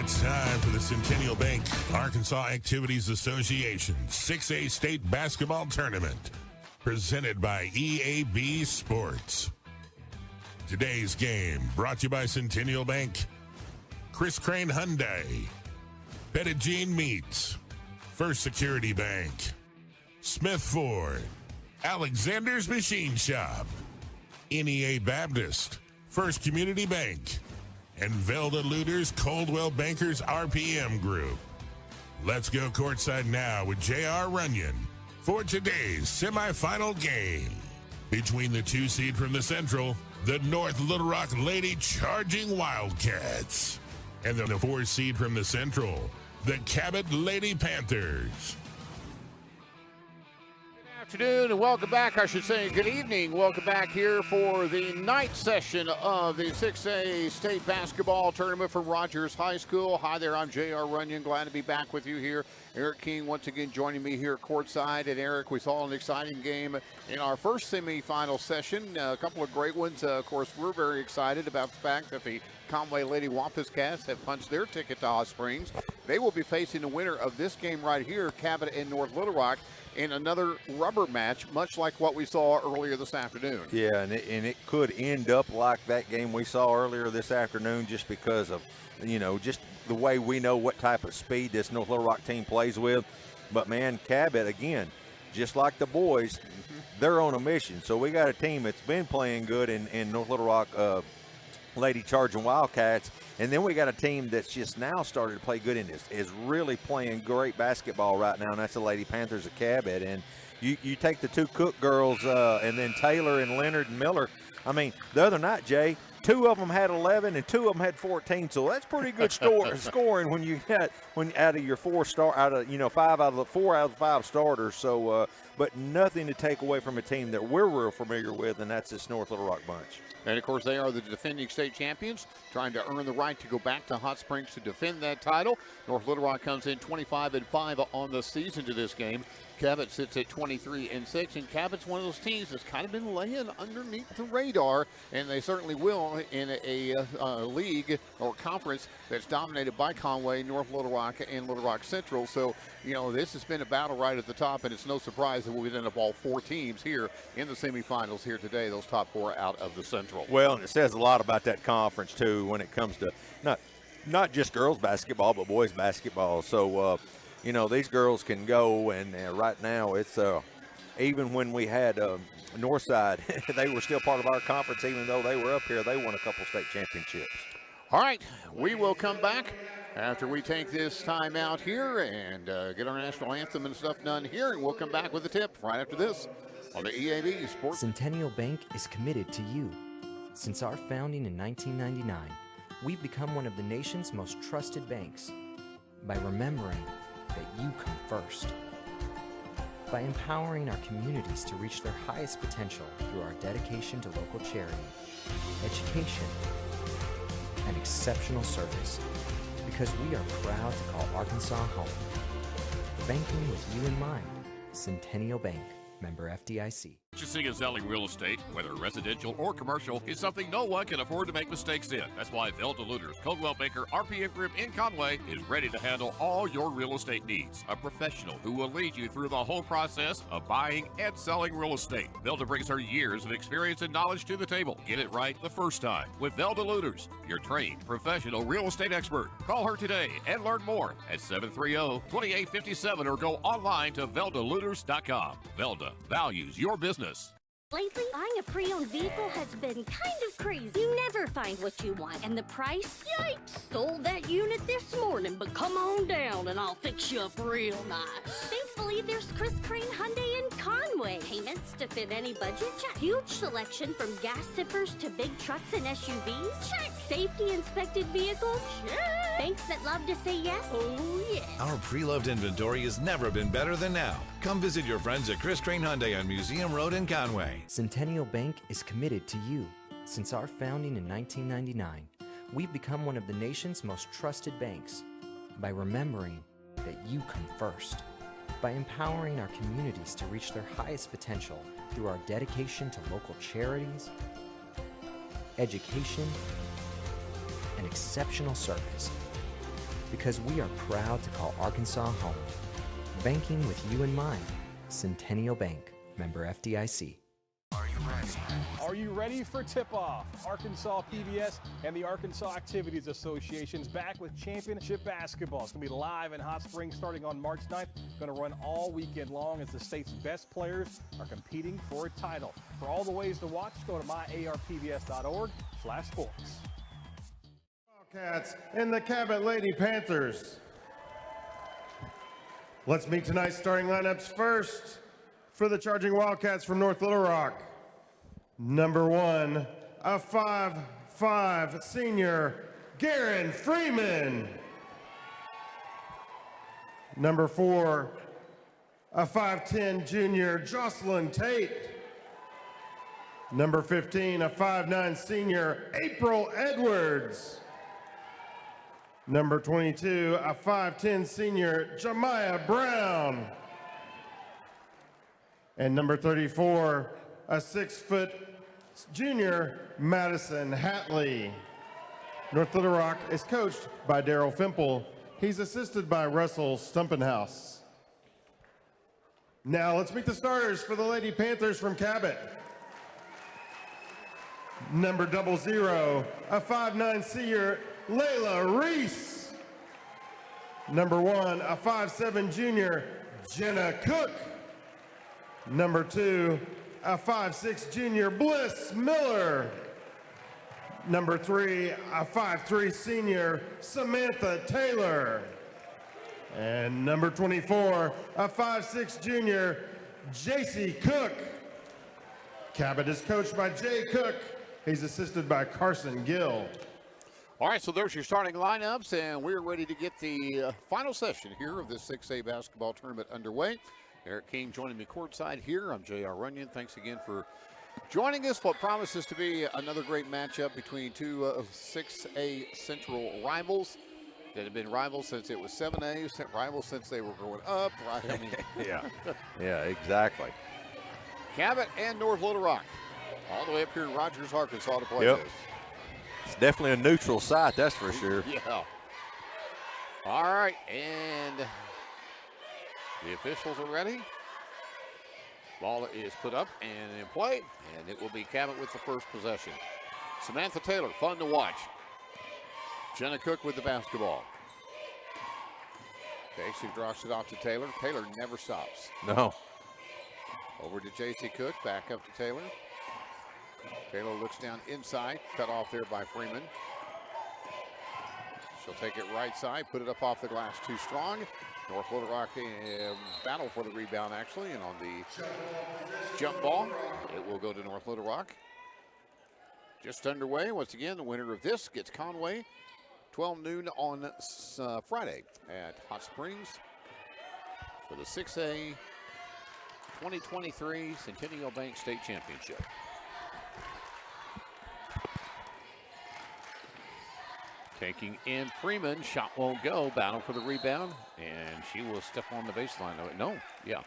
It's time for the Centennial Bank Arkansas Activities Association 6A State Basketball Tournament, presented by EAB Sports. Today's game brought to you by Centennial Bank, Chris Crane Hyundai, Pettit Meats, First Security Bank, Smith Ford, Alexander's Machine Shop, NEA Baptist, First Community Bank, and Velda Looters Coldwell Bankers RPM Group. Let's go courtside now with J.R. Runyon for today's semifinal game between the 2 seed from the Central, the North Little Rock Lady Charging Wildcats, and the 4 seed from the Central, the Cabot Lady Panthers. Afternoon and welcome back. I should say good evening. Welcome back here for the night session of the 6A State Basketball Tournament from Rogers High School. Hi there, I'm J.R. Runyon. Glad to be back with you here. Eric King once again joining me here courtside. And Eric, we saw an exciting game in our first semifinal session. A couple of great ones. Of course, we're very excited about the fact that the Conway Lady Wampus Cats have punched their ticket to Hot Springs. They will be facing the winner of this game right here, Cabot and North Little Rock, in another rubber match, much like what we saw earlier this afternoon. Yeah, and it could end up like that game we saw earlier this afternoon just because of, just the way we know what type of speed this North Little Rock team plays with. But, man, Cabot, again, just like the boys, they're on a mission. So we got a team that's been playing good in North Little Rock Lady Charging Wildcats, and then we got a team that's just now started to play good and is really playing great basketball right now, and that's the Lady Panthers of Cabot. And you take the 2 Cook girls and then Taylor and Leonard and Miller. I mean, the other night, Jay, 2 of them had 11 and 2 of them had 14, so that's pretty good scoring when you got out of your 4 out of 4 out of the 5 starters. So, but nothing to take away from a team that we're real familiar with, and that's this North Little Rock bunch. And, of course, they are the defending state champions, trying to earn the right to go back to Hot Springs to defend that title. North Little Rock comes in 25-5 on the season to this game. Cabot sits at 23-6, and Cabot's one of those teams that's kind of been laying underneath the radar, and they certainly will in a league or conference that's dominated by Conway, North Little Rock, and Little Rock Central. So, this has been a battle right at the top, and it's no surprise that we'll end up all 4 teams here in the semifinals here today, those top 4 out of the Central. Well, and it says a lot about that conference, too, when it comes to not just girls basketball, but boys basketball. So, these girls can go, and right now it's even when we had Northside, they were still part of our conference, even though they were up here. They won a couple state championships. All right, we will come back after we take this time out here and get our national anthem and stuff done here, and we'll come back with a tip right after this on the EAB Sports. Centennial Bank is committed to you. Since our founding in 1999, we've become one of the nation's most trusted banks by remembering that you come first. By empowering our communities to reach their highest potential through our dedication to local charity, education, and exceptional service, because we are proud to call Arkansas home. Banking with you in mind, Centennial Bank, member FDIC. Purchasing and selling real estate, whether residential or commercial, is something no one can afford to make mistakes in. That's why Velda Looters Coldwell Banker RPM Group in Conway is ready to handle all your real estate needs. A professional who will lead you through the whole process of buying and selling real estate. Velda brings her years of experience and knowledge to the table. Get it right the first time with Velda Looters, your trained professional real estate expert. Call her today and learn more at 730-2857 or go online to veldalooters.com. Velda values your business. Lately, buying a pre-owned vehicle has been kind of crazy. You never find what you want, and the price? Yikes! Sold that unit this morning, but come on down and I'll fix you up real nice. Thankfully, there's Chris Crane Hyundai in Conway. Payments to fit any budget? Check. Huge selection from gas zippers to big trucks and SUVs? Check. Safety inspected vehicles? Check. Banks that love to say yes? Oh, yeah. Our pre-loved inventory has never been better than now. Come visit your friends at Chris Crane Hyundai on Museum Road in Conway. Centennial Bank is committed to you. Since our founding in 1999, we've become one of the nation's most trusted banks by remembering that you come first. By empowering our communities to reach their highest potential through our dedication to local charities, education, and exceptional service. because we are proud to call Arkansas home. Banking with you in mind. Centennial Bank, member FDIC. Are you ready for tip-off? Arkansas PBS and the Arkansas Activities Association's back with championship basketball. It's going to be live in Hot Springs starting on March 9th. Going to run all weekend long as the state's best players are competing for a title. For all the ways to watch, go to myarpbs.org/sports. Wildcats and the Cabot Lady Panthers. Let's meet tonight's starting lineups first. For the Charging Wildcats from North Little Rock, number 1, a 5'5" senior, Garen Freeman. Number 4, a 5'10" junior, Jocelyn Tate. Number 15, a 5'9" senior, April Edwards. Number 22, a 5'10" senior, Jemiah Brown. And number 34, a 6-foot junior, Madison Hatley. North Little Rock is coached by Daryl Fimple. He's assisted by Russell Stumpenhouse. Now let's meet the starters for the Lady Panthers from Cabot. Number 00, a 5'9" senior, Layla Reese. Number 1, a 5'7" junior, Jenna Cook. Number 2, a 5'6" junior, Bliss Miller. Number 3, a 5'3" senior, Samantha Taylor. And number 24, a 5'6" junior, JC Cook. Cabot is coached by Jay Cook. He's assisted by Carson Gill. All right, so there's your starting lineups, and we're ready to get the final session here of this 6A basketball tournament underway. Eric King joining me courtside here. I'm J.R. Runyon. Thanks again for joining us. What promises to be another great matchup between two 6A Central rivals that have been rivals since it was 7A, rivals since they were growing up. Right? I mean, yeah, exactly. Cabot and North Little Rock, all the way up here in Rogers, Arkansas to play Yep. this. It's definitely a neutral site, that's for sure. Yeah. All right, and the officials are ready. Ball is put up and in play, and it will be Cabot with the first possession. Samantha Taylor, fun to watch. Jenna Cook with the basketball. Okay, she drops it off to Taylor. Taylor never stops. No. Over to J.C. Cook, back up to Taylor. Taylor looks down inside, cut off there by Freeman. She'll take it right side, put it up off the glass too strong. North Little Rock battle for the rebound actually, and on the jump ball, it will go to North Little Rock. Just underway, once again, the winner of this gets Conway, 12 noon on Friday at Hot Springs for the 6A 2023 Centennial Bank State Championship. Taking in Freeman, shot won't go, battle for the rebound, and she will step on the baseline. No, yeah.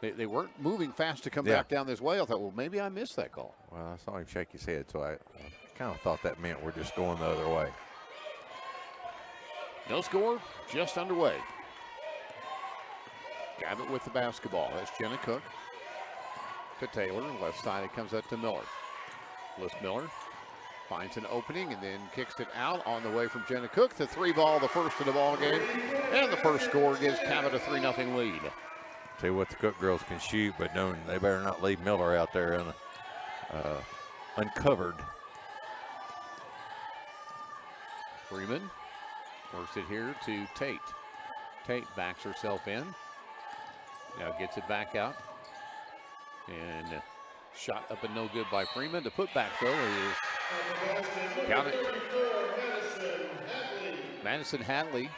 They weren't moving fast to come back down this way. I thought, well, maybe I missed that call. Well, I saw him shake his head, so I kind of thought that meant we're just going the other way. No score, just underway. Cabot with the basketball. That's Jenna Cook to Taylor. Left side, it comes up to Miller. Bliss Miller finds an opening and then kicks it out on the way from Jenna Cook. The 3-ball, the first of the ball game. And the first score gives Cabot a 3-0 lead. Tell you what, the Cook girls can shoot, but no, they better not leave Miller out there uncovered. Freeman works it here to Tate. Tate backs herself in. Now gets it back out. And shot up and no good by Freeman. The putback, though, is count it. Madison Hadley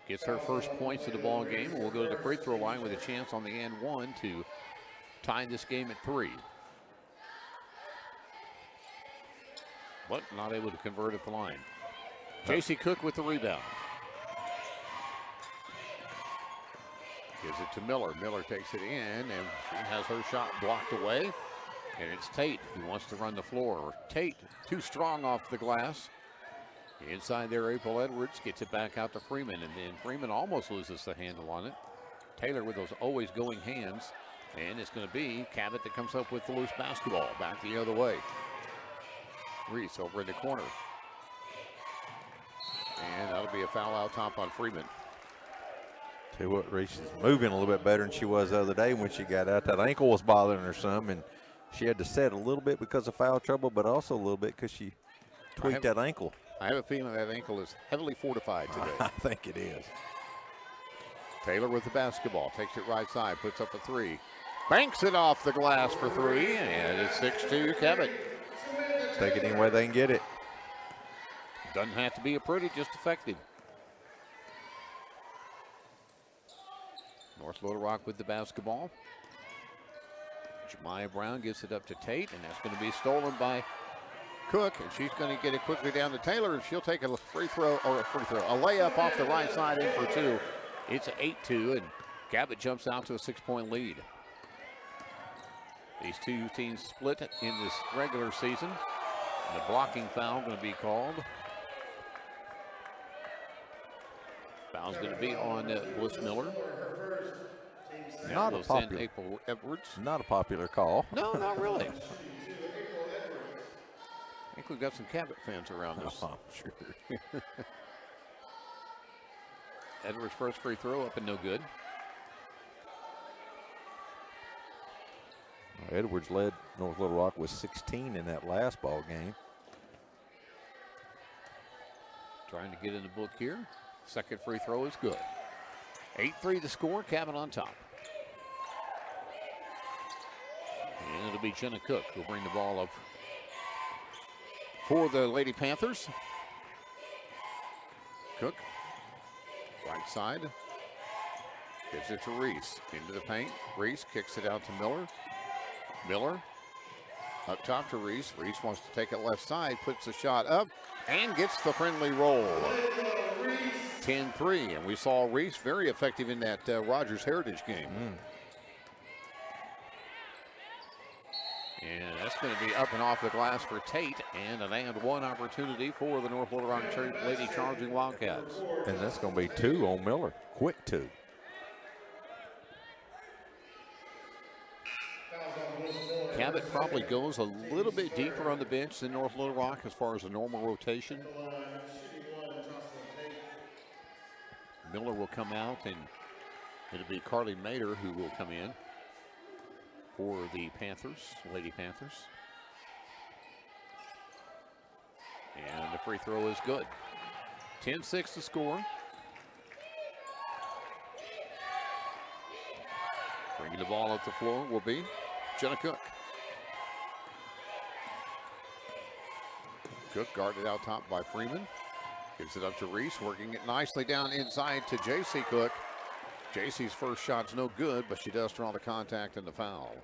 gets her first points of the ball game. We'll go to the free throw line with a chance on the and one to tie this game at 3. But not able to convert at the line. J.C. Cook with the rebound. Gives it to Miller. Miller takes it in, and she has her shot blocked away. And it's Tate who wants to run the floor. Tate too strong off the glass. Inside there, April Edwards gets it back out to Freeman, and then Freeman almost loses the handle on it. Taylor with those always going hands, and it's going to be Cabot that comes up with the loose basketball. Back the other way. Reese over in the corner. And that'll be a foul out top on Freeman. Tell you what, Reese is moving a little bit better than she was the other day when she got out. That ankle was bothering her some, and she had to set a little bit because of foul trouble, but also a little bit because she tweaked that ankle. I have a feeling that ankle is heavily fortified today. I think it is. Taylor with the basketball, takes it right side, puts up a three. Banks it off the glass for three, and it's 6-2 Cabot. Take it any way they can get it. Doesn't have to be a pretty, just effective. North Little Rock with the basketball. Jemiah Brown gives it up to Tate, and that's going to be stolen by Cook, and she's going to get it quickly down to Taylor, and she'll take a free throw, or a layup off the right side in for two. It's 8-2, and Cabot jumps out to a 6-point lead. These two teams split in this regular season. And the blocking foul going to be called. Foul's going to be on Bliss Miller. Not a popular. April Edwards. Not a popular call. No, not really. I think we've got some Cabot fans around us. Oh, sure. Edwards' first free throw up and no good. Edwards led North Little Rock with 16 in that last ball game. Trying to get in the book here. Second free throw is good. 8-3 to score, Cabot on top. And it'll be Jenna Cook who'll bring the ball up for the Lady Panthers. Cook, right side. Gives it to Reese. Into the paint. Reese kicks it out to Miller. Miller up top to Reese. Reese wants to take it left side, puts the shot up, and gets the friendly roll. 10-3, and we saw Reese very effective in that Rogers Heritage game. And that's going to be up and off the glass for Tate, and an and one opportunity for the North Little Rock Lady Charging Wildcats. And that's going to be two on Miller. Quick two. Cabot probably goes a little bit deeper on the bench than North Little Rock as far as a normal rotation. Miller will come out, and it'll be Carly Mader who will come in for the Panthers, Lady Panthers. And the free throw is good. 10-6 to score. Bringing the ball up the floor will be Jenna Cook. Cook guarded out top by Freeman. Gives it up to Reese, working it nicely down inside to J.C. Cook. J.C.'s first shot's no good, but she does draw the contact and the foul.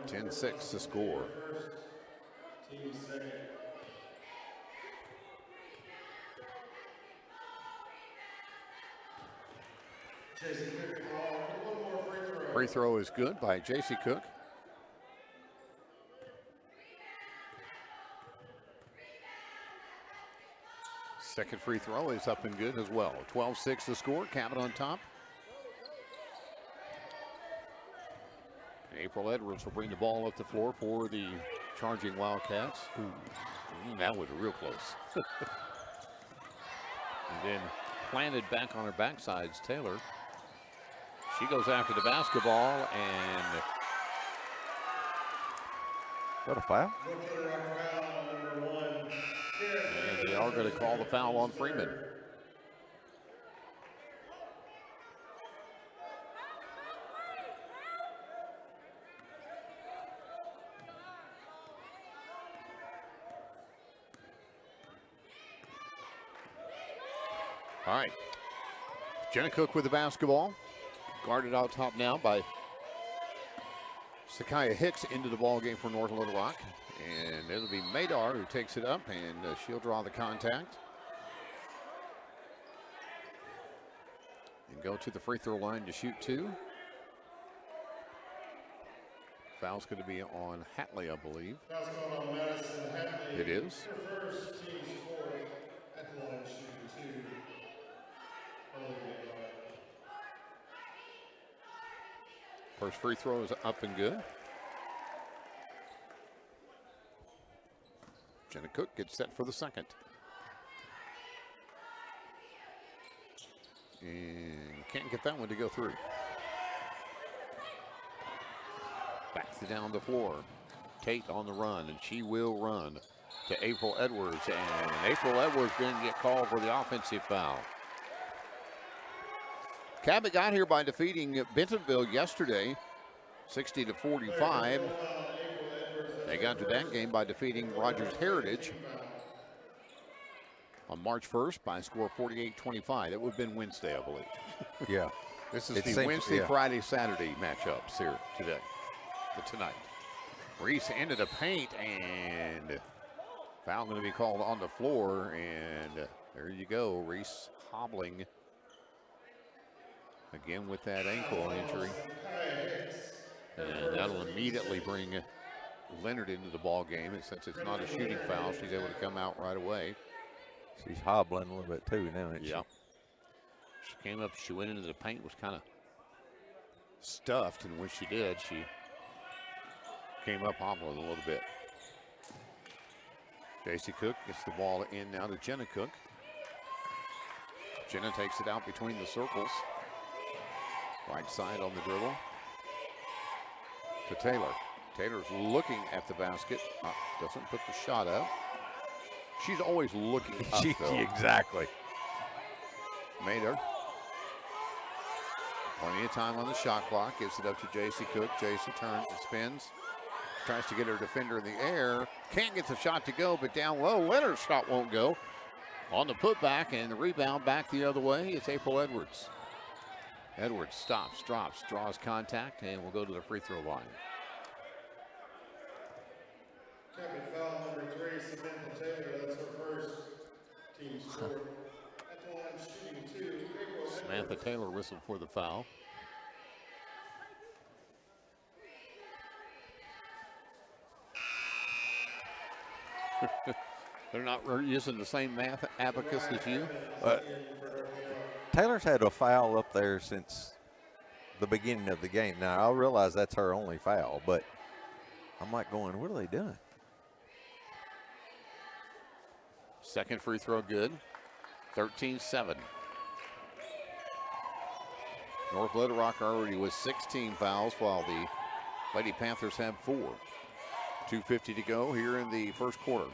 10-6 to score. Free throw is good by J.C. Cook. Second free throw is up and good as well. 12-6 to score. Cabot on top. April Edwards will bring the ball up the floor for the Charging Wildcats. That was real close. And then planted back on her backside's Taylor. She goes after the basketball, and Is that a foul? they are going to call the foul on Freeman. All right. Jenna Cook with the basketball. Guarded out top now by Sakaya Hicks into the ball game for North Little Rock. And it'll be Madar who takes it up, and she'll draw the contact. And go to the free throw line to shoot two. Foul's going to be on Hatley, I believe. Foul's going on Madison Hatley. It is. Her first, team score at the line, shooting 2. First free throw is up and good. Jenna Cook gets set for the second. And can't get that one to go through. Backs it down the floor. Tate on the run, and she will run to April Edwards. And April Edwards going to get called for the offensive foul. Cabot got here by defeating Bentonville yesterday, 60-45. They got to that game by defeating Rogers Heritage on March 1st by a score of 48-25. That would have been Wednesday, I believe. Yeah. This is the Wednesday, Friday, Saturday matchups here today, tonight. Reese into the paint, and foul going to be called on the floor, and there you go. Reese hobbling again with that ankle injury. And that'll immediately bring Leonard into the ball game, and since it's not a shooting foul, she's able to come out right away. She's hobbling a little bit too now, isn't she? Yeah. She came up, she went into the paint, was kind of stuffed, and when she did, she came up hobbling a little bit. J.C. Cook gets the ball in now to Jenna Cook. Jenna takes it out between the circles. Right side on the dribble to Taylor. Taylor's looking at the basket. Doesn't put the shot up. She's always looking up, though. Exactly. Mader. Plenty of time on the shot clock. Gives it up to J.C. Cook. J.C. turns and spins. Tries to get her defender in the air. Can't get the shot to go, but down low. Leonard's shot won't go. On the putback and the rebound back the other way. It's April Edwards. Edwards stops, drops, draws contact, and will go to the free throw line. Cabot foul number 3, Samantha Taylor. That's her first, team score. At the line, shooting 2, April Samantha Edwards. Taylor whistled for the foul. They're not using the same math abacus as you. Taylor's had a foul up there since the beginning of the game. Now, I realize that's her only foul, but I'm like going, what are they doing? Second free throw good. 13-7. North Little Rock already with 16 fouls, while the Lady Panthers have 4. 2:50 to go here in the first quarter.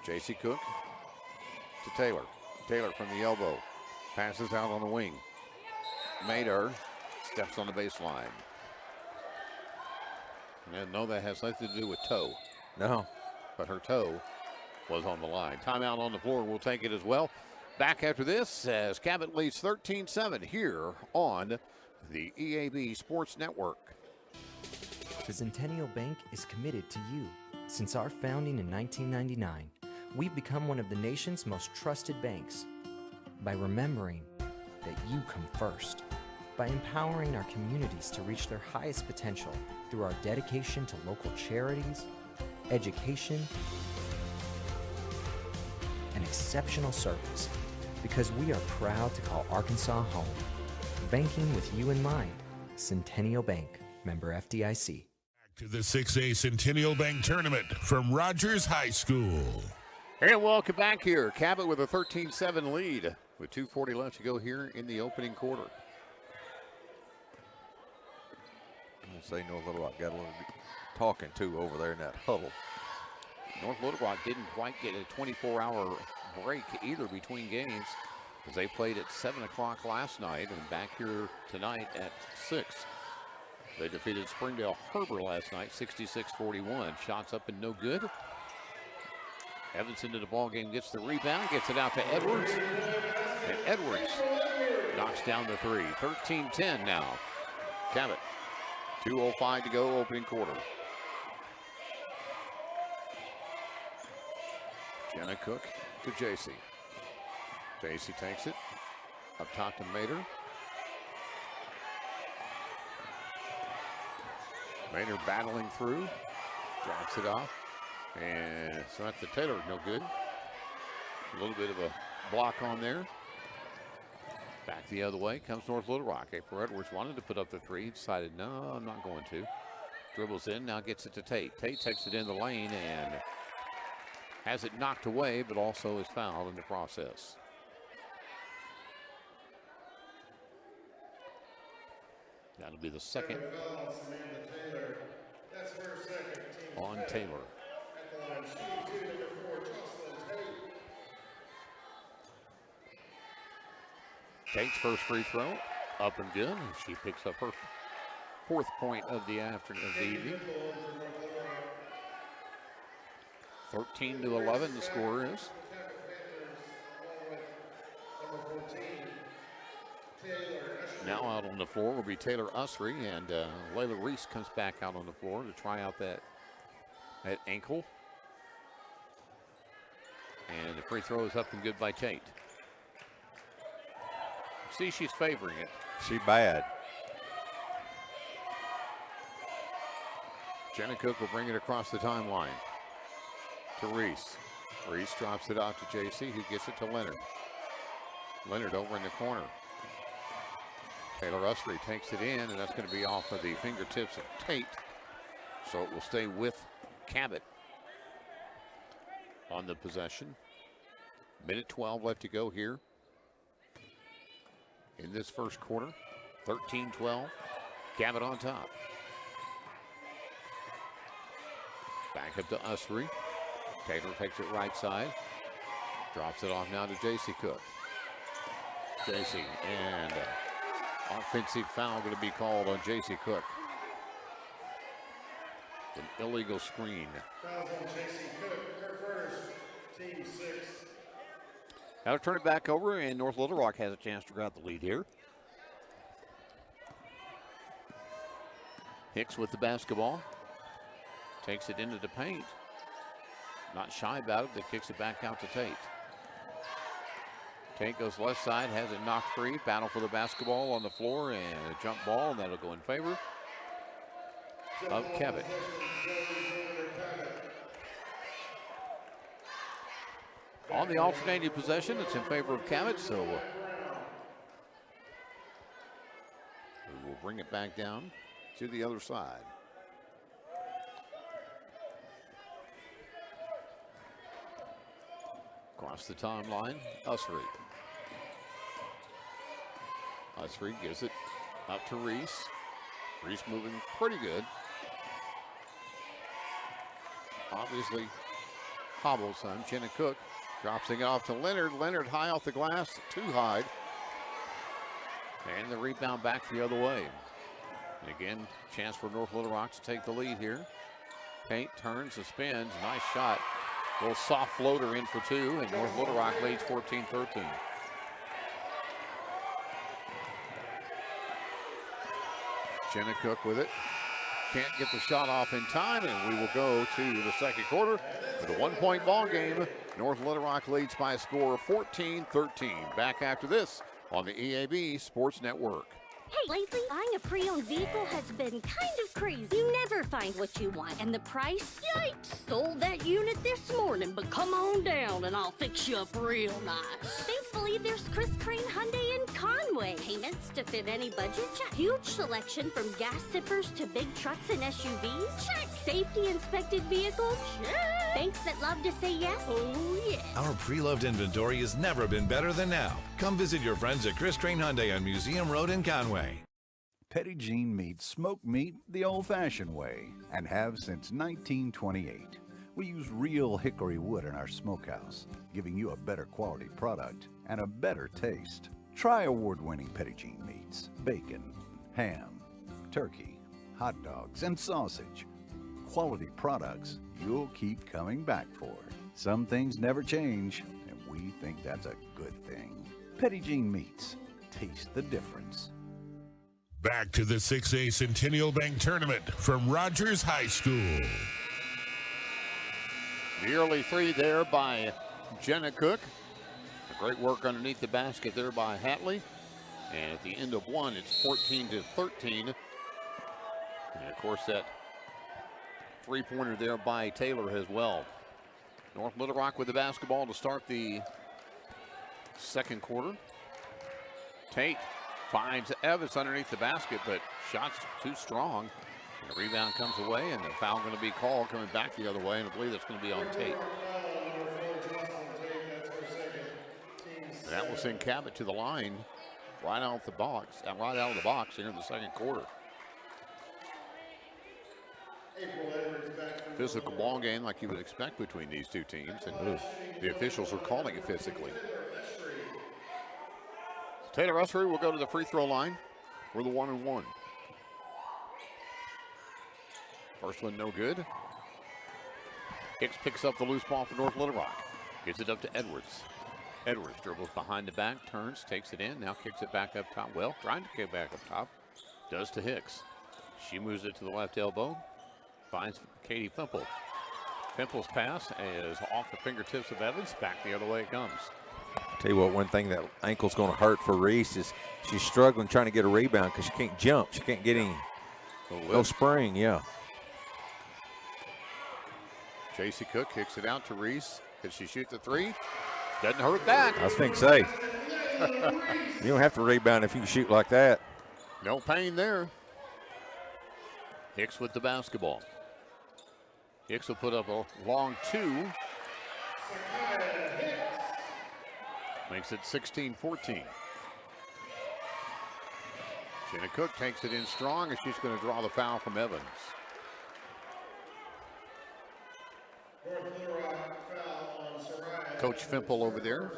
J.C. Cook to Taylor. Taylor from the elbow. Passes out on the wing. Mader steps on the baseline. And no, that has nothing to do with toe. No. But her toe was on the line. Timeout on the floor. We'll take it as well. Back after this as Cabot leads 13-7 here on the EAB Sports Network. The Centennial Bank is committed to you. Since our founding in 1999, we've become one of the nation's most trusted banks by remembering that you come first, by empowering our communities to reach their highest potential through our dedication to local charities, education, and exceptional service, because we are proud to call Arkansas home. Banking with you in mind. Centennial Bank, member FDIC. To the 6A Centennial Bank Tournament from Rogers High School. And welcome back here. Cabot with a 13-7 lead with 2:40 left to go here in the opening quarter. I'm going to say North Little Rock got a little talking to over there in that huddle. North Little Rock didn't quite get a 24-hour break either between games, as they played at 7 o'clock last night and back here tonight at 6. They defeated Springdale Harbor last night, 66-41. Shots up and no good. Evans into the ball game, gets the rebound, gets it out to Edwards. And Edwards knocks down the three. 13-10 now. Cabot. 2:05 to go, opening quarter. Jenna Cook to JC. JC takes it. Up top to Mader. Maynard battling through, drops it off, and so that's the Taylor, no good. A little bit of a block on there. Back the other way comes North Little Rock. April Edwards wanted to put up the three, decided, no, I'm not going to. Dribbles in, now gets it to Tate. Tate takes it in the lane and has it knocked away, but also is fouled in the process. That'll be the second on Taylor. Tate's first free throw, up and good. She picks up her fourth point of the afternoon, of the evening. 13-11, the score is. Now out on the floor will be Taylor Usry, and Layla Reese comes back out on the floor to try out that ankle. And the free throw is up and good by Tate. See, she's favoring it. She bad. Jenna Cook will bring it across the timeline to Reese. Reese drops it off to JC, who gets it to Leonard. Leonard over in the corner. Taylor Usry takes it in, and that's going to be off of the fingertips of Tate. So it will stay with Cabot on the possession. Minute 12 left to go here in this first quarter. 13-12. Cabot on top. Back up to Usry. Taylor takes it right side. Drops it off now to JC Cook. JC, and offensive foul going to be called on JC Cook. An illegal screen. Fouls on JC Cook, her first, team 6. Now to turn it back over, and North Little Rock has a chance to grab the lead here. Hicks with the basketball. Takes it into the paint. Not shy about it, but kicks it back out to Tate. Tate goes left side, has it knocked free. Battle for the basketball on the floor, and a jump ball, and that'll go in favor of Cabot. On the alternating possession, it's in favor of Cabot, so we will bring it back down to the other side. Across the timeline, Usry. Usry gives it up to Reese. Reese moving pretty good. Obviously hobbles some. Jenna Cook drops it off to Leonard. Leonard high off the glass, too high. And the rebound back the other way. And again, chance for North Little Rock to take the lead here. Tate turns and spins. Nice shot. Little soft floater in for two, and North Little Rock leads 14-13. Jenna Cook with it. Can't get the shot off in time, and we will go to the second quarter with a one-point ball game. North Little Rock leads by a score of 14-13. Back after this on the EAB Sports Network. Hey, lately, buying a pre-owned vehicle has been kind of crazy. You never find what you want, and the price, yikes! Sold that unit this morning, but come on down and I'll fix you up real nice. Thankfully, there's Chris Crane Hyundai in Conway. Payments to fit any budget, check. Huge selection from gas sippers to big trucks and SUVs, check. Safety inspected vehicles, check. Banks that love to say yes, oh yeah. Our pre-loved inventory has never been better than now. Come visit your friends at Chris Crane Hyundai on Museum Road in Conway. Petit Jean meats smoked meat the old-fashioned way and have since 1928. We use real hickory wood in our smokehouse, giving you a better quality product and a better taste. Try award-winning Petit Jean meats, bacon, ham, turkey, hot dogs, and sausage. Quality products you'll keep coming back for. Some things never change, and we think that's a good thing. Petit Jean meats. Taste the difference. Back to the 6A Centennial Bank Tournament from Rogers High School. The early three there by Jenna Cook. Great work underneath the basket there by Hatley. And at the end of one, it's 14-13. And of course, that Three-pointer there by Taylor as well. North Little Rock with the basketball to start the second quarter. Tate finds Evans underneath the basket, but shot's too strong. And the rebound comes away, and the foul going to be called coming back the other way, and I believe that's going to be on Tate. And that will send Cabot to the line right out of the box here in the second quarter. Physical ball game like you would expect between these two teams, and the officials are calling it physically. Taylor Ussery will go to the free throw line for the 1-and-1. First one no good. Hicks picks up the loose ball for North Little Rock. Gets it up to Edwards. Edwards dribbles behind the back, turns, takes it in, now kicks it back up top. Well, trying to kick back up top. Does to Hicks. She moves it to the left elbow. Finds Katie Fimple. Fimple's pass is off the fingertips of Evans. Back the other way it comes. Tell you what, one thing that ankle's going to hurt for Reese is she's struggling trying to get a rebound because she can't jump. She can't get any. No spring, yeah. J.C. Cook kicks it out to Reese. Can she shoot the three? Doesn't hurt that. I was thinking, say, you don't have to rebound if you can shoot like that. No pain there. Hicks with the basketball. Hicks will put up a long two. Makes it 16-14. Jenna Cook takes it in strong, and she's going to draw the foul from Evans. Coach Fimple over there.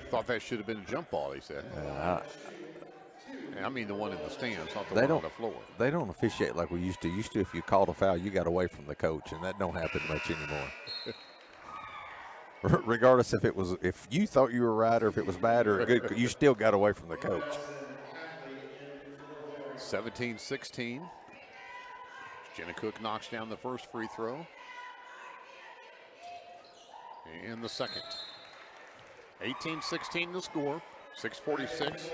Thought that should have been a jump ball, he said. I mean the one in the stands, not the one on the floor. They don't officiate like we used to. Used to, if you called a foul, you got away from the coach, and that don't happen much anymore. Regardless if you thought you were right or if it was bad or good, you still got away from the coach. 17-16. Jenna Cook knocks down the first free throw. And the second. 18-16 the score. 6:46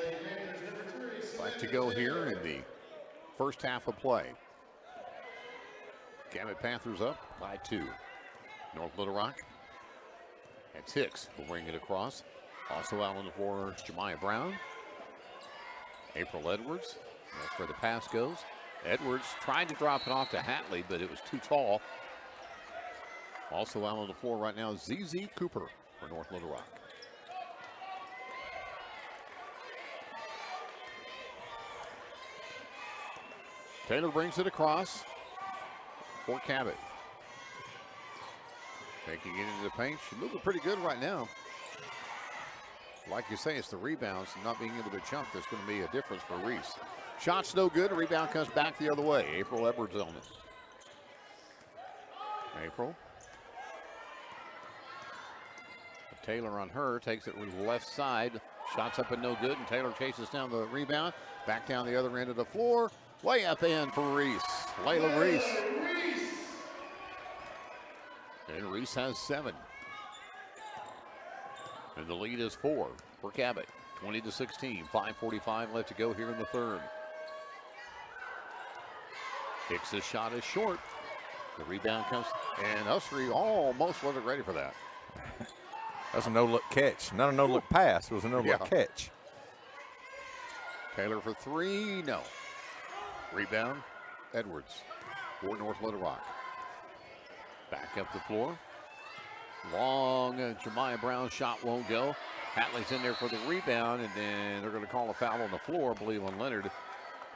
left to go here in the first half of play. Cabot Panthers up by 2. North Little Rock. That's Hicks will bring it across. Also out on the floor, Jemiah Brown. April Edwards. That's where the pass goes. Edwards tried to drop it off to Hatley, but it was too tall. Also out on the floor right now, ZZ Cooper for North Little Rock. Taylor brings it across for Cabot. Taking it into the paint. She's moving pretty good right now. Like you say, it's the rebounds and not being able to jump that's going to be a difference for Reese. Shot's no good. Rebound comes back the other way. April Edwards on it. April. Taylor on her. Takes it with the left side. Shots up and no good. And Taylor chases down the rebound. Back down the other end of the floor. Way up in for Reese. Layla Reese. And Reese has 7. And the lead is 4 for Cabot. 20-16. 5:45 left to go here in the third. Hicks' shot is short. The rebound comes, and Ussery almost wasn't ready for that. That's a no-look catch. Not a no-look pass. It was a no-look catch. Taylor for 3, no. Rebound, Edwards for North Little Rock. Back up the floor. Long Jemiah Brown shot won't go. Hatley's in there for the rebound, and then they're going to call a foul on the floor, I believe, on Leonard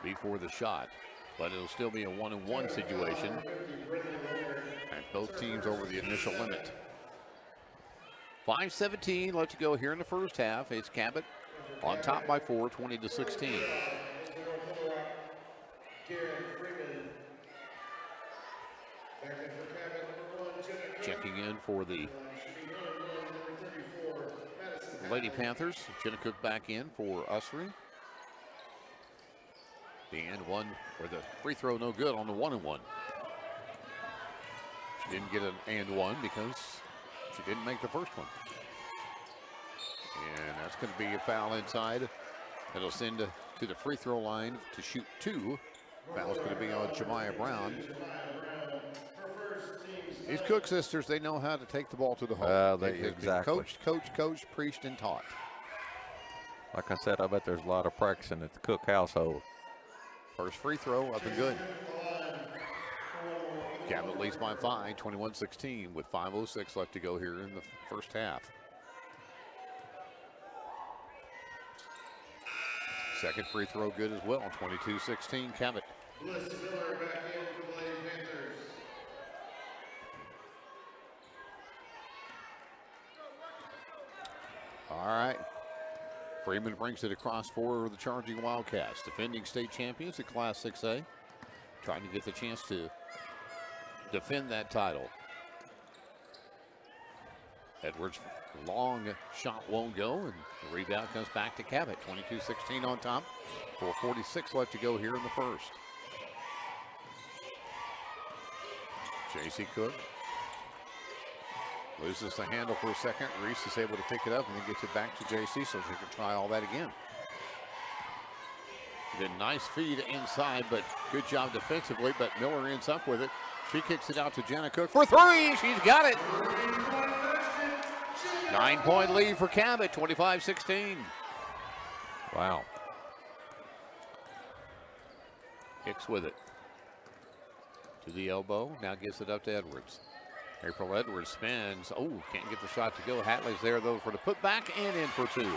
before the shot. But it'll still be a 1-and-1 situation. And both teams over the initial limit. 5:17 left to go here in the first half. It's Cabot on top by 4, 20-16. Checking in for the Lady Panthers. Jenna Cook back in for Ussery. The and one, or the free throw no good on the 1-and-1. She didn't get an and one because she didn't make the first one. And that's going to be a foul inside. It'll send to the free throw line to shoot 2. Foul's going to be on Jemiah Brown. These Cook sisters, they know how to take the ball to the hole. They've exactly. Coached, preached, and taught. Like I said, I bet there's a lot of practicing at the Cook household. First free throw up and good. Cabot leads by 5, 21-16 with 5:06 left to go here in the first half. Second free throw good as well, 22-16 Cabot. Bliss Miller back in for the Lady Panthers. All right. Freeman brings it across for the Charging Wildcats. Defending state champions at Class 6A. Trying to get the chance to defend that title. Edwards' long shot won't go, and the rebound comes back to Cabot. 22-16 on top. 4:46 left to go here in the first. J.C. Cook loses the handle for a second. Reese is able to pick it up and then gets it back to J.C. so she can try all that again. Then nice feed inside, but good job defensively. But Miller ends up with it. She kicks it out to Jenna Cook for three. She's got it. 9-point lead for Cabot, 25-16. Wow. Hicks with it. To the elbow, now gives it up to Edwards. April Edwards spins. Oh, can't get the shot to go. Hatley's there, though, for the putback and in for two.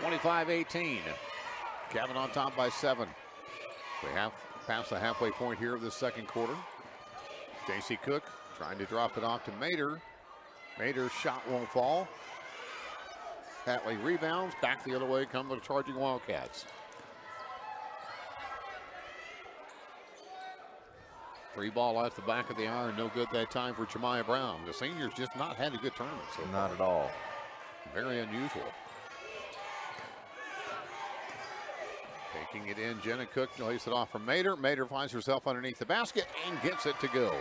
25-18. Cabot on top by 7. We have passed the halfway point here of the second quarter. J.C. Cook trying to drop it off to Mater. Mater's shot won't fall. Hatley rebounds. Back the other way come the Charging Wildcats. Free ball off the back of the iron. No good that time for Jemiah Brown. The seniors just not had a good tournament so far. Not at all. Very unusual. Taking it in, Jenna Cook lays it off from Mater. Mater finds herself underneath the basket and gets it to go.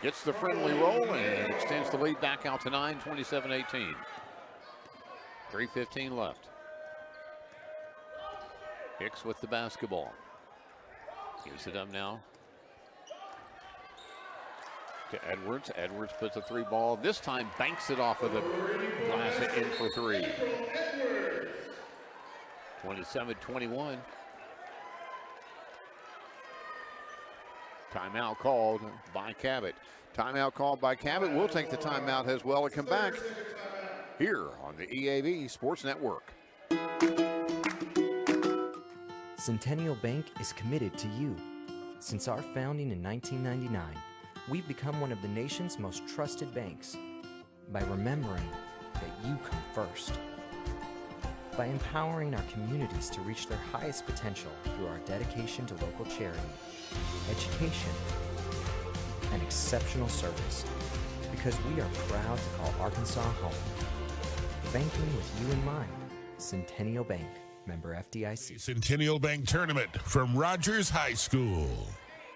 Gets the friendly roll and extends the lead back out to 9, 27-18. 3:15 left. Hicks with the basketball. Gives it up now to Edwards. Edwards puts a three ball. This time banks it off of the glass in for three. 27-21. Timeout called by Cabot. Timeout called by Cabot. We'll take the timeout as well and come back here on the EAB Sports Network. Centennial Bank is committed to you. Since our founding in 1999, we've become one of the nation's most trusted banks by remembering that you come first. By empowering our communities to reach their highest potential through our dedication to local charity, education, and exceptional service. Because we are proud to call Arkansas home. Banking with you in mind. Centennial Bank, member FDIC. Centennial Bank Tournament from Rogers High School.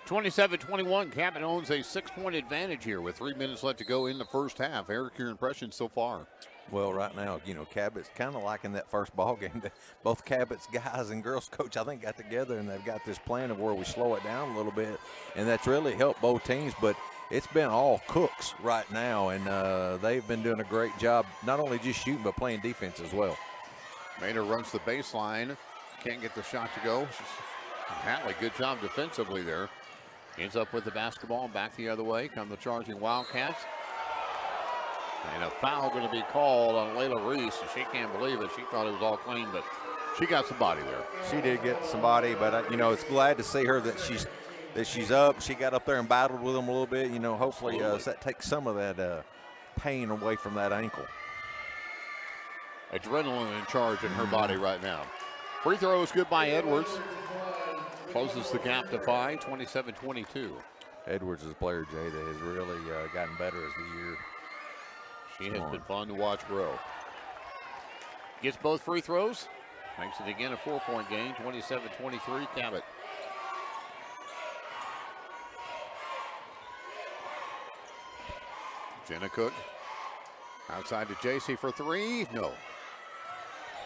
27-21, Cabot owns a 6-point advantage here with 3 minutes left to go in the first half. Eric, your impressions so far? Well, right now, you know, Cabot's kind of like in that first ball game. Both Cabot's guys and girls coach, I think, got together and they've got this plan of where we slow it down a little bit, and that's really helped both teams. But it's been all Cooks right now, and they've been doing a great job, not only just shooting but playing defense as well. Maynard runs the baseline, can't get the shot to go. Hatley, good job defensively there. Ends up with the basketball and back the other way. Come the Charging Wildcats. And a foul going to be called on Layla Reese. She can't believe it. She thought it was all clean, but she got somebody there. She did get somebody, but you know, it's glad to see her that she's up. She got up there and battled with them a little bit. You know, hopefully that takes some of that pain away from that ankle. Adrenaline in charge in her body right now. Free throw is good by Edwards. Closes the gap to 5, 27-22. Edwards is a player, Jay, that has really gotten better as the year. She has been fun to watch grow. Gets both free throws. Makes it again a 4-point game, 27-23, Cabot. Jenna Cook. Outside to JC for three. No.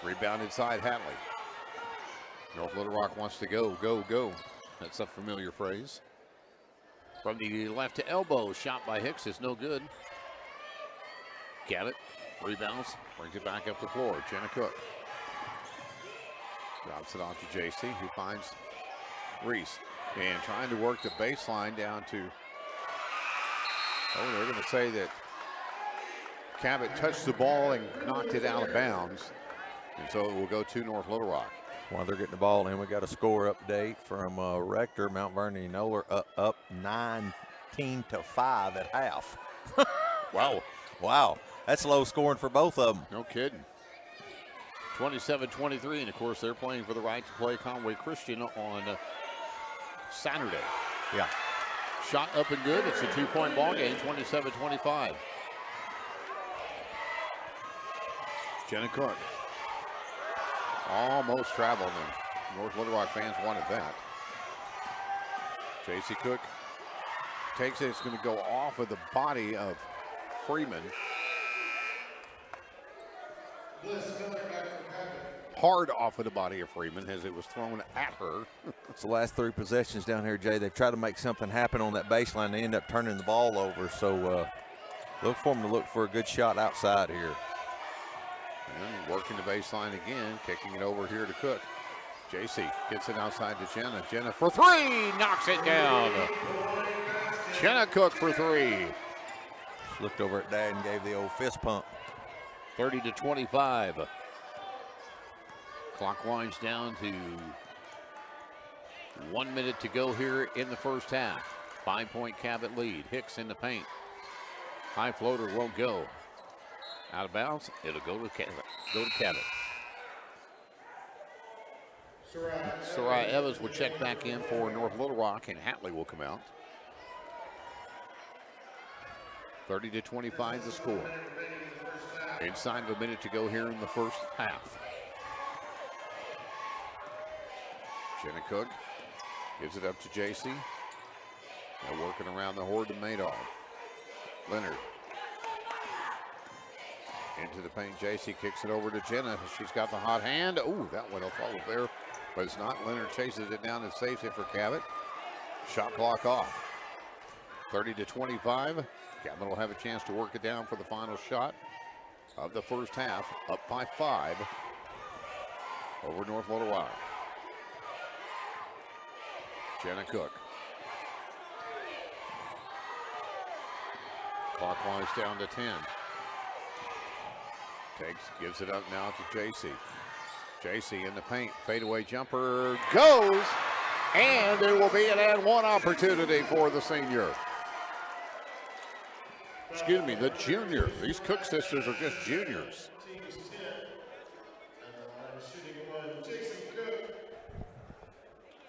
Rebound inside Hatley. North Little Rock wants to go. That's a familiar phrase. From the left to elbow, shot by Hicks is no good. Cabot rebounds, brings it back up the floor. Jenna Cook drops it off to JC, who finds Reese. And trying to work the baseline down to, they're going to say that Cabot touched the ball and knocked it out of bounds. And so it will go to North Little Rock. While they're getting the ball in, we got a score update from Rector. Mount Vernon Enola up 19-5 at half. Wow. That's low scoring for both of them. No kidding. 27-23, and of course they're playing for the right to play Conway Christian on Saturday. Yeah. Shot up and good. It's a 2-point ball game, 27-25. Jenna Cook. Almost traveled, and North Little Rock fans wanted that. JC Cook takes it. It's going to go off of the body of Freeman. Hard off of the body of Freeman as it was thrown at her. It's the last 3 possessions down here, Jay. They've tried to make something happen on that baseline. They end up turning the ball over. So look for them to look for a good shot outside here. And working the baseline again, kicking it over here to Cook. JC gets it outside to Jenna. Jenna for 3, knocks it down. Jenna Cook for 3. Looked over at Dad and gave the old fist pump. 30-25. Clock winds down to 1 minute to go here in the first half. 5-point Cabot lead. Hicks in the paint. High floater won't go. Out of bounds, it'll go to Cabot. Sarai Evans will check back in for North Little Rock, and Hatley will come out. 30-25 the score. Inside of a minute to go here in the first half. Jenna Cook gives it up to JC. They're working around the horde to Maydar. Leonard. Into the paint, JC kicks it over to Jenna. She's got the hot hand. Ooh, that one will fall there, but it's not. Leonard chases it down and saves it for Cabot. Shot clock off. 30-25. Cabot will have a chance to work it down for the final shot of the first half. Up by 5 over North Little Rock. Jenna Cook. Clock winds down to 10. Gives it up now to JC. JC in the paint, fadeaway jumper goes, and there will be an and one opportunity for the senior. Excuse me, the junior. These Cook sisters are just juniors.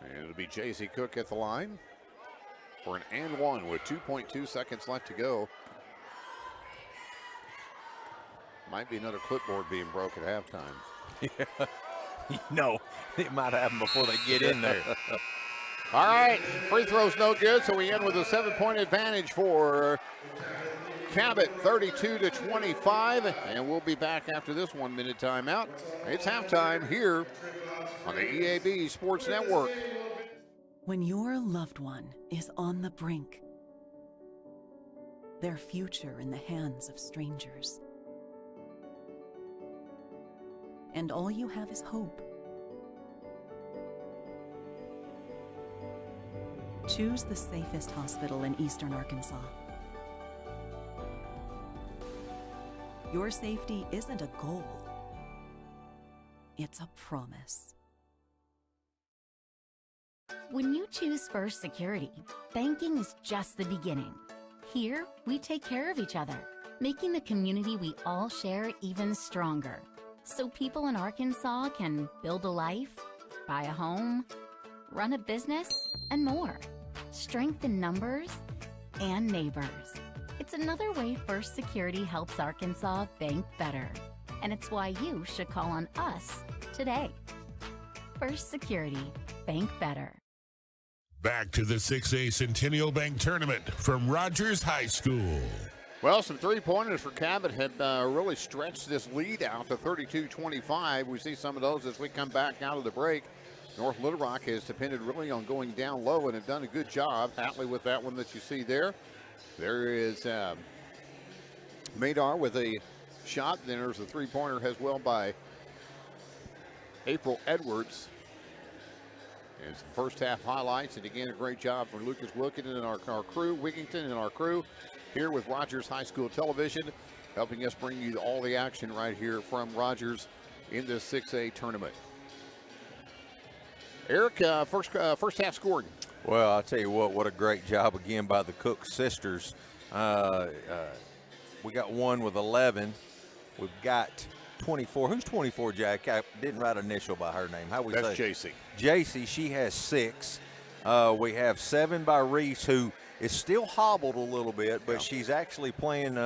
And it'll be JC Cook at the line for an and one with 2.2 seconds left to go. Might be another clipboard being broke at halftime. Yeah. No, it might happen before they get in there. All right, free throw's no good, so we end with a 7-point advantage for Cabot, 32-25, and we'll be back after this 1 minute timeout. It's halftime here on the EAB Sports Network. When your loved one is on the brink, their future in the hands of strangers, and all you have is hope. Choose the safest hospital in Eastern Arkansas. Your safety isn't a goal, it's a promise. When you choose First Security, banking is just the beginning. Here, we take care of each other, making the community we all share even stronger. So people in Arkansas can build a life, buy a home, run a business, and more. Strength in numbers and neighbors. It's another way First Security helps Arkansas bank better. And it's why you should call on us today. First Security, bank better. Back to the 6A Centennial Bank Tournament from Rogers High School. Well, some three-pointers for Cabot have really stretched this lead out to 32-25. We see some of those as we come back out of the break. North Little Rock has depended really on going down low and have done a good job. Hatley with that one that you see there. There is Madar with a shot. Then there's a three-pointer as well by April Edwards. It's the first half highlights, and again, a great job for Lucas Wilkington and our crew, Wigington and our crew here with Rogers High School Television, helping us bring you all the action right here from Rogers in this 6A tournament. Eric, first half scored. Well, I'll tell you what a great job again by the Cook sisters. We got one with 11. We've got 24. Who's 24, Jack? I didn't write initial by her name. How we That's say? JC. JC, she has 6. We have 7 by Reese, who is still hobbled a little bit, but she's actually playing.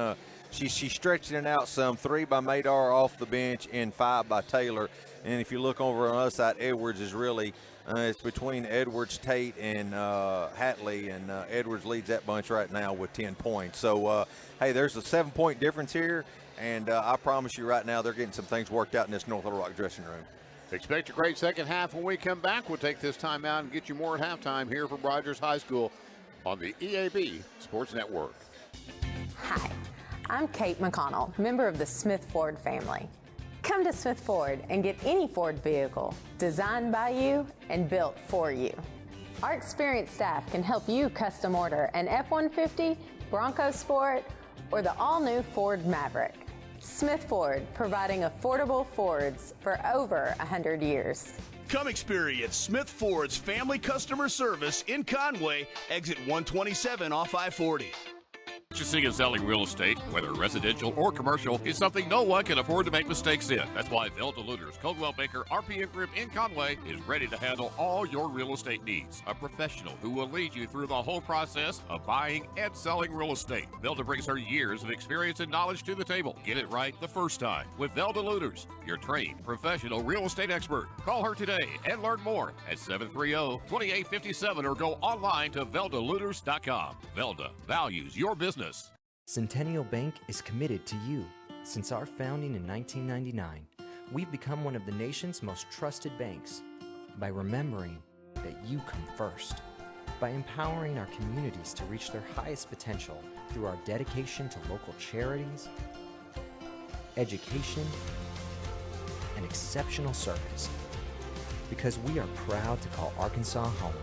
She's stretching it out some. 3 by Madar off the bench and 5 by Taylor. And if you look over on the other side, Edwards is really it's between Edwards, Tate, and Hatley, and Edwards leads that bunch right now with 10 points. So, hey, there's a 7-point difference here. And I promise you right now they're getting some things worked out in this North Little Rock dressing room. Expect a great second half when we come back. We'll take this time out and get you more at halftime here from Rogers High School on the EAB Sports Network. Hi, I'm Kate McConnell, member of the Smith Ford family. Come to Smith Ford and get any Ford vehicle designed by you and built for you. Our experienced staff can help you custom order an F-150, Bronco Sport, or the all-new Ford Maverick. Smith Ford, providing affordable Fords for over 100 years. Come experience Smith Ford's family customer service in Conway, exit 127 off I-40. Purchasing and selling real estate, whether residential or commercial, is something no one can afford to make mistakes in. That's why Velda Looters, Coldwell Banker, RPM Group in Conway is ready to handle all your real estate needs. A professional who will lead you through the whole process of buying and selling real estate. Velda brings her years of experience and knowledge to the table. Get it right the first time with Velda Looters, your trained professional real estate expert. Call her today and learn more at 730-2857 or go online to VeldaLooters.com. Velda values your business. Centennial Bank is committed to you. Since our founding in 1999, we've become one of the nation's most trusted banks by remembering that you come first, by empowering our communities to reach their highest potential through our dedication to local charities, education, and exceptional service. Because we are proud to call Arkansas home.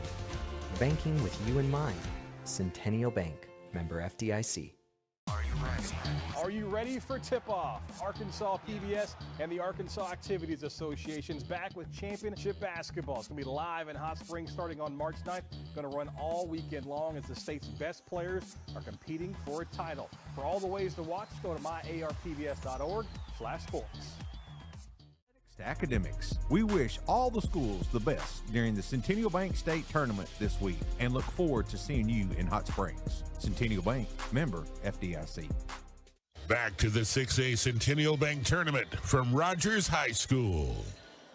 Banking with you in mind. Centennial Bank, member FDIC. Are you ready for tip-off? Arkansas PBS and the Arkansas Activities Association's back with championship basketball. It's going to be live in Hot Springs starting on March 9th. Going to run all weekend long as the state's best players are competing for a title. For all the ways to watch, go to myarpbs.org/sports. Academics. We wish all the schools the best during the Centennial Bank State Tournament this week and look forward to seeing you in Hot Springs. Centennial Bank, member FDIC. Back to the 6A Centennial Bank Tournament from Rogers High School.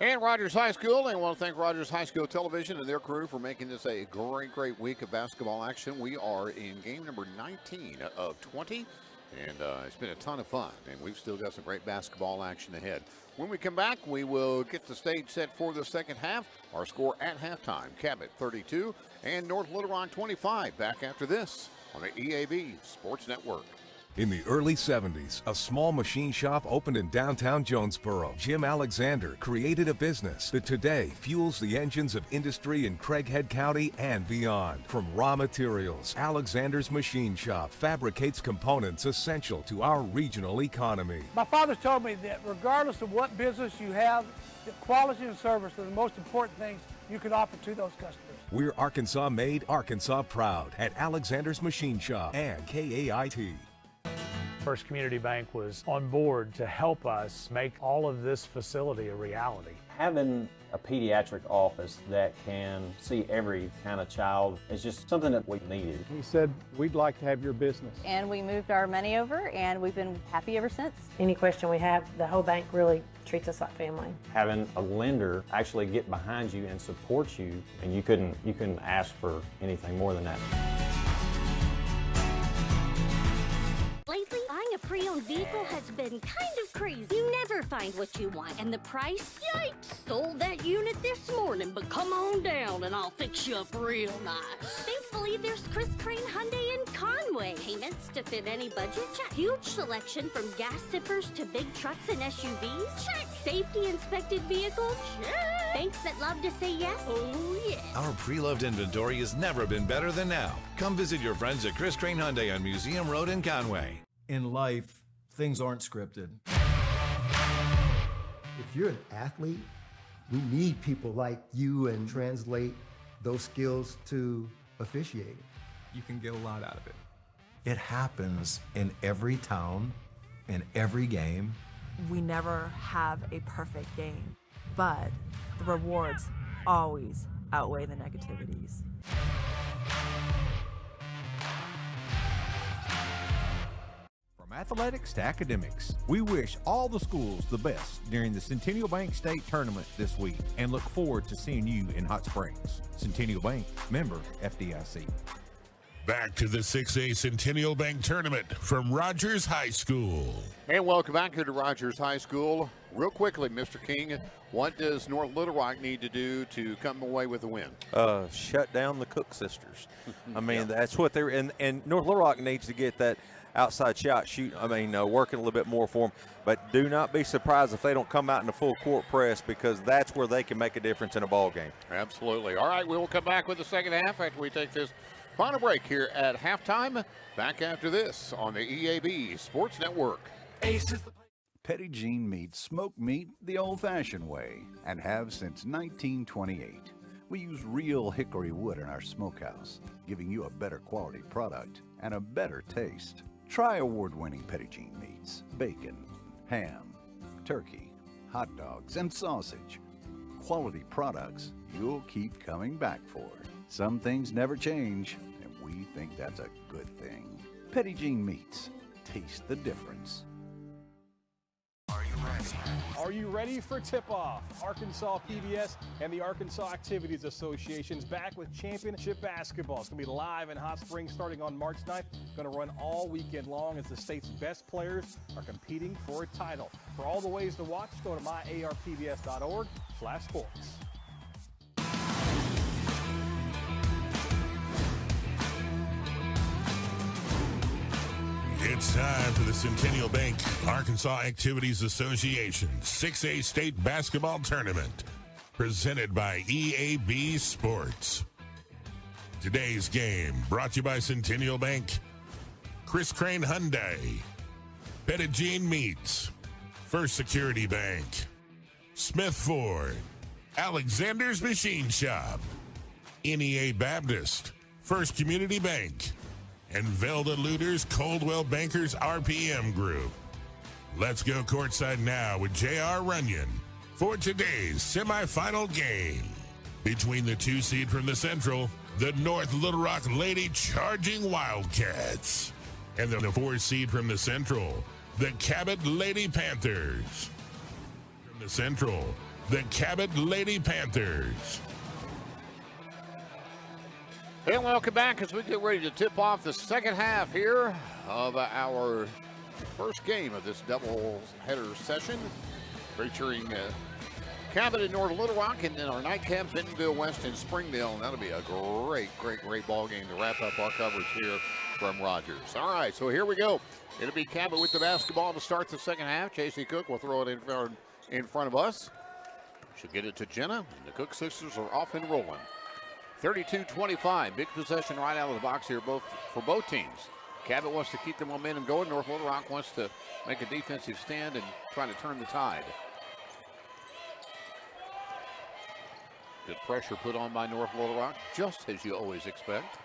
And Rogers High School, and I want to thank Rogers High School Television and their crew for making this a great week of basketball action. We are in game number 19 of 20. And it's been a ton of fun, and we've still got some great basketball action ahead. When we come back, we will get the stage set for the second half. Our score at halftime, Cabot 32 and North Little Rock 25. Back after this on the EAB Sports Network. In the early 70s, a small machine shop opened in downtown Jonesboro. Jim Alexander created a business that today fuels the engines of industry in Craighead County and beyond. From raw materials, Alexander's Machine Shop fabricates components essential to our regional economy. My father told me that regardless of what business you have, the quality and service are the most important things you can offer to those customers. We're Arkansas made, Arkansas proud at Alexander's Machine Shop and KAIT. First Community Bank was on board to help us make all of this facility a reality. Having a pediatric office that can see every kind of child is just something that we needed. He said, we'd like to have your business. And we moved our money over, and we've been happy ever since. Any question we have, the whole bank really treats us like family. Having a lender actually get behind you and support you, and you couldn't ask for anything more than that. Lately, buying a pre-owned vehicle has been been kind of crazy. You never find what you want, and the price? Yikes! Sold that unit this morning, but come on down and I'll fix you up real nice. Thankfully, there's Chris Crane Hyundai in Conway. Payments to fit any budget? Check. Huge selection from gas sippers to big trucks and SUVs? Check. Safety inspected vehicles? Check. Banks that love to say yes? Oh, yeah. Our pre-loved inventory has never been better than now. Come visit your friends at Chris Crane Hyundai on Museum Road in Conway. In life, things aren't scripted. If you're an athlete, we need people like you and translate those skills to officiating. You can get a lot out of it. It happens in every town, in every game. We never have a perfect game, but the rewards always outweigh the negativities. From athletics to academics, we wish all the schools the best during the Centennial Bank State Tournament this week and look forward to seeing you in Hot Springs. Centennial Bank, member FDIC. Back to the 6A Centennial Bank Tournament from Rogers High School. And welcome back here to Rogers High School. Real quickly, Mr. King, what does North Little Rock need to do to come away with a win? Shut down the Cook sisters. I mean, that's what they're in. And North Little Rock needs to get that outside shot shoot. Working a little bit more for them. But do not be surprised if they don't come out in the full court press, because that's where they can make a difference in a ball game. Absolutely. All right, we will come back with the second half after we take this final break here at halftime. Back after this on the EAB Sports Network. Petit Jean Meats smoke meat the old-fashioned way and have since 1928. We use real hickory wood in our smokehouse, giving you a better quality product and a better taste. Try award-winning Petit Jean Meats, bacon, ham, turkey, hot dogs, and sausage. Quality products you'll keep coming back for. Some things never change, and we think that's a good thing. Petit Jean Meats. Taste the difference. Are you ready for tip-off? Arkansas PBS and the Arkansas Activities Association's back with championship basketball. It's going to be live in Hot Springs starting on March 9th. Going to run all weekend long as the state's best players are competing for a title. For all the ways to watch, go to myarpbs.org/sports. It's time for the Centennial Bank Arkansas Activities Association 6A State Basketball Tournament, presented by EAB Sports. Today's game brought to you by Centennial Bank, Chris Crane Hyundai, Petit Jean Meats, First Security Bank, Smith Ford, Alexander's Machine Shop, NEA Baptist, First Community Bank, and Velda Looters Coldwell Bankers RPM Group. Let's go courtside now with J.R. Runyon for today's semifinal game between the 2 seed from the Central, the North Little Rock Lady Charging Wildcats, and the 4 seed from the Central, the Cabot Lady Panthers. From the Central, the Cabot Lady Panthers. And welcome back as we get ready to tip off the second half here of our first game of this double-header session, featuring Cabot and North Little Rock, and then our nightcap, Bentonville West and Springdale. And that'll be a great ball game to wrap up our coverage here from Rogers. All right, so here we go. It'll be Cabot with the basketball to start the second half. J.C. Cook will throw it in front of us. She'll get it to Jenna, and the Cook sisters are off and rolling. 32-25, big possession right out of the box here for both teams. Cabot wants to keep the momentum going. North Little Rock wants to make a defensive stand and try to turn the tide. Good pressure put on by North Little Rock, just as you always expect.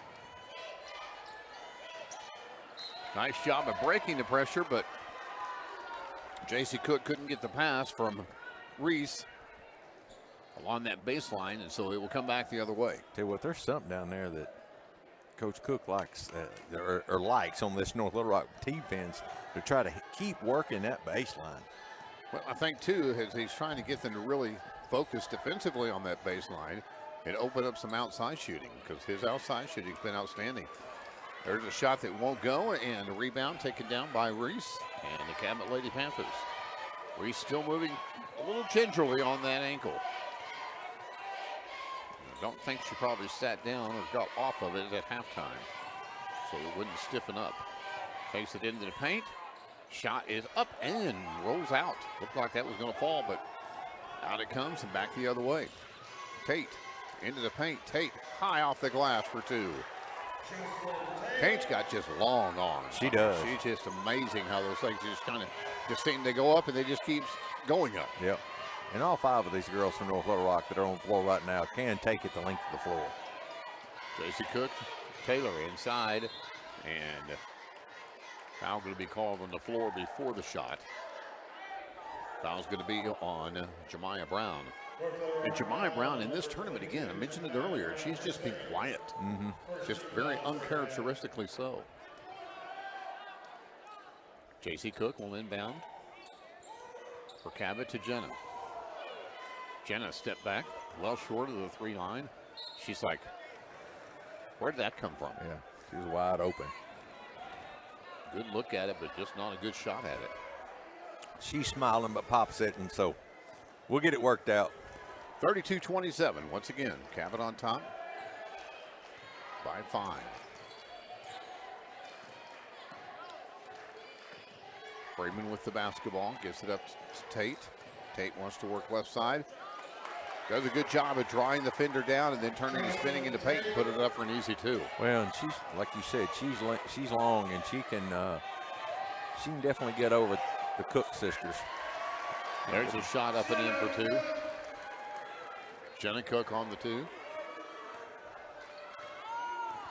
Nice job of breaking the pressure, but J.C. Cook couldn't get the pass from Reese along that baseline, and so it will come back the other way. Tell you what, there's something down there that Coach Cook likes or likes on this North Little Rock defense to try to keep working that baseline. Well, I think, too, he's trying to get them to really focus defensively on that baseline and open up some outside shooting, because his outside shooting's been outstanding. There's a shot that won't go, and a rebound taken down by Reese and the Cabot Lady Panthers. Reese still moving a little gingerly on that ankle. I don't think she probably sat down or got off of it at halftime, so it wouldn't stiffen up. Takes it into the paint. Shot is up and rolls out. Looked like that was going to fall, but out it comes and back the other way. Tate into the paint. Tate high off the glass for two. Tate's got just long arms. She does. She's just amazing how those things just seem to go up and they just keep going up. Yep. And all 5 of these girls from North Little Rock that are on the floor right now can take it the length of the floor. J.C. Cook, Taylor inside, and foul going to be called on the floor before the shot. Foul's going to be on Jemiah Brown. And Jemiah Brown in this tournament, again, I mentioned it earlier, she's just been quiet. Just very uncharacteristically so. J.C. Cook will inbound for Cabot to Jenna. Jenna step back, well short of the 3 line. She's like, where did that come from? Yeah, she was wide open. Good look at it, but just not a good shot at it. She's smiling, but pops it, and so we'll get it worked out. 32-27, once again, Cabot on top by 5. Freeman with the basketball, gets it up to Tate. Tate wants to work left side. Does a good job of drawing the fender down and then turning and spinning into Tate and put it up for an easy 2. Well, and she's, like you said, she's long, and she can definitely get over the Cook sisters. There's a shot up and in for 2. Jenna Cook on the 2.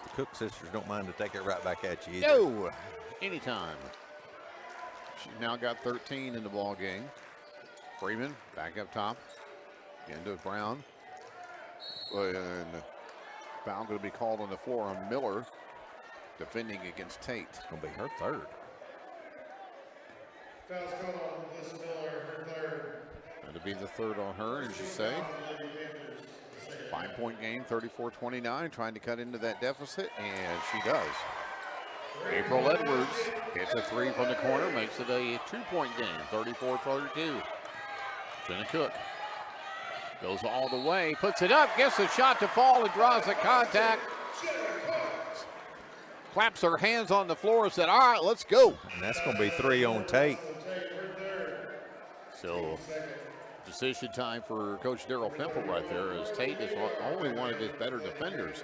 The Cook sisters don't mind to take it right back at you either. No, anytime. She's now got 13 in the ball game. Freeman back up top. Into Brown. And foul going to be called on the floor on Miller, defending against Tate. It's going to be her 3rd. Foul's called on Liz Miller, her 3rd. That'll be the 3rd on her, as you say. 5-point game, 34-29, trying to cut into that deficit, and she does. April Edwards hits a 3 from the corner, makes it a 2-point game, 34-32. Jenna Cook goes all the way, puts it up, gets the shot to fall, and draws the contact. Claps her hands on the floor and said, all right, let's go. And that's going to be 3 on Tate. So, decision time for Coach Darrell Fimple right there, as Tate is only one of his better defenders.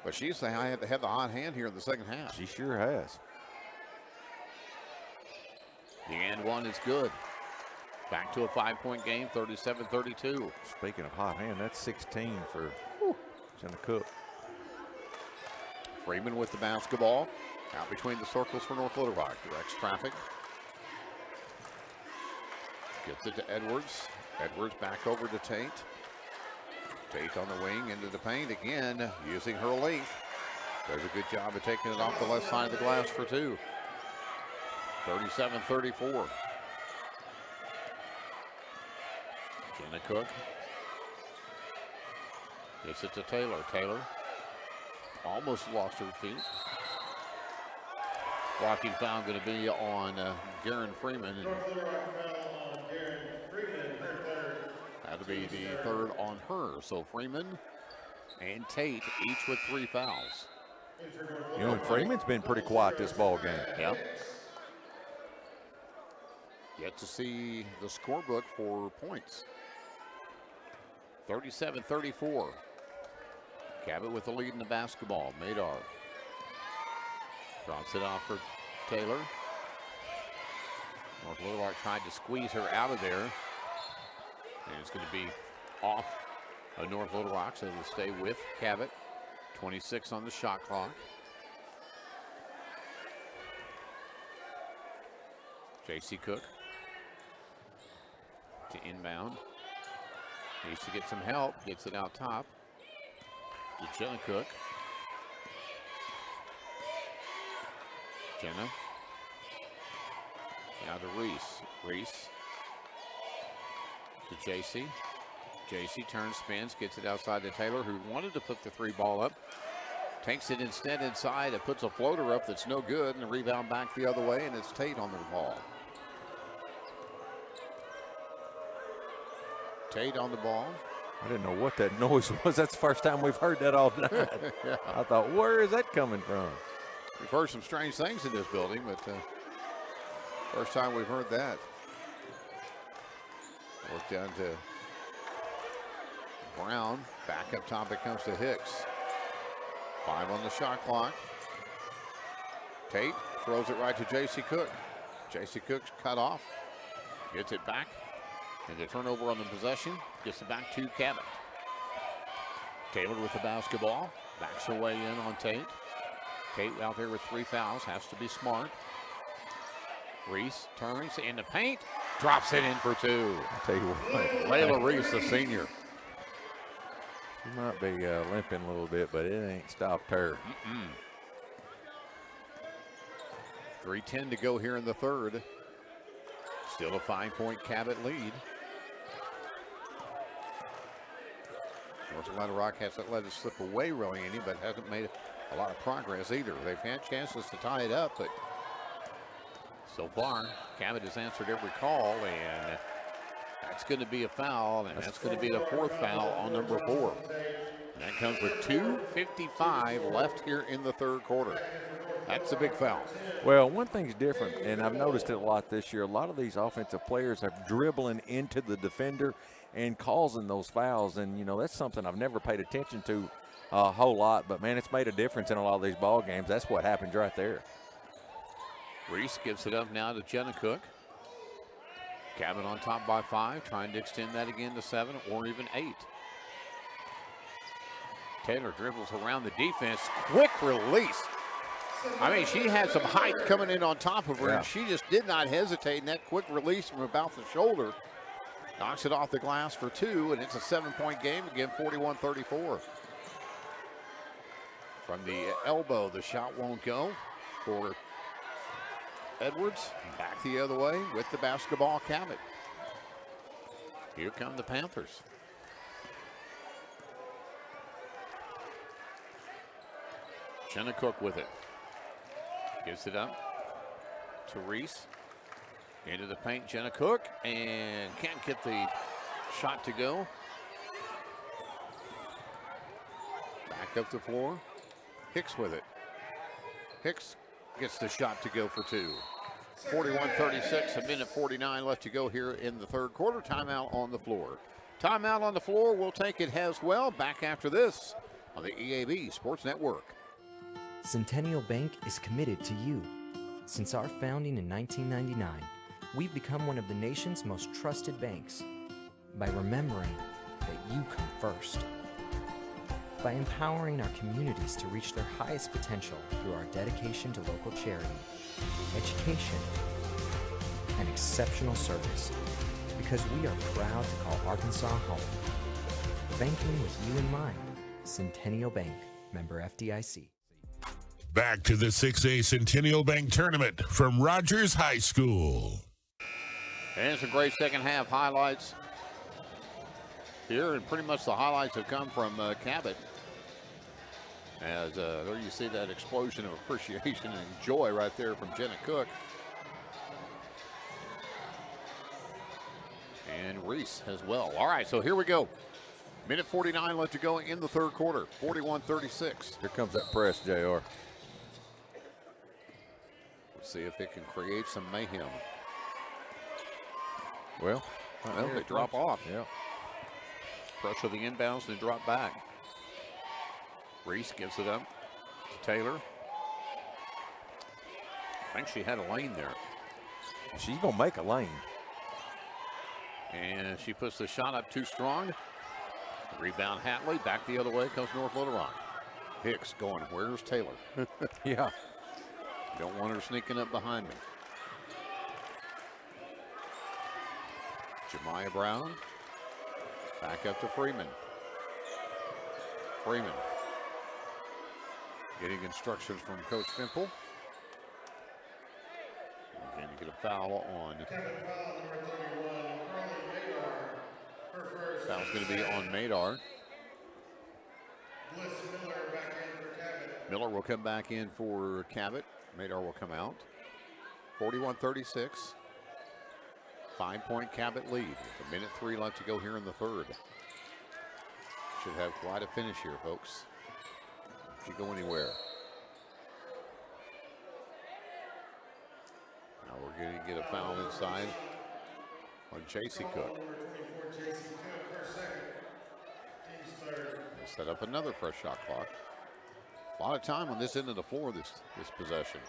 But she's had the hot hand here in the second half. She sure has. The and one is good. Back to a 5-point game, 37-32. Speaking of hot hand, that's 16 for Jenna Cook. Freeman with the basketball. Out between the circles for North Little Rock. Directs traffic. Gets it to Edwards. Edwards back over to Tate. Tate on the wing into the paint again, using her length. Does a good job of taking it off the left side of the glass for 2. 37-34. Jenna Cook gets it to Taylor. Taylor almost lost her feet. Blocking foul going to be on Garen Freeman. That'll be the 3rd on her. So Freeman and Tate each with 3 fouls. You know, Freeman's been pretty quiet this ball game. Yeah. Yet to see the scorebook for points. 37-34. Cabot with the lead in the basketball. Madar drops it off for Taylor. North Little Rock tried to squeeze her out of there. And it's going to be off of North Little Rock, so it'll stay with Cabot. 26 on the shot clock. J.C. Cook to inbound. Needs to get some help. Gets it out top to Jenna Cook. Jenna. Now to Reese. Reese to J.C. J.C. turns, spins, gets it outside to Taylor, who wanted to put the 3 ball up. Takes it instead inside. It puts a floater up that's no good, and the rebound back the other way, and it's Tate on the ball. Tate on the ball. I didn't know what that noise was. That's the first time we've heard that all night. Yeah. I thought, where is that coming from? We've heard some strange things in this building, but first time we've heard that. Work down to Brown. Back up top it comes to Hicks. 5 on the shot clock. Tate throws it right to J.C. Cook. J.C. Cook's cut off. Gets it back. And the turnover on the possession. Gets it back to Cabot. Taylor with the basketball. Backs her way in on Tate. Tate out there with 3 fouls. Has to be smart. Reese turns in the paint. Drops it in for 2. I'll tell you what. Layla Reese, the senior. She might be limping a little bit, but it ain't stopped her. 3:10 to go here in the third. Still a 5-point Cabot lead. North Little Rock hasn't let it slip away really any, but hasn't made a lot of progress either. They've had chances to tie it up, but so far, Cabot has answered every call, and that's going to be a foul, and that's going to be the 4th foul on number 4. And that comes with 2:55 left here in the third quarter. That's a big foul. Well, one thing's different, and I've noticed it a lot this year. A lot of these offensive players are dribbling into the defender and causing those fouls, and, you know, that's something I've never paid attention to a whole lot, but, man, it's made a difference in a lot of these ball games. That's what happens right there. Reese gives it up now to Jenna Cook. Cabot on top by 5, trying to extend that again to 7 or even 8. Taylor dribbles around the defense. Quick release. I mean, she had some height coming in on top of her, and she just did not hesitate in that quick release from about the shoulder. Knocks it off the glass for 2, and it's a 7-point game again, 41-34. From the elbow, the shot won't go for Edwards. Back the other way with the basketball, Cabot. Here come the Panthers. Jenna Cook with it. Gives it up to Reese. Into the paint, Jenna Cook, and can't get the shot to go. Back up the floor. Hicks with it. Hicks gets the shot to go for 2. 41-36, a minute 49 left to go here in the third quarter. Timeout on the floor. Timeout on the floor. We'll take it as well. Back after this on the EAB Sports Network. Centennial Bank is committed to you. Since our founding in 1999, we've become one of the nation's most trusted banks by remembering that you come first. By empowering our communities to reach their highest potential through our dedication to local charity, education, and exceptional service. Because we are proud to call Arkansas home. Banking with you in mind. Centennial Bank, member FDIC. Back to the 6A Centennial Bank Tournament from Rogers High School. And some great second half highlights here, and pretty much the highlights have come from Cabot. As there you see that explosion of appreciation and joy right there from Jenna Cook. And Reese as well. All right, so here we go. Minute 49 left to go in the third quarter, 41-36. Here comes that press, JR. Let's see if it can create some mayhem. Well, they drop off. Yeah. Pressure the inbounds and drop back. Reese gives it up to Taylor. I think she had a lane there. She's going to make a lane. And she puts the shot up too strong. Rebound Hatley. Back the other way comes North Little Rock. Hicks going, where's Taylor? Yeah. Don't want her sneaking up behind me. Jemiah Brown. Back up to Freeman. Freeman. Getting instructions from Coach Fimple. Going to get a foul on. Foul's going to be on Madar. Bliss Miller back in for Cabot. Miller will come back in for Cabot. Madar will come out. 41-36. 5-point Cabot lead. With 1:03 left to go here in the third. Should have quite a finish here, folks. If you go anywhere. Now we're going to get a foul inside on J.C. Cook. They'll set up another fresh shot clock. A lot of time on this end of the floor this possession.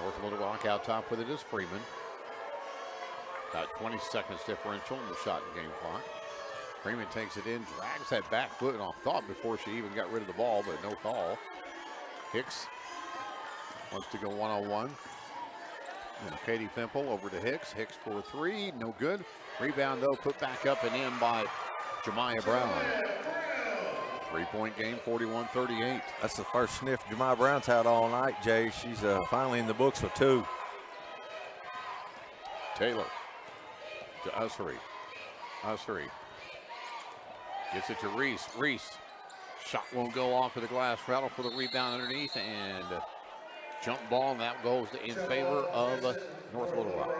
North Little Rock out top with it is Freeman. About 20 seconds differential in the shot and game clock. Freeman takes it in, drags that back foot off thought before she even got rid of the ball, but no call. Hicks wants to go one-on-one. And Katie Fimple over to Hicks. Hicks for three, no good. Rebound though, put back up and in by Jemiah Brown. 3-point game, 41-38. That's the first sniff Jemiah Brown's had all night, Jay. She's finally in the books with 2. Taylor to Ussery. Ussery gets it to Reese. Reese, shot won't go off of the glass. Rattle for the rebound underneath and jump ball, and that goes in favor of North Little Rock.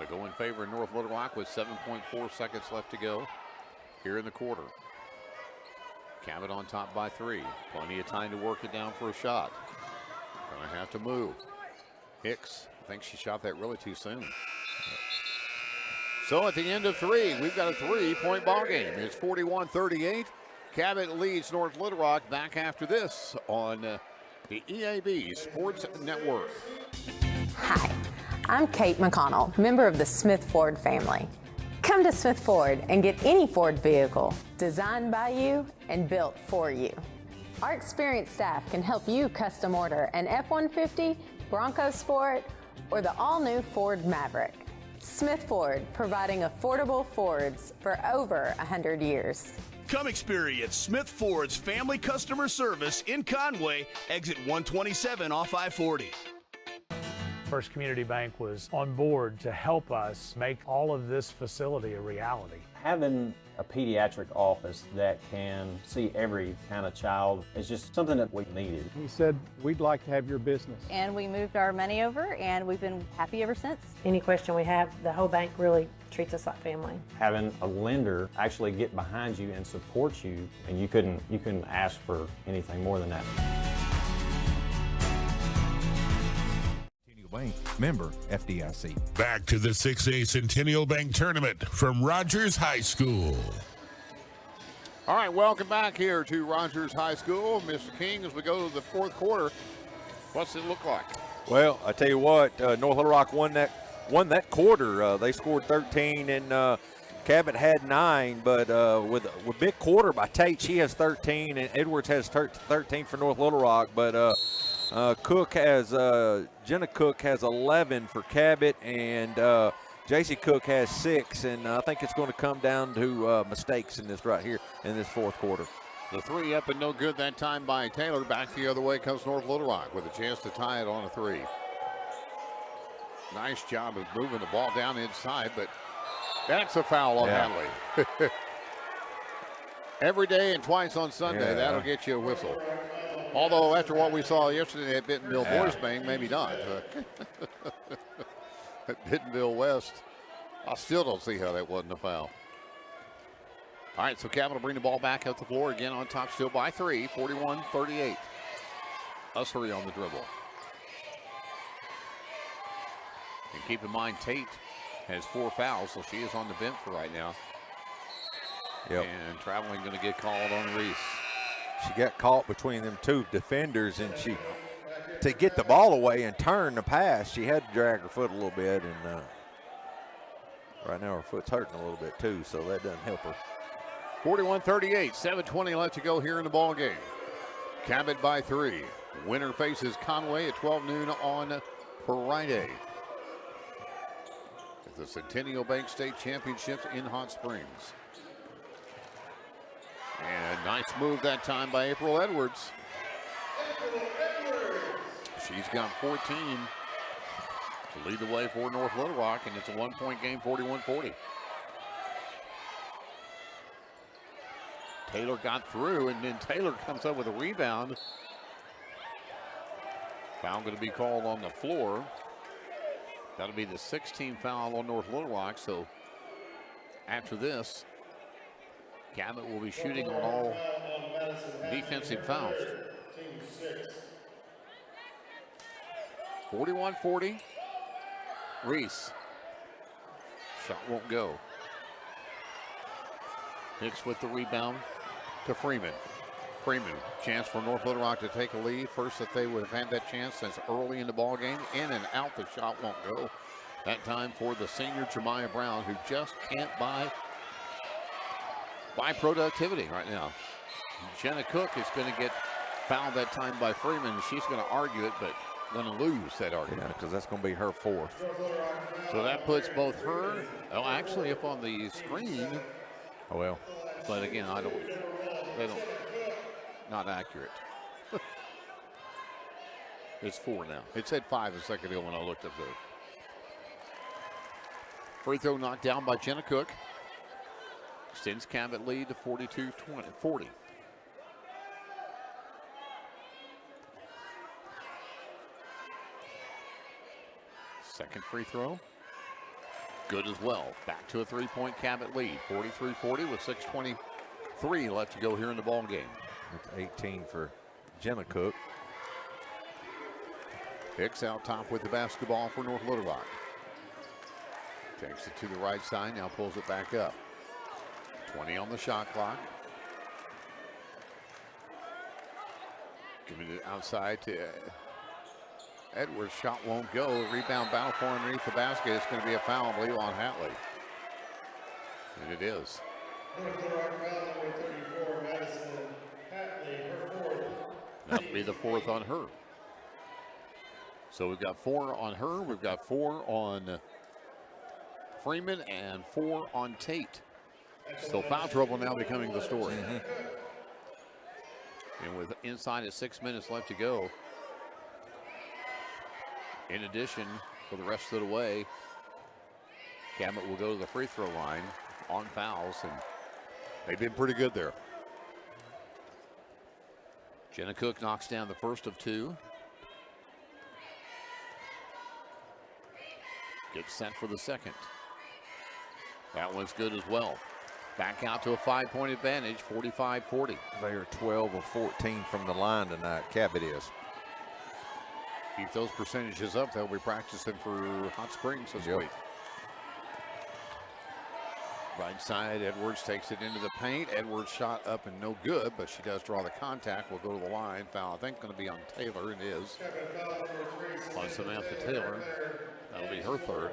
To go in favor of North Little Rock with 7.4 seconds left to go here in the quarter. Cabot on top by 3. Plenty of time to work it down for a shot. Gonna have to move. Hicks, I think she shot that really too soon. So at the end of 3, we've got a 3-point ball game. It's 41-38. Cabot leads North Little Rock. Back after this on the EAB Sports Network. Hi. I'm Kate McConnell, member of the Smith Ford family. Come to Smith Ford and get any Ford vehicle designed by you and built for you. Our experienced staff can help you custom order an F-150, Bronco Sport, or the all-new Ford Maverick. Smith Ford, providing affordable Fords for over 100 years. Come experience Smith Ford's family customer service in Conway, exit 127 off I-40. First Community Bank was on board to help us make all of this facility a reality. Having a pediatric office that can see every kind of child is just something that we needed. He said, we'd like to have your business. And we moved our money over, and we've been happy ever since. Any question we have, the whole bank really treats us like family. Having a lender actually get behind you and support you, and you couldn't ask for anything more than that. Bank, member FDIC. Back to the 6A Centennial Bank Tournament from Rogers High School. All right, welcome back here to Rogers High School. Mr. King, as we go to the fourth quarter, what's it look like? Well, I tell you what, North Little Rock won that quarter. They scored 13 and Cabot had 9, but with big quarter by Tate, she has 13, and Edwards has 13 for North Little Rock, but Jenna Cook has 11 for Cabot, and J.C. Cook has 6, and I think it's going to come down to mistakes in this right here in this fourth quarter. The 3 up and no good that time by Taylor. Back the other way comes North Little Rock with a chance to tie it on a 3. Nice job of moving the ball down inside, but that's a foul on Hadley. Every day and twice on Sunday, that'll get you a whistle. Although after what we saw yesterday at Bentonville Boys Bank, maybe not. At Bentonville West, I still don't see how that wasn't a foul. All right, so Cabot will bring the ball back up the floor again on top, still by 3, 41-38. Ussery on the dribble. And keep in mind, Tate has 4 fouls, so she is on the bench for right now. Yep. And traveling going to get called on Reese. She got caught between them 2 defenders, and to get the ball away and turn the pass, she had to drag her foot a little bit, and right now her foot's hurting a little bit too, so that doesn't help her. 41-38, 7:20 left to go here in the ball game. Cabot by 3. Winner faces Conway at 12 noon on Friday. The Centennial Bank State Championships in Hot Springs. And nice move that time by April Edwards. She's got 14 to lead the way for North Little Rock, and it's a 1-point game, 41-40. Taylor got through, and then Taylor comes up with a rebound. Foul going to be called on the floor. That'll be the 16th foul on North Little Rock. So after this, Cabot will be shooting on all defensive fouls. 41-40. Reese. Shot won't go. Hicks with the rebound to Freeman. Freeman, chance for North Little Rock to take a lead. First that they would have had that chance since early in the ball game. In and out, the shot won't go. That time for the senior Jemiah Brown, who just can't buy productivity right now. Jenna Cook is going to get fouled that time by Freeman. She's going to argue it, but going to lose that argument. Yeah, because that's going to be her fourth. So that puts both her, actually up on the screen. Oh, well. But again, not accurate. It's 4 now. It said 5 a second ago when I looked up there. Free throw knocked down by Jenna Cook. Extends Cabot lead to 42-40. Second free throw. Good as well. Back to a three-point Cabot lead. 43-40 with 6:23 left to go here in the ball game. It's 18 for Jenna Cook. Hicks out top with the basketball for North Little Rock. Takes it to the right side, now pulls it back up. 20 on the shot clock. Giving it outside to Edwards. Shot won't go. Rebound battle for underneath the basket. It's going to be a foul on Leland Hatley. And it is. That'll be the fourth on her. So we've got 4 on her. We've got 4 on Freeman and 4 on Tate. So foul trouble now becoming the story. And with inside of 6 minutes left to go. In addition, for the rest of the way, Cabot will go to the free throw line on fouls, and they've been pretty good there. Jenna Cook knocks down the first of 2. Gets set for the second. That one's good as well. Back out to a 5-point advantage, 45-40. They are 12 of 14 from the line tonight, Cabot is. Keep those percentages up. They'll be practicing for Hot Springs this week. Right side, Edwards takes it into the paint. Edwards shot up and no good, but she does draw the contact. Will go to the line. Foul, I think, going to be on Taylor. It is. On Samantha Taylor. That'll be her third.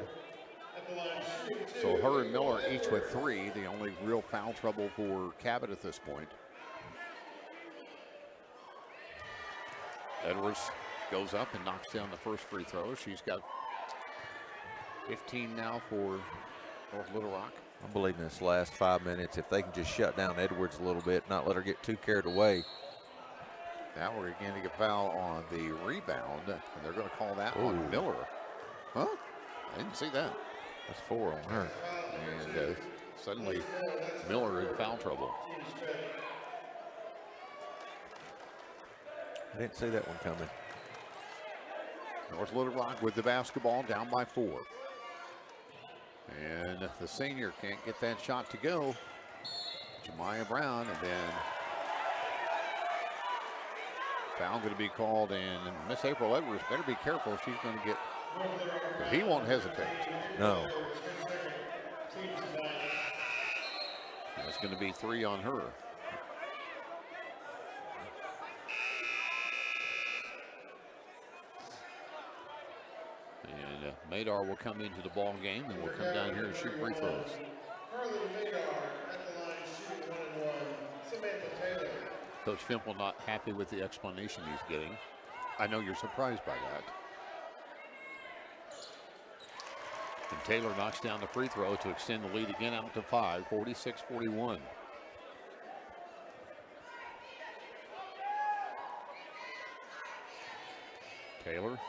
So her and Miller each with 3. The only real foul trouble for Cabot at this point. Edwards goes up and knocks down the first free throw. She's got 15 now for North Little Rock. I believe in this last 5 minutes, if they can just shut down Edwards a little bit, not let her get too carried away. Now we're getting a foul on the rebound, and they're going to call that on Miller. Huh? I didn't see that. That's 4 on her. And suddenly Miller in foul trouble. I didn't see that one coming. North Little Rock with the basketball, down by 4. And the senior can't get that shot to go. Jemiah Brown, and then foul going to be called, and Miss April Edwards better be careful. She's going to get, he won't hesitate. No. That's going to be 3 on her. And Madar will come into the ball game, and will come down here and shoot free throws. Coach Fimple not happy with the explanation he's getting. I know you're surprised by that. And Taylor knocks down the free throw to extend the lead again out to 5, 46-41. Taylor.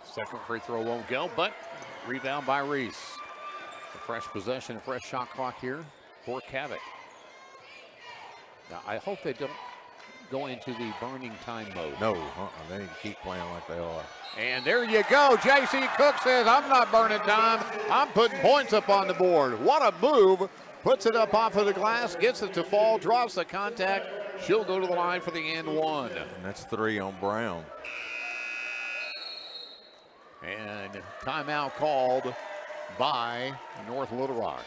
Second free throw won't go, but rebound by Reese. A fresh possession, a fresh shot clock here. for Cabot. Now, I hope they don't go into the burning time mode. No, they need to keep playing like they are. And there you go. J.C. Cook says, I'm not burning time. I'm putting points up on the board. What a move. Puts it up off of the glass, gets it to fall, draws the contact. She'll go to the line for the and one. And that's 3 on Brown. And timeout called by North Little Rock.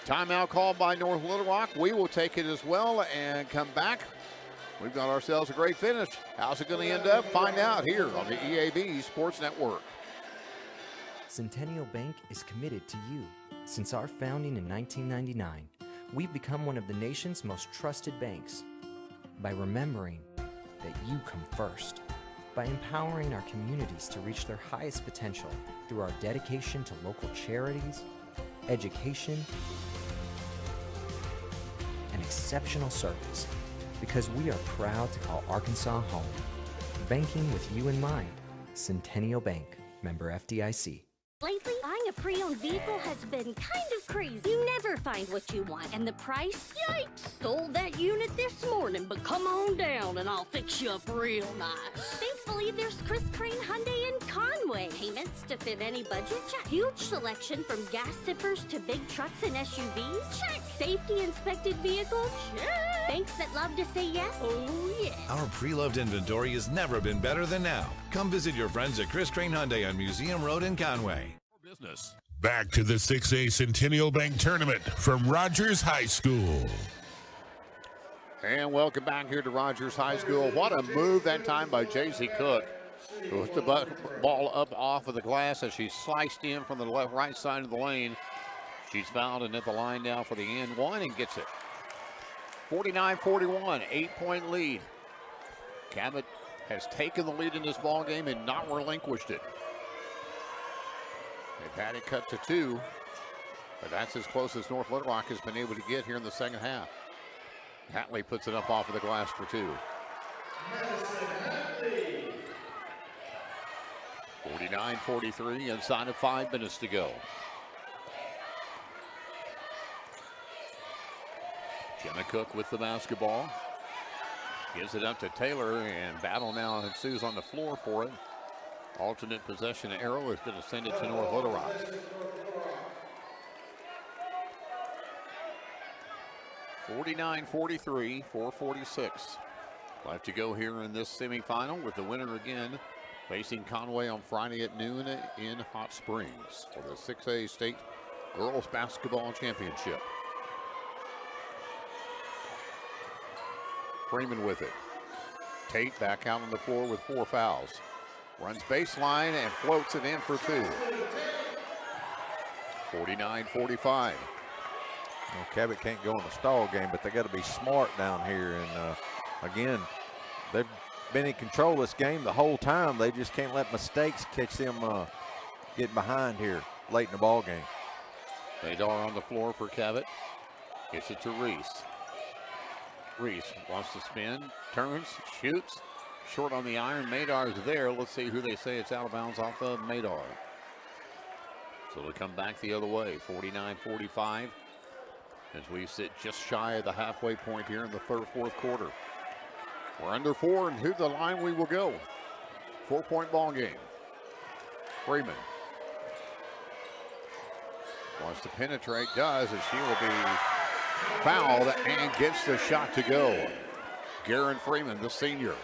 Timeout called by North Little Rock. We will take it as well and come back. We've got ourselves a great finish. How's it going to end up? Find out here on the EAB Sports Network. Centennial Bank is committed to you. Since our founding in 1999, we've become one of the nation's most trusted banks by remembering that you come first, by empowering our communities to reach their highest potential through our dedication to local charities, education, and exceptional service, because we are proud to call Arkansas home. Banking with you in mind. Centennial Bank, member FDIC. Lately, buying a pre-owned vehicle has been kind of crazy. You never find what you want, and the price? Yikes! Sold that unit this morning, but come on down and I'll fix you up real nice. Thankfully, there's Chris Crane Hyundai in Conway. Payments to fit any budget? Check. Huge selection from gas sippers to big trucks and SUVs? Check. Safety inspected vehicles? Check. Banks that love to say yes? Oh, yeah. Our pre-loved inventory has never been better than now. Come visit your friends at Chris Crane Hyundai on Museum Road in Conway. Business. Back to the 6A Centennial Bank Tournament from Rogers High School. And welcome back here to Rogers High School. What a move that time by J.C. Cook. With the ball up off of the glass as she sliced in from the right side of the lane. She's fouled and at the line now for the and one and gets it. 49-41, 8-point lead. Cabot has taken the lead in this ball game and not relinquished it. They've had it cut to 2, but that's as close as North Little Rock has been able to get here in the second half. Hatley puts it up off of the glass for 2. 49-43, inside of 5 minutes to go. Jenna Cook with the basketball. Gives it up to Taylor, and battle now ensues on the floor for it. Alternate possession arrow is going to send it to North Little Rock. (49-43), 4:46 left to go here in this semifinal, with the winner again facing Conway on Friday at noon in Hot Springs for the 6A State Girls Basketball Championship. Freeman with it. Tate back out on the floor with 4 fouls. Runs baseline and floats it in for 2. 49-45. Well, Cabot can't go in the stall game, but they got to be smart down here. And again, they've been in control of this game the whole time. They just can't let mistakes catch them getting behind here late in the ball game. Madar on the floor for Cabot. Gets it to Reese. Reese wants to spin, turns, shoots. Short on the iron. Madar's there. Let's see who they say it's out of bounds off of Madar. So it'll come back the other way. 49-45 as we sit just shy of the halfway point here in the fourth quarter. We're under 4, and to the line we will go. 4-point ball game. Freeman wants to penetrate, does, and she will be fouled and gets the shot to go. Garen Freeman, the senior,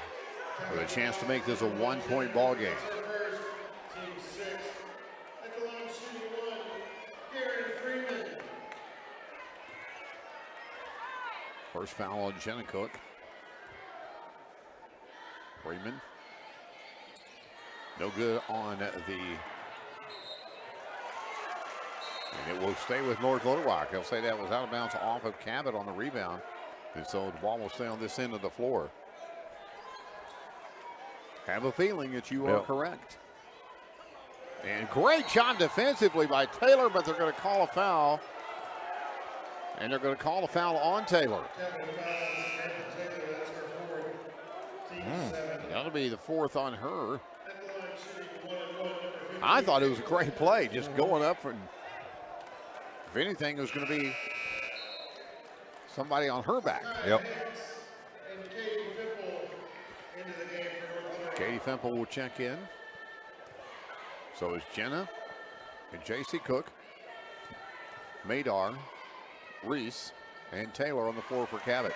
with a chance to make this a 1-point ball game. First foul on Jenna Cook. Freeman. No good on the... And it will stay with North Little Rock. They'll say that was out of bounds off of Cabot on the rebound. And so the ball will stay on this end of the floor. Have a feeling that you are correct. And great job defensively by Taylor, but they're going to call a foul. And they're going to call a foul on Taylor. That'll be the 4th on her. I thought it was a great play, just going up and if anything, it was going to be somebody on her back. Yep. Katie Fempel will check in. So is Jenna and J.C. Cook, Madar, Reese, and Taylor on the floor for Cabot.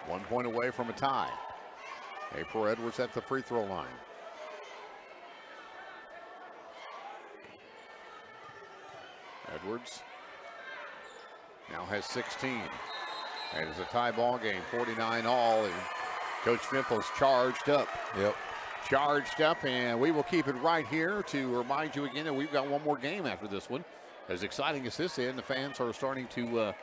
1 point away from a tie. April Edwards at the free throw line. Edwards now has 16. And it's a tie ball game, 49 all. And Coach Fimple's charged up. Yep. Charged up, and we will keep it right here to remind you again that we've got one more game after this one. As exciting as this is, the fans are starting to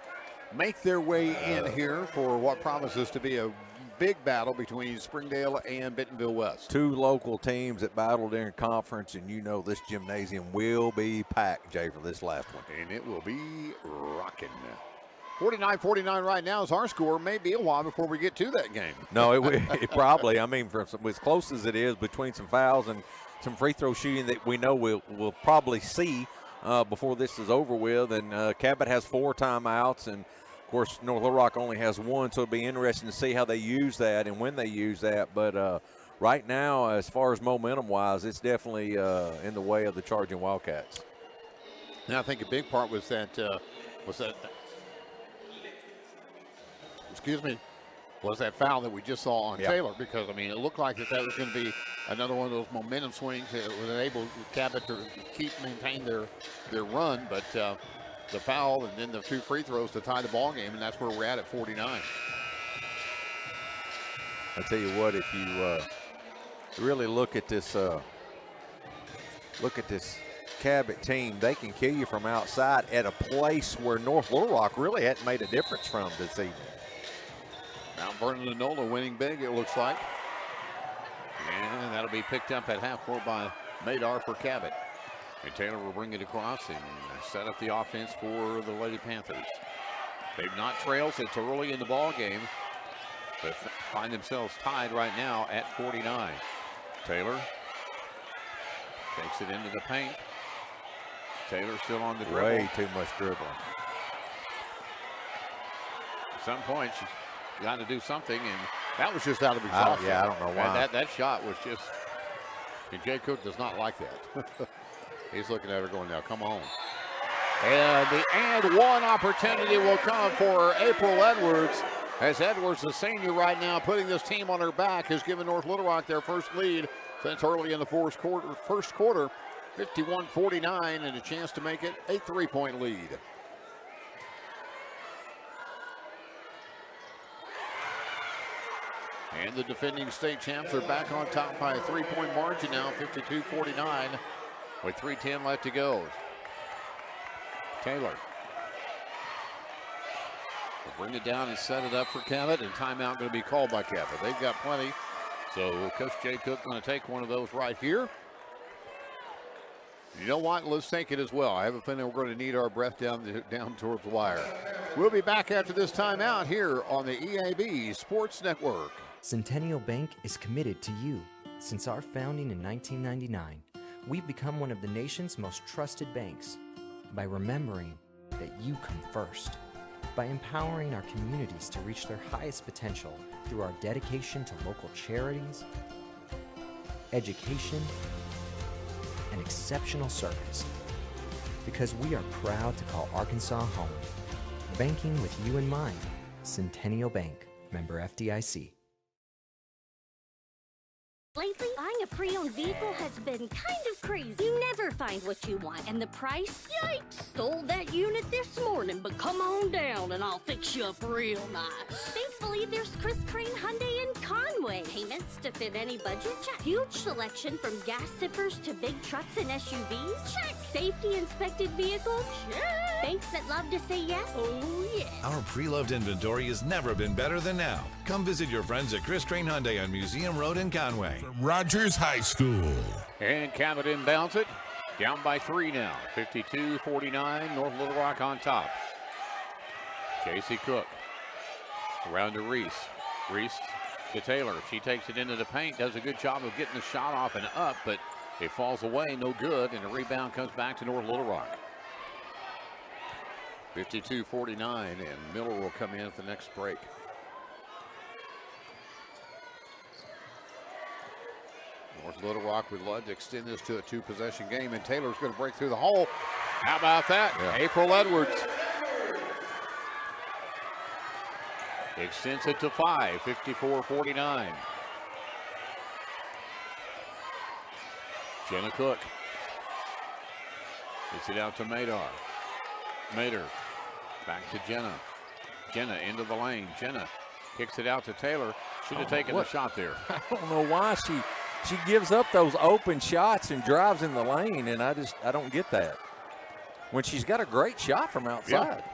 make their way in here for what promises to be a big battle between Springdale and Bentonville West. Two local teams that battled during conference, and you know this gymnasium will be packed, Jay, for this last one. And it will be rocking. 49-49 right now is our score. May be a while before we get to that game. No, it probably. I mean, for as close as it is between some fouls and some free throw shooting that we know we'll probably see before this is over with. And Cabot has 4 timeouts, and of course North Little Rock only has 1. So it'll be interesting to see how they use that and when they use that. But right now, as far as momentum-wise, it's definitely in the way of the charging Wildcats. And I think a big part was that foul that we just saw on Taylor, because, I mean, it looked like that was going to be another one of those momentum swings that was able Cabot to maintain their run, but the foul and then the 2 free throws to tie the ball game, and that's where we're at 49. I tell you what, if you really look at this Cabot team, they can kill you from outside at a place where North Little Rock really hadn't made a difference from this evening. Mount Vernon and Nola winning big, it looks like. And that'll be picked up at half court by Madar for Cabot. And Taylor will bring it across and set up the offense for the Lady Panthers. They've not trailed since early in the ball game, but find themselves tied right now at 49. Taylor takes it into the paint. Taylor still on the dribble. Way too much dribbling. At some point, she's got to do something, and that was just out of exhaustion. I don't know why. That shot was just, and Jay Cook does not like that. He's looking at her going, now, come on. And the and one opportunity will come for April Edwards, as Edwards, the senior right now, putting this team on her back, has given North Little Rock their first lead since early in the first quarter, 51-49, and a chance to make it a 3-point lead. And the defending state champs are back on top by a 3-point margin now, 52-49, with 3:10 left to go. Taylor will bring it down and set it up for Cabot, and timeout going to be called by Cabot. They've got plenty, so Coach Jay Cook going to take one of those right here. You know what? Let's take it as well. I have a feeling we're going to need our breath down towards the wire. We'll be back after this timeout here on the EAB Sports Network. Centennial Bank is committed to you. Since our founding in 1999, we've become one of the nation's most trusted banks by remembering that you come first, by empowering our communities to reach their highest potential through our dedication to local charities, education, and exceptional service. Because we are proud to call Arkansas home. Banking with you in mind. Centennial Bank, member FDIC. Lately, buying a pre-owned vehicle has been kind of crazy. You never find what you want, and the price? Yikes! Sold that unit this morning, but come on down and I'll fix you up real nice. Thankfully, there's Chris Crane Hyundai in Conway. Payments to fit any budget? Check. Huge selection from gas sippers to big trucks and SUVs? Check. Safety inspected vehicles? Check. Banks that love to say yes? Oh, yes. Our pre-loved inventory has never been better than now. Come visit your friends at Chris Crane Hyundai on Museum Road in Conway. From Rogers High School. And Cabot inbounds it. Down by 3 now. 52-49. North Little Rock on top. J.C. Cook. Around to Reese. Reese to Taylor. She takes it into the paint. Does a good job of getting the shot off and up, but it falls away. No good. And the rebound comes back to North Little Rock. 52-49, and Miller will come in at the next break. North Little Rock would love to extend this to a two-possession game, and Taylor's going to break through the hole. How about that? Yeah. April Edwards extends it to 5, 54-49. Jenna Cook gets it out to Madar. Mader back to Jenna. Jenna into the lane. Jenna kicks it out to Taylor. Should have taken the shot there. I don't know why she gives up those open shots and drives in the lane, and I don't get that. When she's got a great shot from outside.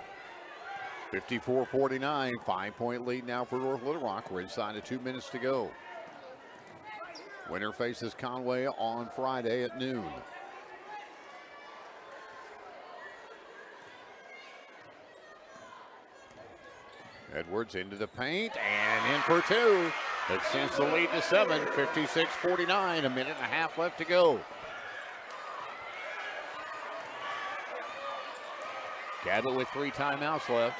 Yeah. 54-49, 5-point lead now for North Little Rock. We're inside of 2 minutes to go. Winner faces Conway on Friday at noon. Edwards into the paint and in for two. Extends the lead to 7, 56-49, a minute and a half left to go. Cabot with 3 timeouts left.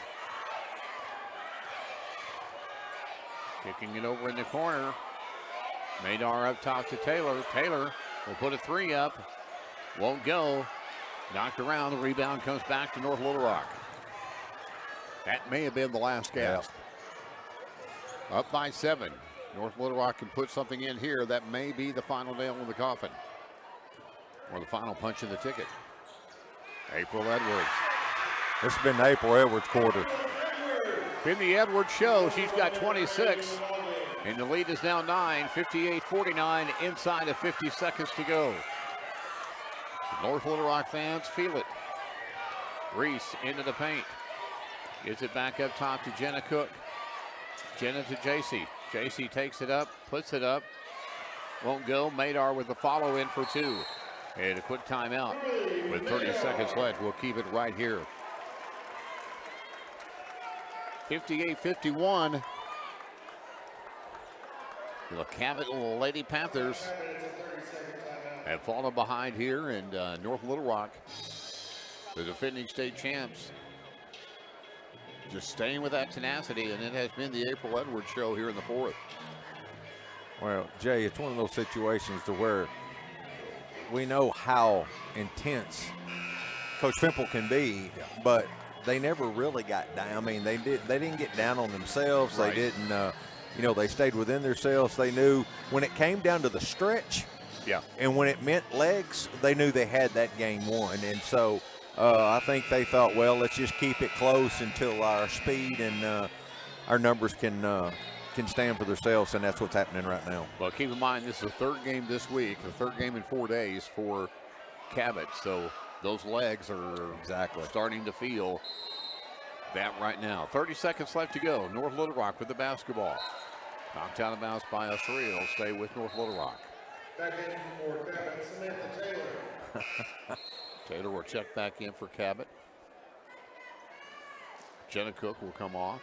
Kicking it over in the corner. Madar up top to Taylor. Taylor will put a 3 up. Won't go. Knocked around. The rebound comes back to North Little Rock. That may have been the last gasp. Yeah. Up by 7. North Little Rock can put something in here. That may be the final nail in the coffin. Or the final punch in the ticket. April Edwards. This has been the April Edwards quarter. Been the Edwards show. She's got 26. And the lead is now 9, 58-49, inside of 50 seconds to go. North Little Rock fans feel it. Reese into the paint. Gets it back up top to Jenna Cook. Jenna to JC. JC takes it up, puts it up. Won't go. Madar with the follow in for 2. And a quick timeout with 30 seconds left. We'll keep it right here. 58-51. The Cabot Lady Panthers have fallen behind here, and North Little Rock, the defending state champs, just staying with that tenacity, and it has been the April Edwards show here in the 4th. Well, Jay, it's one of those situations to where we know how intense Coach Fimple can be, but they never really got down. I mean, they didn't get down on themselves. Right. They didn't. They stayed within themselves. They knew when it came down to the stretch, and when it meant legs, they knew they had that game won. And so I think they thought, well, let's just keep it close until our speed and our numbers can stand for themselves, and that's what's happening right now. Well, keep in mind, this is the 3rd game this week, the 3rd game in 4 days for Cabot. So those legs are starting to feel that right now. 30 seconds left to go. North Little Rock with the basketball. Knocked out of bounds by Osiri. It'll stay with North Little Rock. Back in for Cabot, Samantha Taylor. Taylor will check back in for Cabot. Jenna Cook will come off.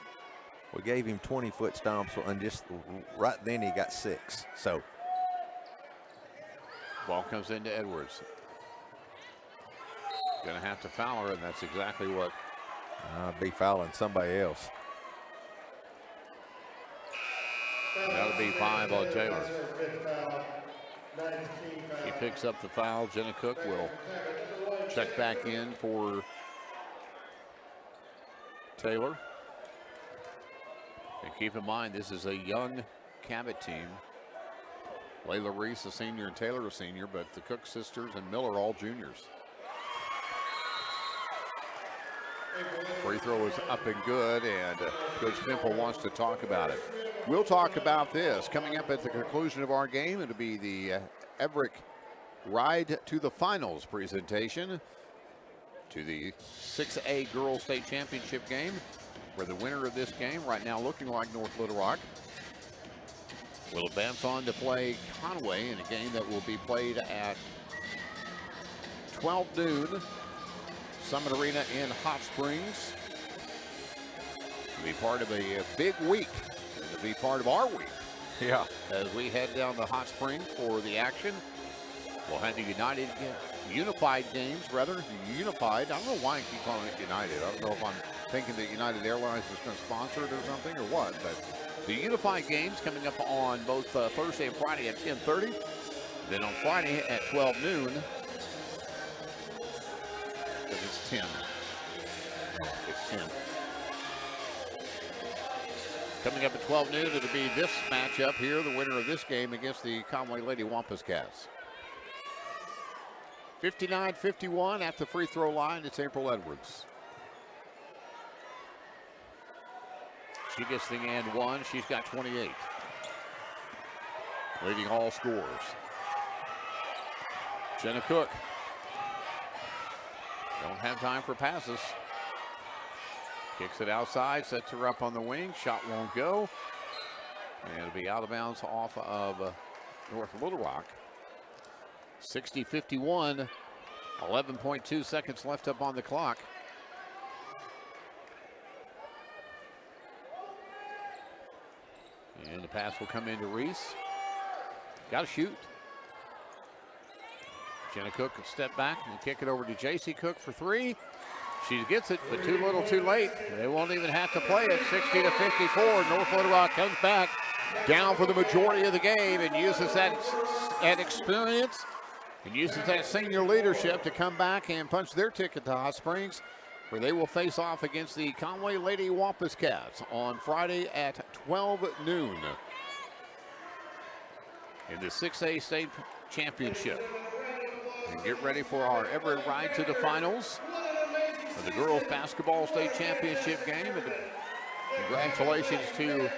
We gave him 20-foot stomps, and just right then he got 6. So ball comes into Edwards. Gonna have to foul her, and that's exactly what. I'll be fouling somebody else. That'll be 5 on Taylor. He picks up the foul. Jenna Cook will check back in for Taylor. And keep in mind, this is a young Cabot team. Layla Reese, a senior, and Taylor, a senior, but the Cook sisters and Miller, all juniors. Free throw is up and good, and Coach Fimple wants to talk about it. We'll talk about this coming up at the conclusion of our game. It'll be the Everett Ride to the Finals presentation to the 6A Girls State Championship game, where the winner of this game, right now looking like North Little Rock, will advance on to play Conway in a game that will be played at 12 noon. Summit Arena in Hot Springs. To be part of a big week, to be part of our week. Yeah. As we head down to Hot Springs for the action. We'll have the unified games, rather. Unified. I don't know why I keep calling it United. I don't know if I'm thinking that United Airlines is going to sponsor it or something or what. But the unified games coming up on both Thursday and Friday at 10:30. Then on Friday at 12 noon. Because it's 10. No, it's 10. Coming up at 12 noon, it'll be this matchup here, the winner of this game against the Conway Lady Wampus Cats. 59-51 at the free throw line. It's April Edwards. She gets the and one. She's got 28. Leading all scorers. Jenna Cook. Don't have time for passes. Kicks it outside, sets her up on the wing. Shot won't go. And it'll be out of bounds off of North Little Rock. 60-51. 11.2 seconds left up on the clock. And the pass will come into Reese. Got to shoot. Jenna Cook can step back and kick it over to J.C. Cook for three. She gets it, but too little, too late. They won't even have to play it. 60-54. North Little Rock comes back down for the majority of the game and uses that experience and uses that senior leadership to come back and punch their ticket to Hot Springs, where they will face off against the Conway Lady Wampus Cats on Friday at 12 noon in the 6A State Championship. And get ready for our Everett ride to the finals of the Girls Basketball State Championship game. And congratulations to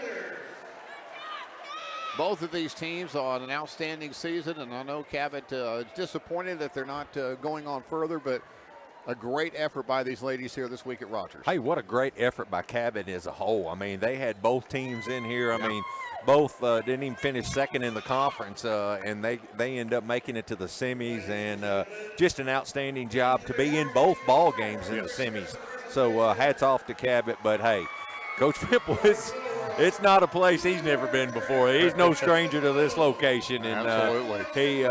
both of these teams on an outstanding season. And I know Cabot is disappointed that they're not going on further, but a great effort by these ladies here this week at Rogers. Hey, what a great effort by Cabot as a whole. I mean, they had both teams in here. I mean, both didn't even finish second in the conference, and they end up making it to the semis, and just an outstanding job to be in both ball games in the semis. So hats off to Cabot, but hey, Coach Pimple, it's not a place he's never been before. He's no stranger to this location, and absolutely.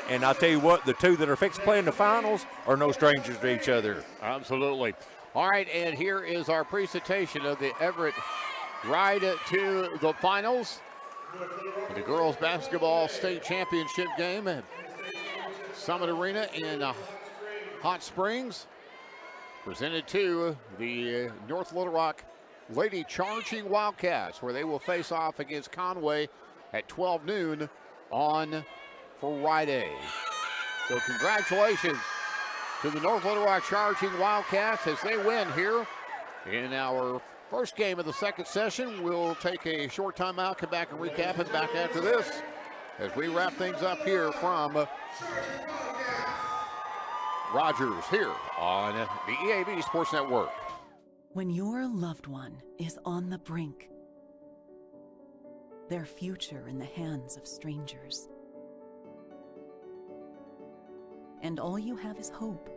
And I'll tell you what, the two that are fixed to play in the finals are no strangers to each other. Absolutely. All right, and here is our presentation of the Everett ride to the finals. The Girls Basketball State Championship game at Summit Arena in Hot Springs. Presented to the North Little Rock Lady Charging Wildcats, where they will face off against Conway at 12 noon on Friday. So congratulations to the North Little Rock Charging Wildcats as they win here in our first game of the second session. We'll take a short timeout, come back and recap it back after this as we wrap things up here from Rogers here on the EAB Sports Network. When your loved one is on the brink, their future in the hands of strangers, and all you have is hope,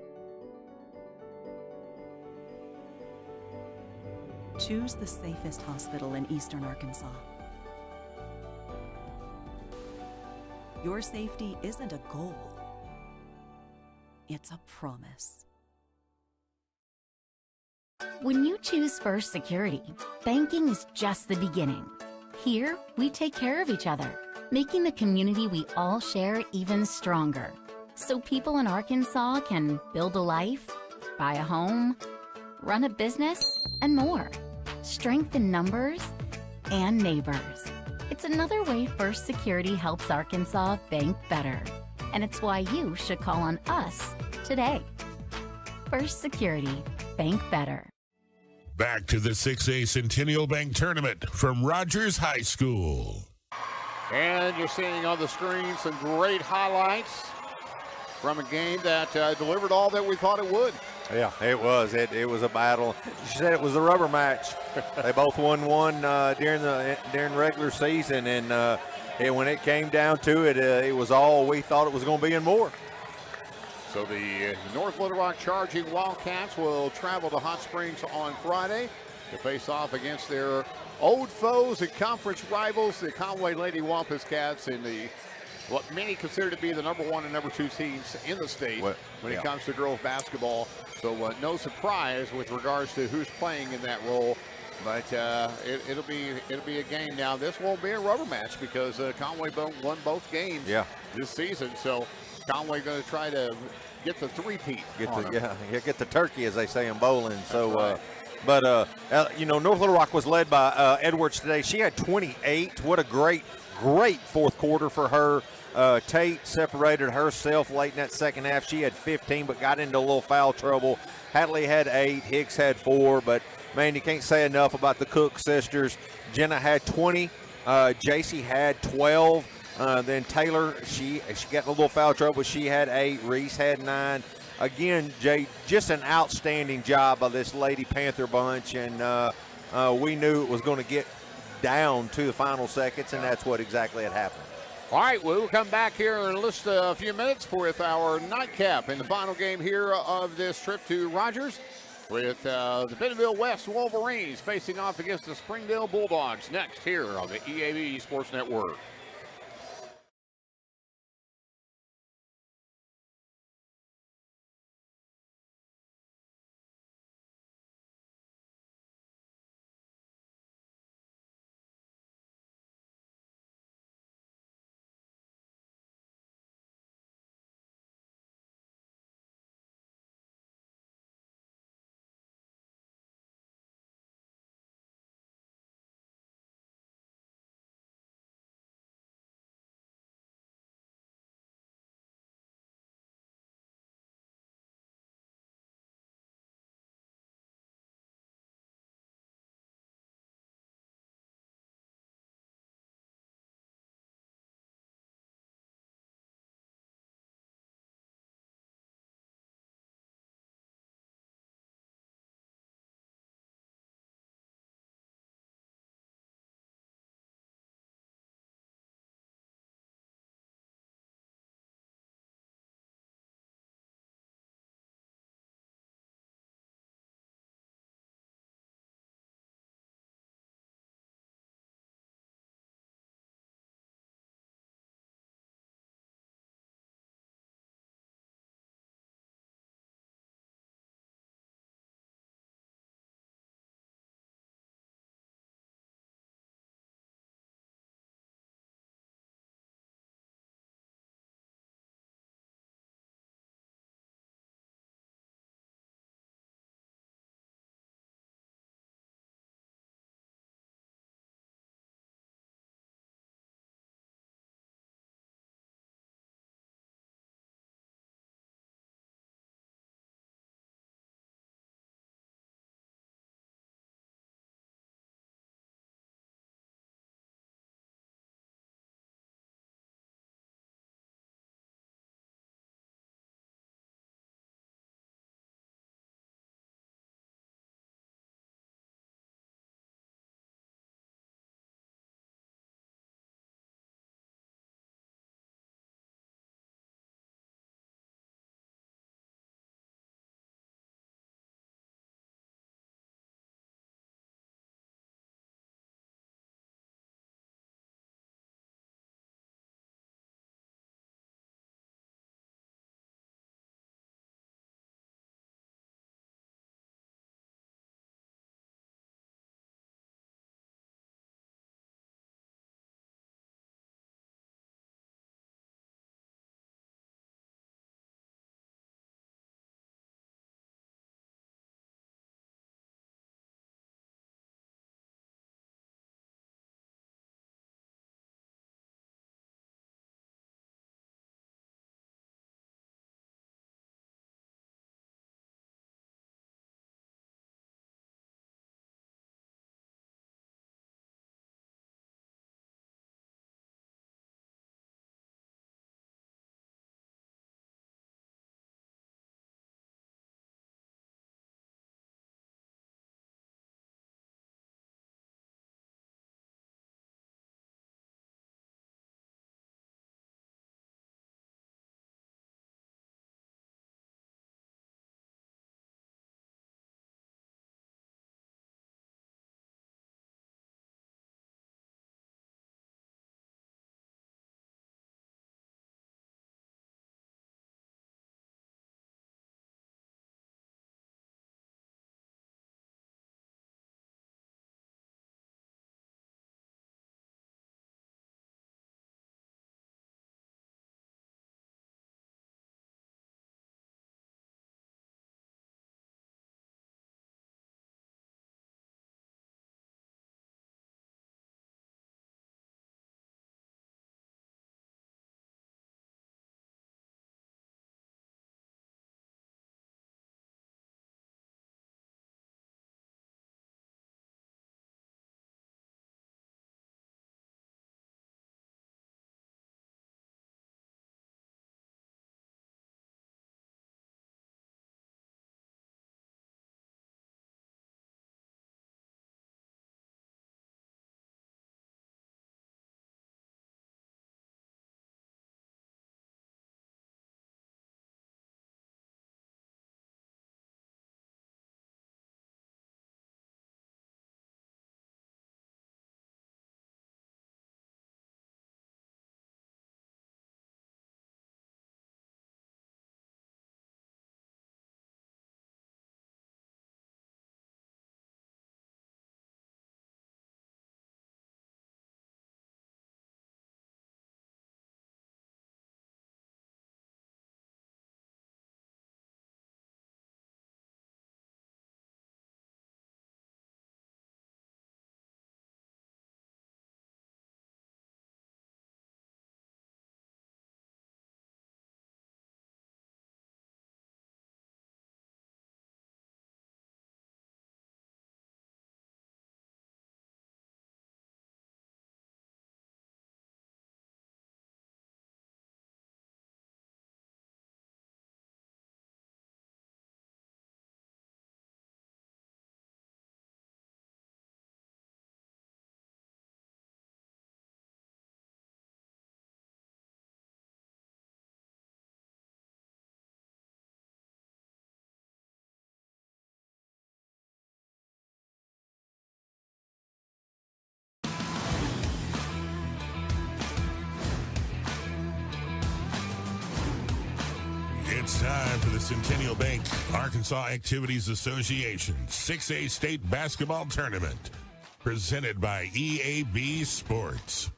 choose the safest hospital in Eastern Arkansas. Your safety isn't a goal, it's a promise. When you choose First Security, banking is just the beginning. Here, we take care of each other, making the community we all share even stronger. So people in Arkansas can build a life, buy a home, run a business, and more. Strength in numbers and neighbors. It's another way First Security helps Arkansas bank better. And it's why you should call on us today. First Security, bank better. Back to the 6A Centennial Bank Tournament from Rogers High School. And you're seeing on the screen some great highlights from a game that delivered all that we thought it would. Yeah, it was. It was a battle. She said it was a rubber match. They both won one during regular season, and when it came down to it, it was all we thought it was going to be and more. So the North Little Rock Charging Wildcats will travel to Hot Springs on Friday to face off against their old foes and conference rivals, the Conway Lady Wampus Cats, in the what many consider to be the number 1 and number 2 teams in the state when it comes to girls basketball. So no surprise with regards to who's playing in that role. But it'll be a game now. This won't be a rubber match because Conway won both games this season. So Conway going to try to get the three-peat. Get the turkey, as they say in bowling. That's so, right. But North Little Rock was led by Edwards today. She had 28. What a great fourth quarter for her. Tate separated herself late in that second half. She had 15, but got into a little foul trouble. Hadley had 8. Hicks had 4. But, man, you can't say enough about the Cook sisters. Jenna had 20. JC had 12. Then Taylor, she got in a little foul trouble. She had 8. Reese had 9. Again, Jay, just an outstanding job by this Lady Panther bunch. And we knew it was going to get down to the final seconds, and that's what exactly had happened. All right, we'll come back here in just a few minutes with our nightcap in the final game here of this trip to Rogers, with the Bentonville West Wolverines facing off against the Springdale Bulldogs next here on the EAB Sports Network. It's time for the Centennial Bank Arkansas Activities Association 6A State Basketball Tournament, presented by EAB Sports.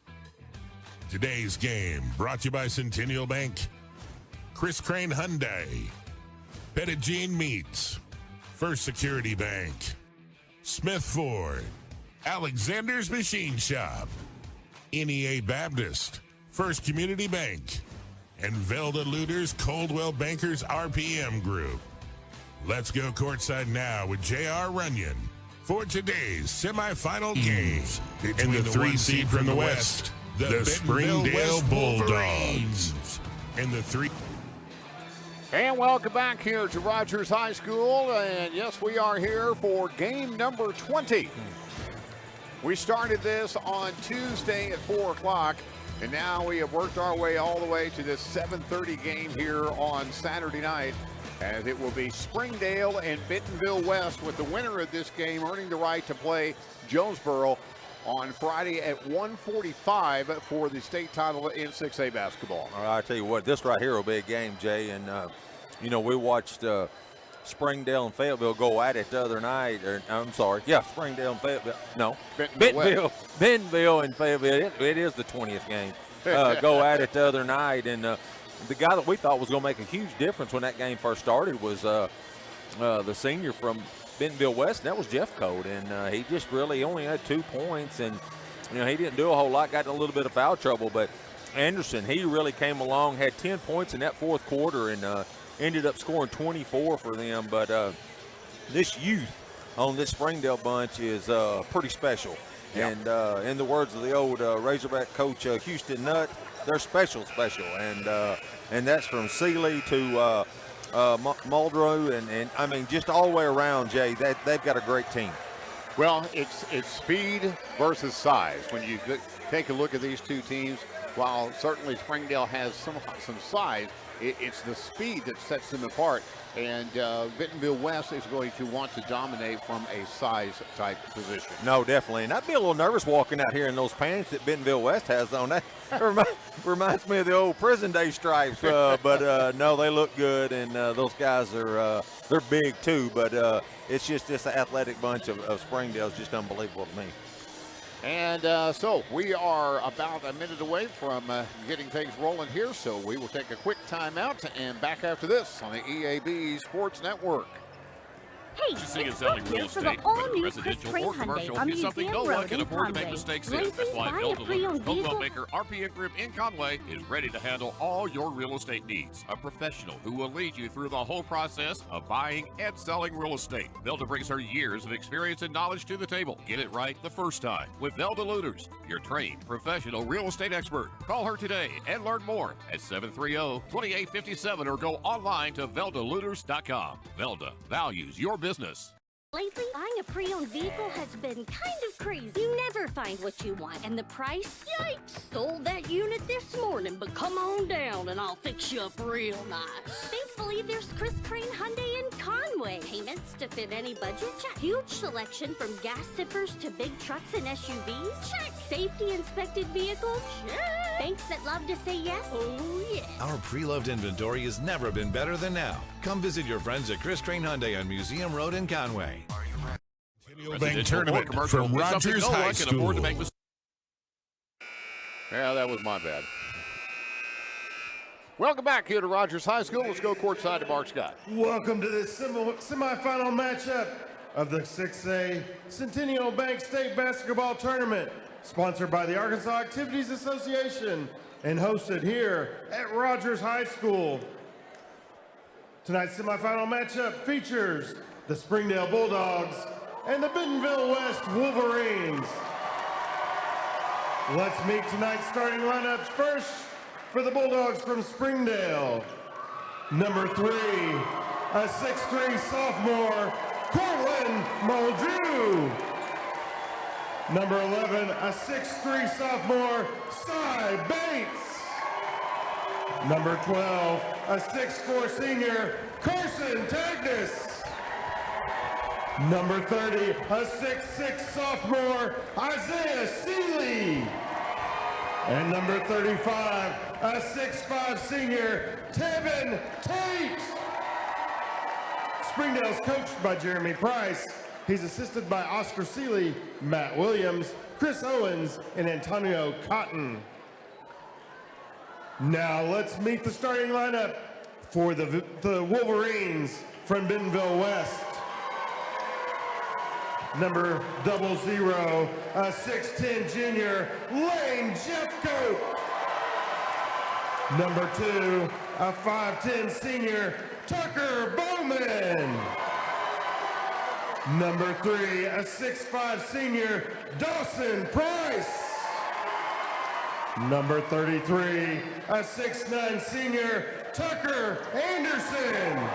Today's game brought to you by Centennial Bank, Chris Crane Hyundai, Pettigene Meats, First Security Bank, Smith Ford, Alexander's Machine Shop, NEA Baptist, First Community Bank, and Velda Looters Coldwell Bankers RPM Group. Let's go courtside now with J.R. Runyon for today's semifinal games between the 3 seed from the West, the Springdale Bulldogs, and the 3. And welcome back here to Rogers High School. And yes, we are here for game number 20. We started this on Tuesday at 4 o'clock. And now we have worked our way all the way to this 7:30 game here on Saturday night. And it will be Springdale and Bentonville West, with the winner of this game earning the right to play Jonesboro on Friday at 1:45 for the state title in 6A basketball. All right, I tell you what, this right here will be a game, Jay. And, we watched Springdale and Fayetteville go at it the other night. Springdale and Fayetteville. No, Bentonville and Fayetteville. It is the 20th game. Go at it the other night. And the guy that we thought was going to make a huge difference when that game first started was the senior from Bentonville West, and that was Jeff Code. And he just really only had 2 points. And, he didn't do a whole lot, got in a little bit of foul trouble. But Anderson, he really came along, had 10 points in that fourth quarter, and ended up scoring 24 for them. But this youth on this Springdale bunch is pretty special. Yep. And in the words of the old Razorback coach Houston Nutt, they're special. And that's from Sealy to Muldrow, and I mean just all the way around, Jay. They've got a great team. Well, it's speed versus size. When you take a look at these two teams, while certainly Springdale has some size, it's the speed that sets them apart. And Bentonville West is going to want to dominate from a size-type position. No, definitely. And I'd be a little nervous walking out here in those pants that Bentonville West has on. That reminds me of the old prison day stripes. But no, they look good, and those guys are they're big too. But it's just this athletic bunch of Springdale is just unbelievable to me. And so we are about a minute away from getting things rolling here, so we will take a quick timeout and back after this on the EAB Sports Network. Hey, it's Brooke here for the all-new Chris Crane Hyundai on Museum Road in Conway. That's why Delta Looters Coldwell Banker RPM Group in Conway is ready to handle all your real estate needs. A professional who will lead you through the whole process of buying and selling real estate. Velda brings her years of experience and knowledge to the table. Get it right the first time with Velda Looters, your trained professional real estate expert. Call her today and learn more at 730-2857 or go online to VeldaLooters.com. Velda values your business. Lately, buying a pre-owned vehicle has been kind of crazy. You never find what you want, and the price? Yikes! Sold that unit this morning, but come on down and I'll fix you up real nice. Thankfully, there's Chris Crane Hyundai in Conway. Payments to fit any budget? Check. Huge selection from gas sippers to big trucks and SUVs? Check. Safety inspected vehicles? Check. Banks that love to say yes? Oh, yeah. Our pre-loved inventory has never been better than now. Come visit your friends at Chris Crane Hyundai on Museum Road in Conway. Centennial Bank Tournament from Rogers High School. Yeah, that was my bad. Welcome back here to Rogers High School. Let's go courtside to Mark Scott. Welcome to this semifinal matchup of the 6A Centennial Bank State Basketball Tournament, sponsored by the Arkansas Activities Association and hosted here at Rogers High School. Tonight's semifinal matchup features the Springdale Bulldogs and the Bentonville West Wolverines. Let's meet tonight's starting lineups. First, for the Bulldogs from Springdale, number 3, a 6'3" sophomore, Corwin Muldrew. Number 11, a 6'3" sophomore, Cy Bates. Number 12, a 6'4" senior, Carson Tagnis. Number 30, a 6'6" sophomore, Isaiah Seeley. And number 35, a 6'5" senior, Tevin Tate. Springdale's coached by Jeremy Price. He's assisted by Oscar Seeley, Matt Williams, Chris Owens, and Antonio Cotton. Now let's meet the starting lineup for the Wolverines from Bentonville West. Number 00, a 6'10" junior, Lane Jeffcoat. Number 2, a 5'10" senior, Tucker Bowman. Number 3, a 6'5" senior, Dawson Price. Number 33, a 6'9" senior, Tucker Anderson.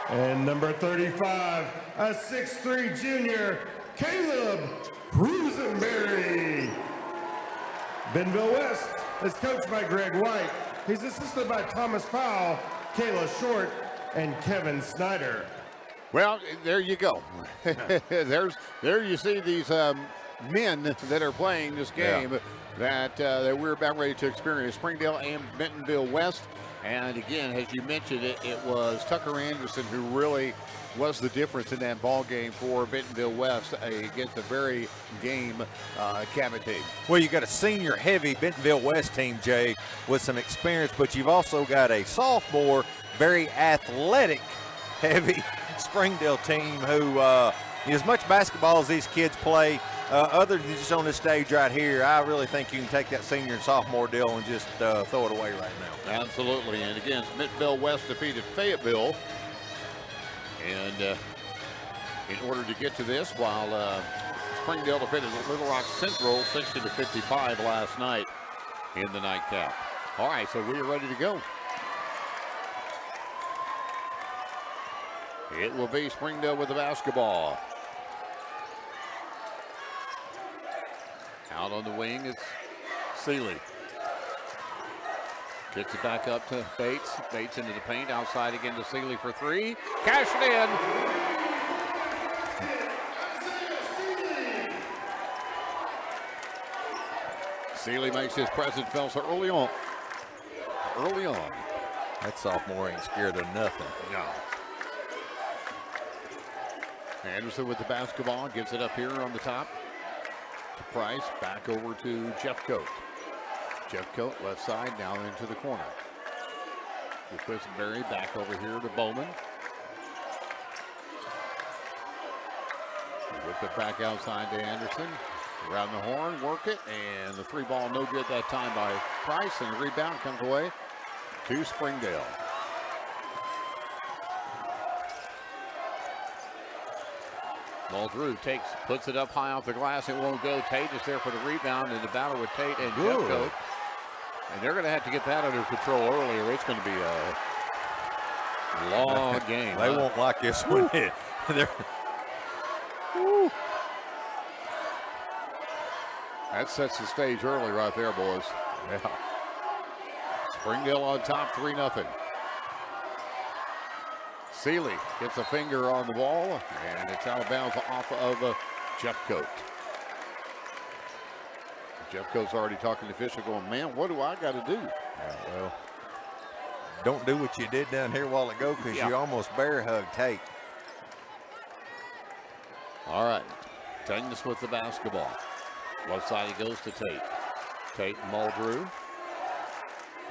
And number 35, a 6'3" junior, Caleb Cruisenberry. Bentonville West is coached by Greg White. He's assisted by Thomas Powell, Kayla Short, and Kevin Snyder. Well, there you go. There you see these men that are playing this game that we're about ready to experience. Springdale and Bentonville West. And again, as you mentioned, it was Tucker Anderson who really was the difference in that ball game for Bentonville West against a very game Cabot team. Well, you got a senior heavy Bentonville West team, Jay, with some experience, but you've also got a sophomore, very athletic, heavy Springdale team who, as much basketball as these kids play, other than just on this stage right here, I really think you can take that senior and sophomore deal and just throw it away right now. Absolutely. And again, Bentonville West defeated Fayetteville. And in order to get to this, while Springdale defeated Little Rock Central 60-55 last night in the nightcap. All right, so we are ready to go. It will be Springdale with the basketball. Out on the wing is Seeley. Gets it back up to Bates. Bates into the paint. Outside again to Seeley for three. Cash it in. Seeley makes his presence felt so early on. That sophomore ain't scared of nothing. No. Anderson with the basketball. Gives it up here on the top to Price. Back over to Jeffcoat. Jeffcoat left side, now into the corner. With Quisenberry back over here to Bowman. Whip it back outside to Anderson. Around the horn, work it, and the three ball no good that time by Price, and the rebound comes away to Springdale. Muldrew puts it up high off the glass. It won't go. Tate is there for the rebound in the battle with Tate and Jeffcoat. And they're going to have to get that under control earlier. It's going to be a long game. They won't like this one. That sets the stage early right there, boys. Yeah. Springdale on top, 3-0. Seeley gets a finger on the ball, and it's out of bounds off of Jeffcoat. Jeffcoat's already talking to Fisher going, man, what do I got to do? Yeah, well, don't do what you did down here a while ago because you almost bear hugged Tate. All right, Tighness with the basketball. Left side he goes to Tate. Tate and Muldrew.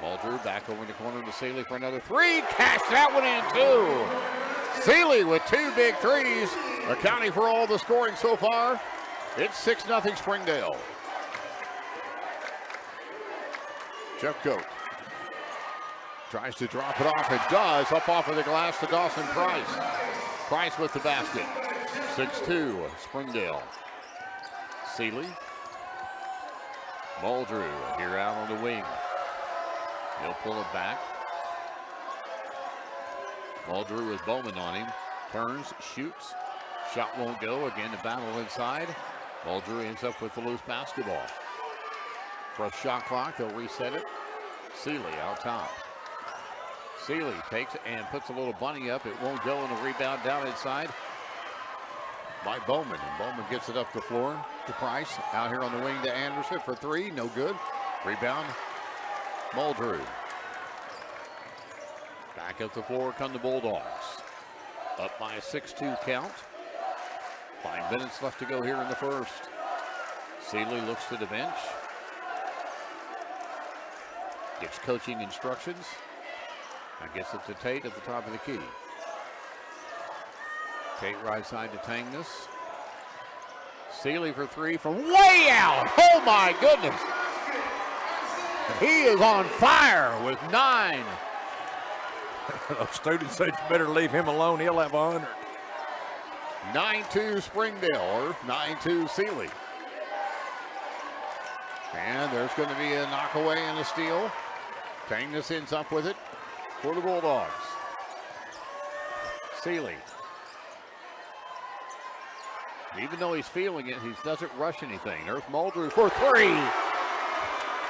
Muldrew back over in the corner to Seeley for another three. Cash that one in too. Seeley with two big threes, accounting for all the scoring so far. It's 6-0 Springdale. Jeffcoat tries to drop it off. It does. Up off of the glass to Dawson Price. Price with the basket. 6-2 Springdale. Seeley. Muldrew here out on the wing. He'll pull it back. Muldrew with Bowman on him. Turns, shoots. Shot won't go. Again, the battle inside. Muldrew ends up with the loose basketball. Fresh shot clock. They'll reset it. Seeley out top. Seeley takes it and puts a little bunny up. It won't go, and the rebound down inside. by Bowman. And Bowman gets it up the floor to Price. Out here on the wing to Anderson for three. No good. Rebound, Muldrew. Back up the floor come the Bulldogs. Up by a 6-2 count. 5 minutes left to go here in the first. Seeley looks to the bench. Gets coaching instructions. And gets it to Tate at the top of the key. Tate right side to Tangness. Seeley for three from way out. Oh my goodness. He is on fire with 9. Those students said you better leave him alone. He'll have 100. 9-2 Springdale, or 9-2 Seeley. And there's going to be a knockaway and a steal. Tangness ends up with it for the Bulldogs. Seeley. Even though he's feeling it, he doesn't rush anything. There's Muldrew for three.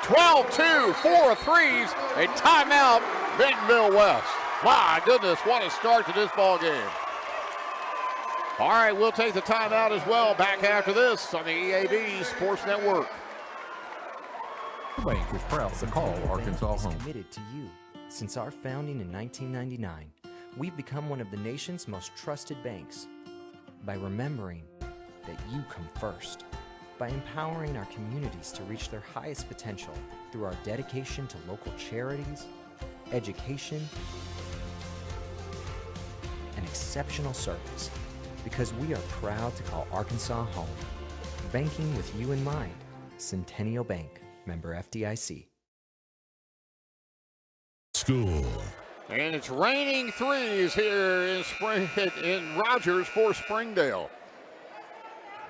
12-2, 4 threes, a timeout, Bentonville West. My goodness, what a start to this ball game. All right, we'll take the timeout as well. Back after this on the EAB Sports Network. Bank is proud to call Arkansas home. Committed to you. Since our founding in 1999, we've become one of the nation's most trusted banks by remembering that you come first, by empowering our communities to reach their highest potential through our dedication to local charities, education, and exceptional service, because we are proud to call Arkansas home. Banking with you in mind. Centennial Bank, member FDIC. School. And it's raining threes here in Rogers for Springdale.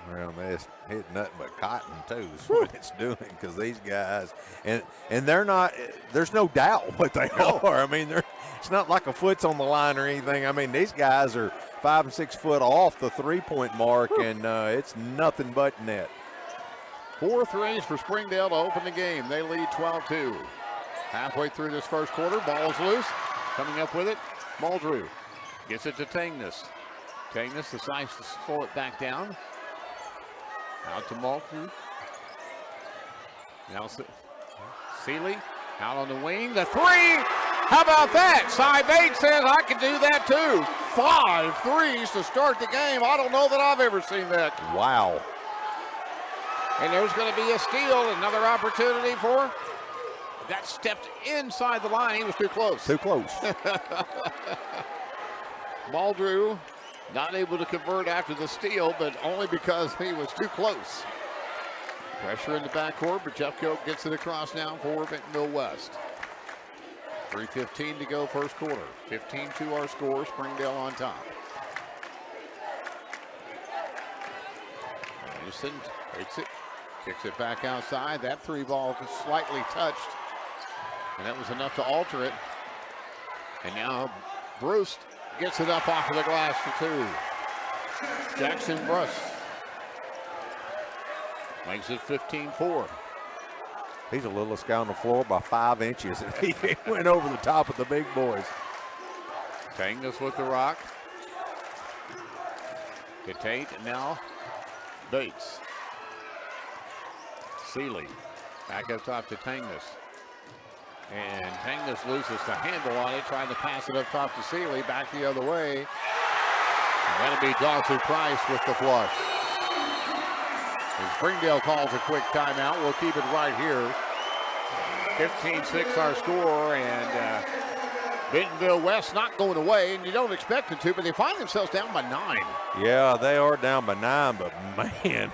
Well, it's hit nothing but cotton, too, is what it's doing, because these guys, and they're not, there's no doubt what they are. I mean, it's not like a foot's on the line or anything. I mean, these guys are 5 and 6 foot off the three-point mark, and it's nothing but net. 4 threes for Springdale to open the game. They lead 12-2. Halfway through this first quarter, ball is loose. Coming up with it, Muldrew gets it to Tangness. Tangness decides to slow it back down. Out to Muldrew. Now Seeley out on the wing. The three. How about that? Cy Bates says I can do that too. 5 threes to start the game. I don't know that I've ever seen that. Wow. And there's going to be a steal. Another opportunity for that stepped inside the line. He was too close. Too close. Muldrew not able to convert after the steal, but only because he was too close. Pressure in the backcourt, but Jeffcoat gets it across now for Bentonville West. 3:15 to go first quarter. 15-2 our score, Springdale on top. Anderson takes it, kicks it back outside. That three ball was slightly touched, and that was enough to alter it. And now Bruce gets it up off of the glass for 2. Jackson Bruce makes it 15-4. He's the littlest guy on the floor by 5 inches, and he went over the top of the big boys. Tangness with the rock. To Tate, and now Bates. Seeley back up top to Tangness. And Tangness loses the handle on it, trying to pass it up top to Seeley, back the other way. And that'll be Dawson Price with the flush. And Springdale calls a quick timeout. We'll keep it right here. 15-6 our score, and Bentonville West not going away, and you don't expect them to, but they find themselves down by 9. Yeah, they are down by 9, but man,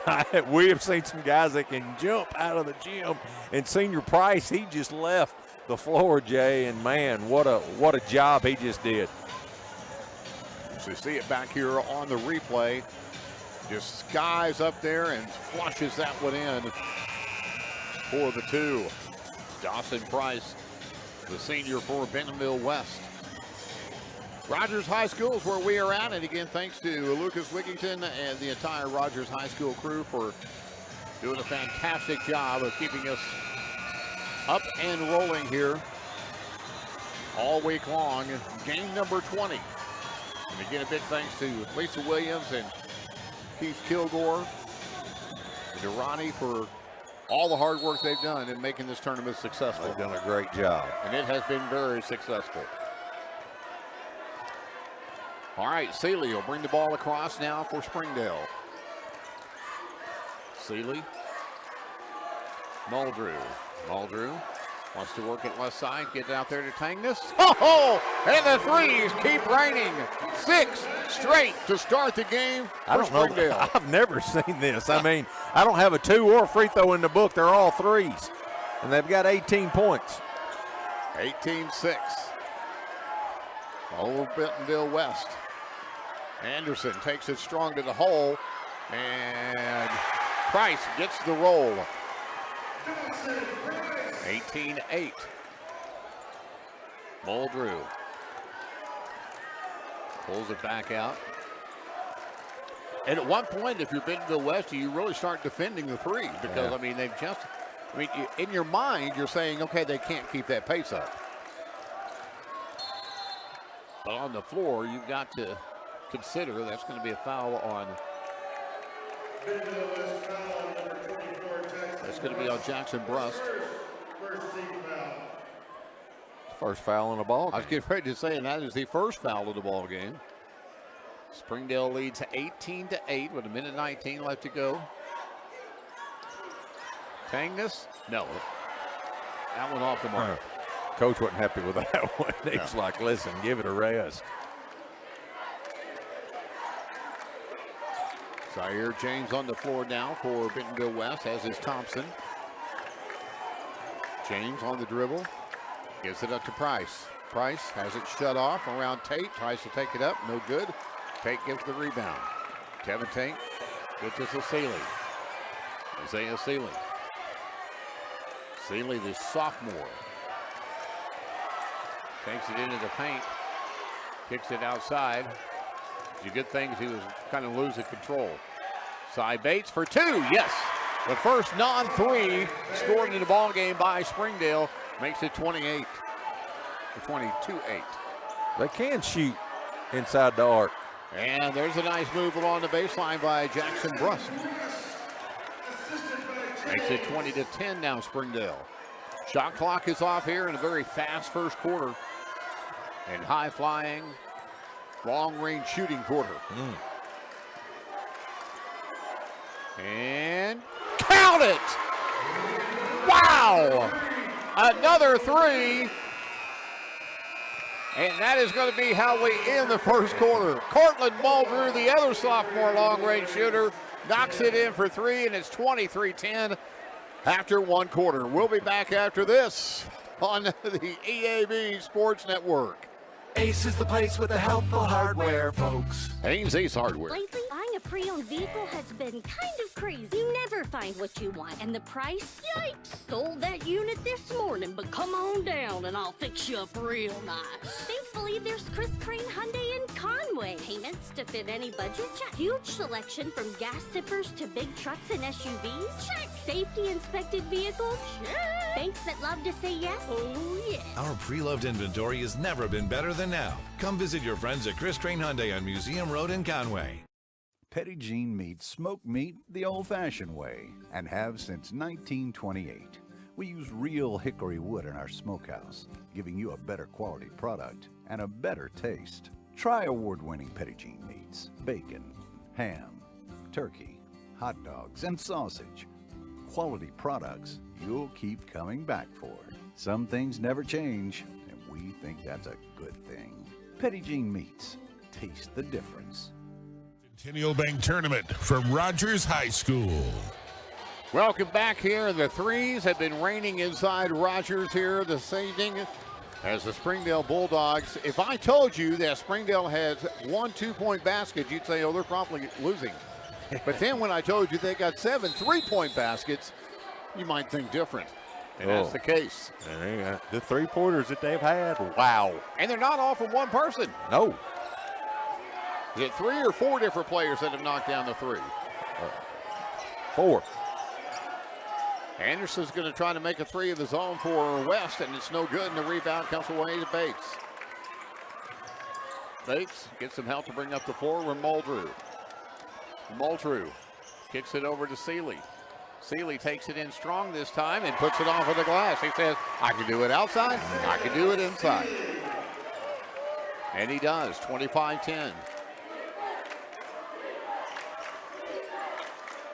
we have seen some guys that can jump out of the gym, and Senior Price, he just left the floor, Jay, and man, what a job he just did. So you see it back here on the replay. Just skies up there and flushes that one in for the 2. Dawson Price, the senior for Bentonville West. Rogers High School is where we are at, and again, thanks to Lucas Wigington and the entire Rogers High School crew for doing a fantastic job of keeping us up and rolling here all week long. Game number 20. And again, a big thanks to Lisa Williams and Keith Kilgore, and to Ronnie for all the hard work they've done in making this tournament successful. They've done a great job. And it has been very successful. All right, Seeley will bring the ball across now for Springdale. Seeley. Muldrew. Muldrew wants to work it left side, get out there to Tangness. Oh, and the threes keep raining. 6 straight to start the game for Springdale. I've never seen this. I mean, I don't have a 2 or a free throw in the book. They're all 3s. And they've got 18 points. 18-6. Over Bentonville West. Anderson takes it strong to the hole. And Price gets the roll. 18-8. Muldrew pulls it back out. And at one point, if you're Bentonville West, you really start defending the three because, I mean, they've just, I mean, in your mind, you're saying, okay, they can't keep that pace up. But on the floor, you've got to consider that's going to be a foul on. That's going to be on Jackson Brust. First foul in the ball game. I was getting ready to say, and that is the first foul of the ball game. Springdale leads 18-8 with 1:19 left to go. Tangness? No. That one off the mark. Coach wasn't happy with that one. He's like, listen, give it a rest. Zaire James on the floor now for Bentonville West, as is Thompson. James on the dribble. Gives it up to Price. Price has it shut off around Tate. Tries to take it up. No good. Tate gives the rebound. Kevin Tate gets it to Seeley. Isaiah Seeley. Seeley, the sophomore. Takes it into the paint. Kicks it outside. The good thing is he was kind of losing control. Cy Bates for 2. Yes. The first non-3 scored in the ball game by Springdale makes it 28. 22-8. They can shoot inside the arc. And there's a nice move along the baseline by Jackson Brust. Makes it 20-10 now, Springdale. Shot clock is off here in a very fast first quarter. And high-flying, long-range shooting quarter. And count it! Wow! Another 3. And that is going to be how we end the first quarter. Cortland Muldrew, the other sophomore long-range shooter, knocks it in for 3, and it's 23-10 after one quarter. We'll be back after this on the EAB Sports Network. Ace is the place with the helpful hardware, folks. Haynes Ace Hardware. Lately, buying a pre-owned vehicle has been kind of crazy. You never find what you want, and the price? Yikes! Sold that unit this morning, but come on down and I'll fix you up real nice. Thankfully, there's Chris Crane Hyundai in Conway. Payments to fit any budget? Check. Huge selection from gas zippers to big trucks and SUVs? Check. Safety inspected vehicles? Check. Banks that love to say yes? Oh, yeah. Our pre-loved inventory has never been better than now. Come visit your friends at Chris Crane Hyundai on Museum Road in Conway. Petit Jean meats smoked meat the old-fashioned way and have since 1928. We use real hickory wood in our smokehouse, giving you a better quality product and a better taste. Try award-winning Petit Jean meats, bacon, ham, turkey, hot dogs, and sausage. Quality products you'll keep coming back for. Some things never change, and we think that's a good thing. Petit Jean meats. Taste the difference. Centennial Bank Tournament from Rogers High School. Welcome back here. The threes have been raining inside Rogers here this evening as the Springdale Bulldogs. If I told you that Springdale has 1 2-point basket, you'd say, oh, they're probably losing. But then when I told you they got 7 3-point baskets, you might think different. And that's the case. And the 3-pointers that they've had, wow. And they're not all from one person. No. Is it 3 or 4 different players that have knocked down the 3? 4. Anderson's going to try to make a 3 in the zone for West, and it's no good, and the rebound comes away to Bates. Bates gets some help to bring up the floor with Muldrew. Moultrie kicks it over to Seeley. Seeley takes it in strong this time and puts it off of the glass. He says, I can do it outside, I can do it inside. And he does, 25-10.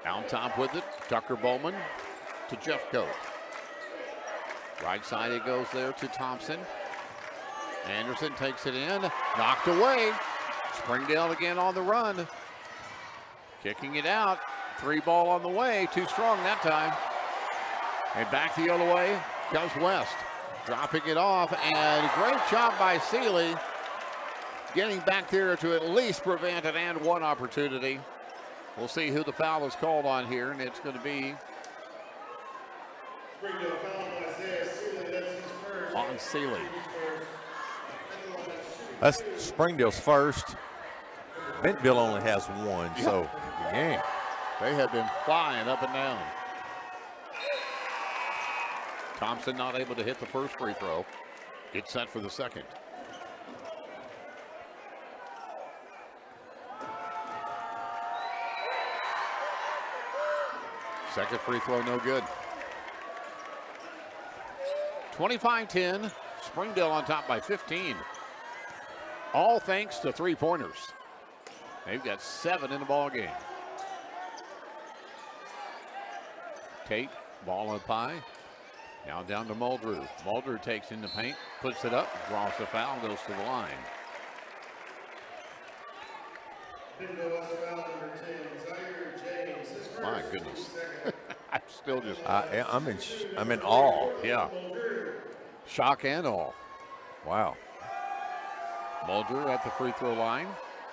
On top with it, Tucker Bowman to Jeffcoat. Right side it goes there to Thompson. Anderson takes it in, knocked away. Springdale again on the run. Kicking it out, 3 ball on the way, too strong that time. And back the other way comes West. Dropping it off, and great job by Seeley. Getting back there to at least prevent an and one opportunity. We'll see who the foul is called on here, and it's going to be on Seeley. That's Springdale's first. Bentonville only has one, so game. They have been flying up and down. Thompson not able to hit the first free throw. Gets set for the second. Second free throw, no good. 25-10. Springdale on top by 15. All thanks to three-pointers. They've got 7 in the ball game. Tate, ball up high. Now down to Muldrew. Muldrew takes in the paint, puts it up, draws the foul, goes to the line. My goodness. I'm still just. I'm in awe. Yeah. Shock and awe. Wow. Muldrew at the free throw line.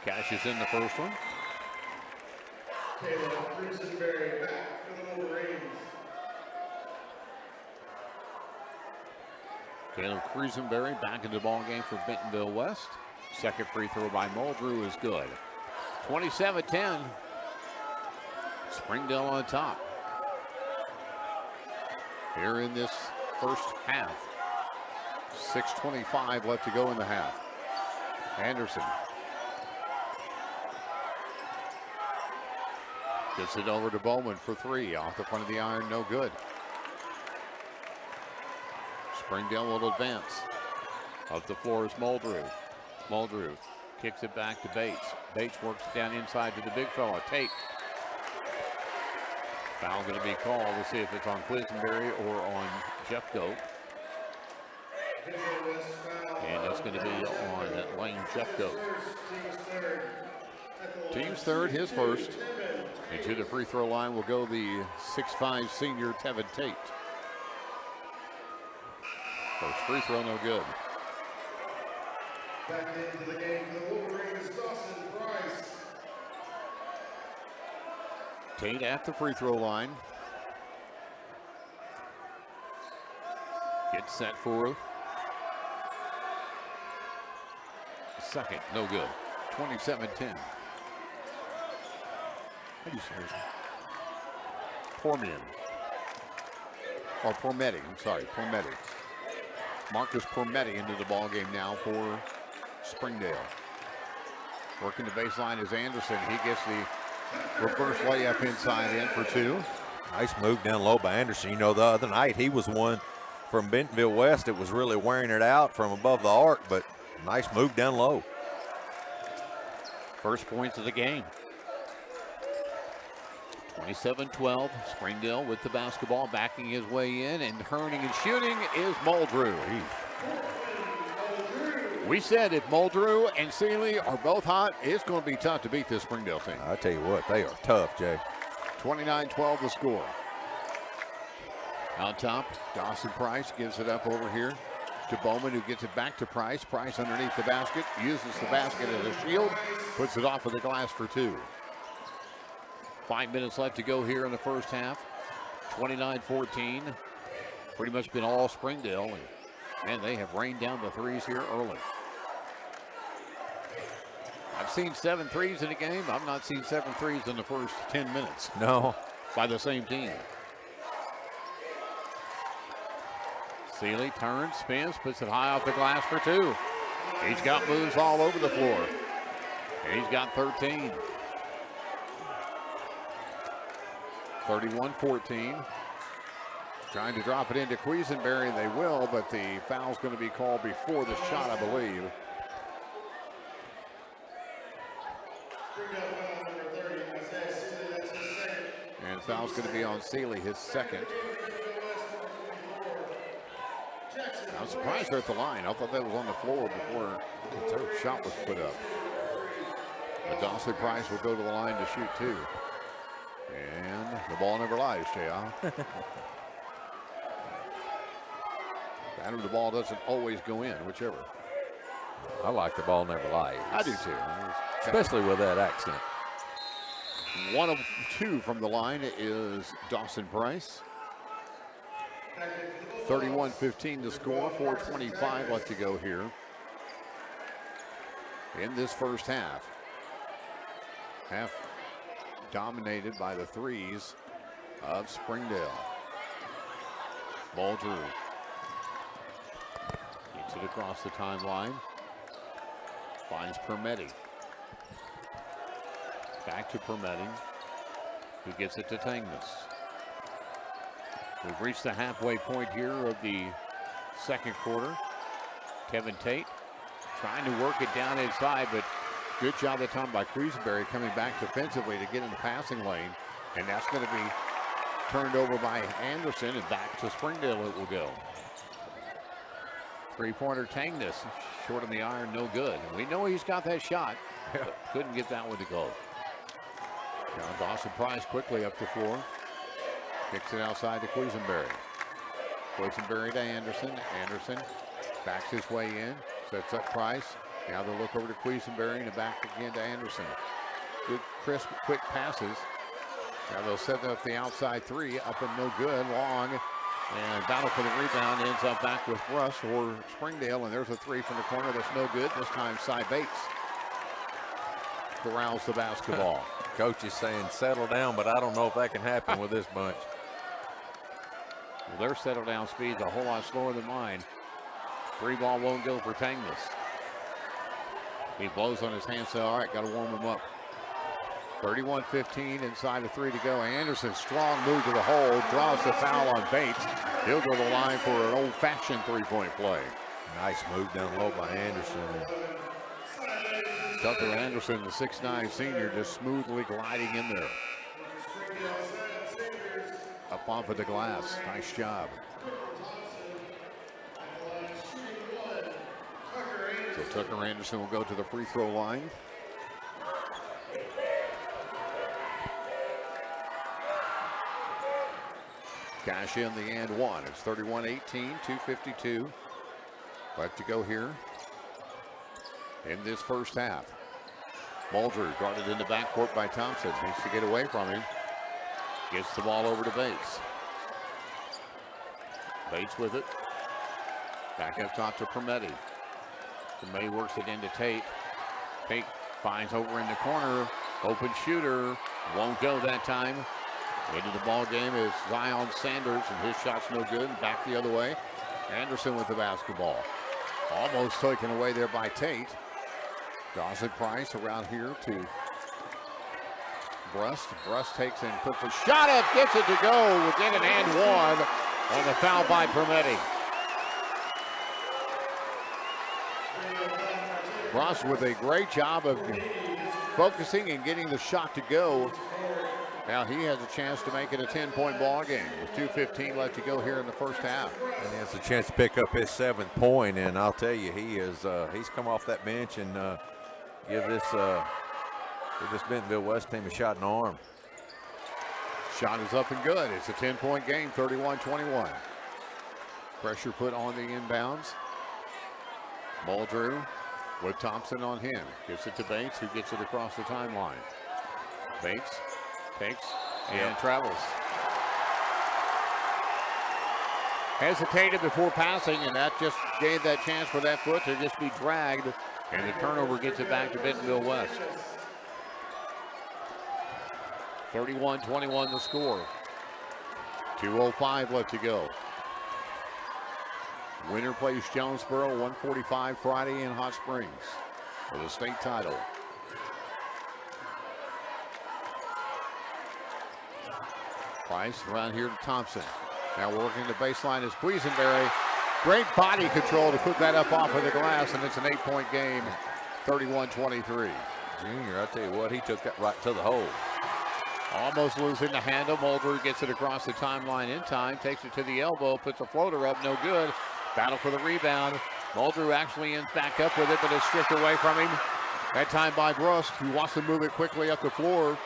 Cashes in the first one. Caleb Creasenberry back into the ball game for Bentonville West. Second free throw by Muldrew is good. 27-10. Springdale on top. Here in this first half. 6:25 left to go in the half. Anderson gets it over to Bowman for 3. Off the front of the iron, no good. Springdale will advance. Up the floor is Muldrew. Muldrew kicks it back to Bates. Bates works down inside to the big fella, Tate. Foul going to be called. We'll see if it's on Quisenberry or on Jeffcoat. And that's going to be on Lane Jeffcoat. Team's third, his first. And to the free throw line will go the 6'5" senior Tevin Tate. First free throw, no good. Back into the game for the Wolverines, Dawson Price. Tate at the free throw line. Gets set for second, no good. 27-10. How do you say this? Pormian. Or Pormetti, I'm sorry, Pormetti. Marcus Pormetti into the ball game now for Springdale. Working the baseline is Anderson. He gets the reverse layup inside in for 2. Nice move down low by Anderson. You know, the other night he was one from Bentonville West. It was really wearing it out from above the arc, but nice move down low. First points of the game. 27-12. Springdale with the basketball, backing his way in, and turning and shooting is Muldrew. We said if Muldrew and Seeley are both hot, it's going to be tough to beat this Springdale team. I tell you what, they are tough, Jay. 29-12 the score. On top, Dawson Price gives it up over here to Bowman, who gets it back to Price. Price underneath the basket, uses the basket as a shield, puts it off of the glass for 2. 5 minutes left to go here in the first half. 29-14. Pretty much been all Springdale. And man, they have rained down the threes here early. I've seen 7 threes in a game. I've not seen 7 threes in the first 10 minutes. No. By the same team. Seeley turns, spins, puts it high off the glass for 2. He's got moves all over the floor. And he's got 13. 31-14. Trying to drop it into Quisenberry. They will, but the foul's going to be called before the shot, I believe. And foul's going to be on Seeley, his second. I'm surprised they're at the line. I thought that was on the floor before the shot was put up. But Dawson Price will go to the line to shoot two. And the ball never lies, J.R. And the ball doesn't always go in, whichever. I like the ball never lies. I do too. Especially with that accent. 1 of 2 from the line is Dawson Price. 31-15 to score, 4:25 left to go here in this first half. Half dominated by the threes of Springdale. Bulger gets it across the timeline. Finds Permetti. Back to Permetti, who gets it to Tangness. We've reached the halfway point here of the second quarter. Kevin Tate trying to work it down inside, but good job that time by Quisenberry coming back defensively to get in the passing lane. And that's going to be turned over by Anderson, and back to Springdale it will go. Three-pointer Tangness, short on the iron, no good. And we know he's got that shot, but couldn't get that one to go. Now Dawson Price quickly up the floor. Kicks it outside to Quisenberry. Quisenberry to Anderson. Anderson backs his way in. Sets up Price. Now they'll look over to Quisenberry and back again to Anderson. Good, crisp, quick passes. Now they'll set up the outside three. Up and no good. Long. And battle for the rebound ends up back with Russ or Springdale. And there's a three from the corner that's no good. This time Cy Bates corrals the basketball. Coach is saying settle down, but I don't know if that can happen with this bunch. Well, their settle down speed's a whole lot slower than mine. Three ball won't go for Tangness. He blows on his hand, so all right, got to warm him up. 31-15, inside of 3 to go. Anderson, strong move to the hole, draws the foul on Bates. He'll go to the line for an old-fashioned three-point play. Nice move down low by Anderson. Tucker Anderson, the 6'9" senior, just smoothly gliding in there. Up off of the glass. Nice job. So Tucker Anderson will go to the free throw line. Cash in the and one. It's 31-18, 2:52 left to go here in this first half. Bulger guarded in the backcourt by Thompson. Needs to get away from him. Gets the ball over to Bates. Bates with it. Back up top to Permetti. Permetti works it into Tate. Tate finds over in the corner. Open shooter. Won't go that time. Into the ball game is Zion Sanders, and his shot's no good. Back the other way. Anderson with the basketball. Almost taken away there by Tate. Dawson Price around here to Brust. Brust takes and puts a shot up, gets it to go within an and one on the foul by Permetti. Brust with a great job of focusing and getting the shot to go. Now he has a chance to make it a 10-point ball game with 2:15 left to go here in the first half. And he has a chance to pick up his 7th point, and I'll tell you, he's come off that bench and give this Bentonville West team a shot in the arm. Shot is up and good. It's a 10-point game, 31-21. Pressure put on the inbounds. Muldrew with Thompson on him. Gets it to Bates, who gets it across the timeline. Bates takes and travels. Hesitated before passing, and that just gave that chance for that foot to just be dragged, and the turnover gets it back to Bentonville West. 31-21 the score. 2:05 left to go. Winner plays Jonesboro, 1:45 Friday in Hot Springs for the state title. Price around here to Thompson. Now working the baseline is Quisenberry. Great body control to put that up off of the glass, and it's an 8-point game, 31-23. Junior, I tell you what, he took that right to the hole. Almost losing the handle. Mulder gets it across the timeline in time, takes it to the elbow, puts a floater up, no good. Battle for the rebound. Mulder actually ends back up with it, but it's stripped away from him. That time by Brust, who wants to move it quickly up the floor.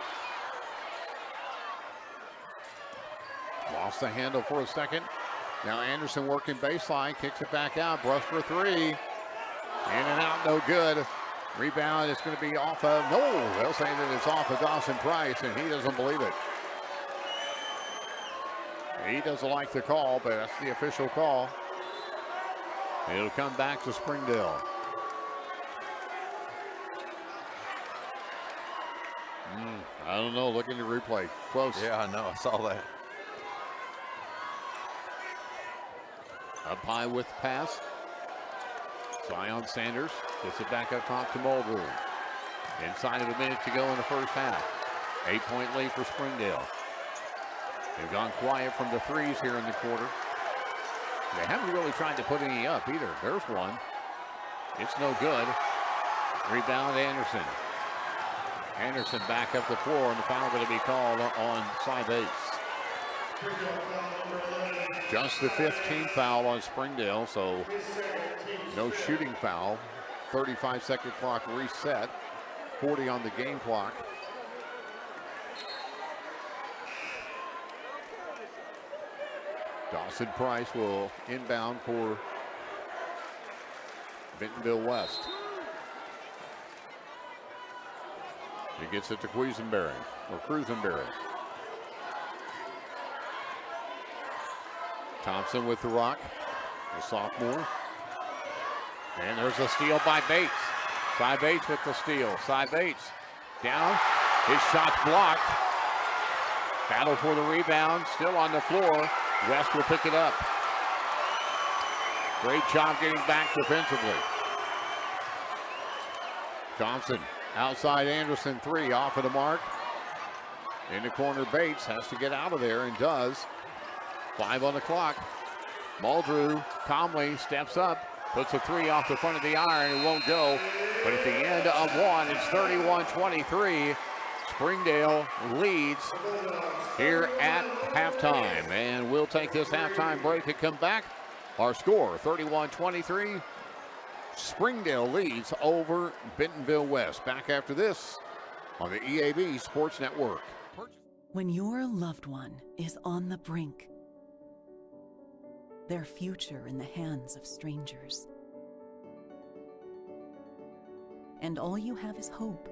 Lost the handle for a second. Now Anderson working baseline, kicks it back out. Brust for three. In and out, no good. Rebound is going to be off of, no, they'll say that it's off of Dawson Price, and he doesn't believe it. He doesn't like the call, but that's the official call. It'll come back to Springdale. I don't know, look at the replay. Close. Yeah, I know, I saw that. Up high with the pass. Zion Sanders gets it back up top to Mulder. Inside of a minute to go in the first half. 8-point lead for Springdale. They've gone quiet from the threes here in the quarter. They haven't really tried to put any up either. There's one. It's no good. Rebound Anderson. Anderson back up the floor, and the foul going to be called on Cybates. Just the 15th foul on Springdale, so no shooting foul. 35-second clock reset. 40 on the game clock. Dawson Price will inbound for Bentonville West. He gets it to Quisenberry, or Cruisenberry. Thompson with the rock, the sophomore. And there's a steal by Bates. Cy Bates with the steal. Cy Bates down. His shot's blocked. Battle for the rebound, still on the floor. West will pick it up. Great job getting back defensively. Thompson outside Anderson, three off of the mark. In the corner, Bates has to get out of there and does. 5 on the clock. Muldrew calmly steps up, puts a three off the front of the iron. It won't go, but at the end of one, it's 31-23. Springdale leads here at halftime, and we'll take this halftime break and come back. Our score, 31-23. Springdale leads over Bentonville West. Back after this on the EAB Sports Network. When your loved one is on the brink, their future in the hands of strangers, and all you have is hope,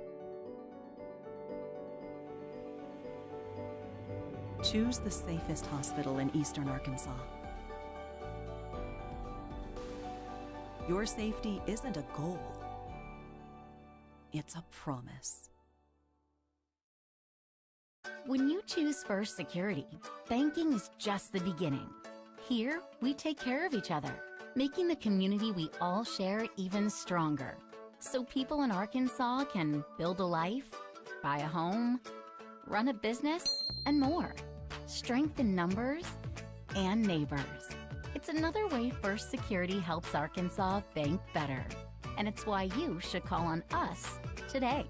choose the safest hospital in Eastern Arkansas. Your safety isn't a goal, it's a promise. When you choose First Security, banking is just the beginning. Here, we take care of each other, making the community we all share even stronger. So people in Arkansas can build a life, buy a home, run a business, and more. Strength in numbers and neighbors. It's another way First Security helps Arkansas bank better. And it's why you should call on us today.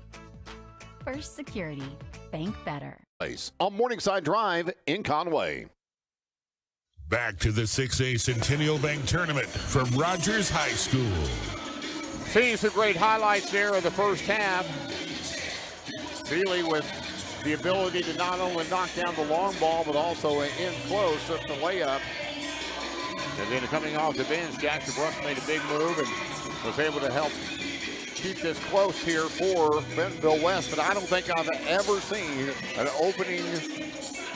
First Security, bank better. On Morningside Drive in Conway. Back to the 6A Centennial Bank Tournament from Rogers High School. Seeing some great highlights there of the first half. Seeley with the ability to not only knock down the long ball, but also in close up the layup. And then coming off the bench, Jackson Brooks made a big move and was able to help keep this close here for Bentonville West. But I don't think I've ever seen an opening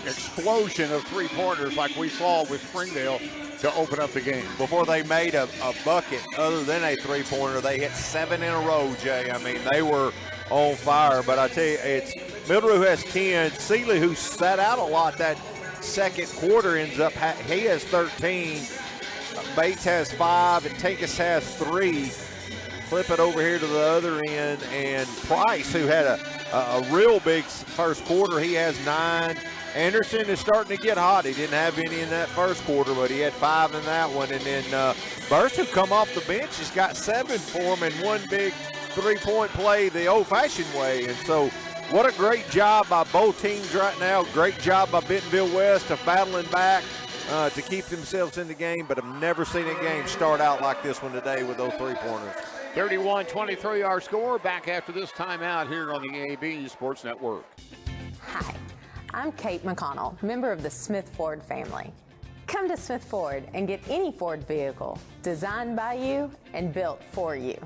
explosion of three-pointers like we saw with Springdale to open up the game. Before they made a bucket other than a three-pointer, they hit 7 in a row, Jay. I mean, they were on fire. But I tell you, it's Mildrew has 10. Seeley, who sat out a lot that second quarter, ends up, he has 13. Bates has 5, and Tinkus has 3. Flip it over here to the other end, and Price, who had a real big first quarter, he has 9. Anderson is starting to get hot. He didn't have any in that first quarter, but he had 5 in that one. And then Burst, who come off the bench, has got 7 for him in one big three-point play the old-fashioned way. And so what a great job by both teams right now. Great job by Bentonville West of battling back to keep themselves in the game, but I've never seen a game start out like this one today with those three-pointers. 31-23 our score. Back after this timeout here on the EAB Sports Network. Hi, I'm Kate McConnell, member of the Smith Ford family. Come to Smith Ford and get any Ford vehicle designed by you and built for you.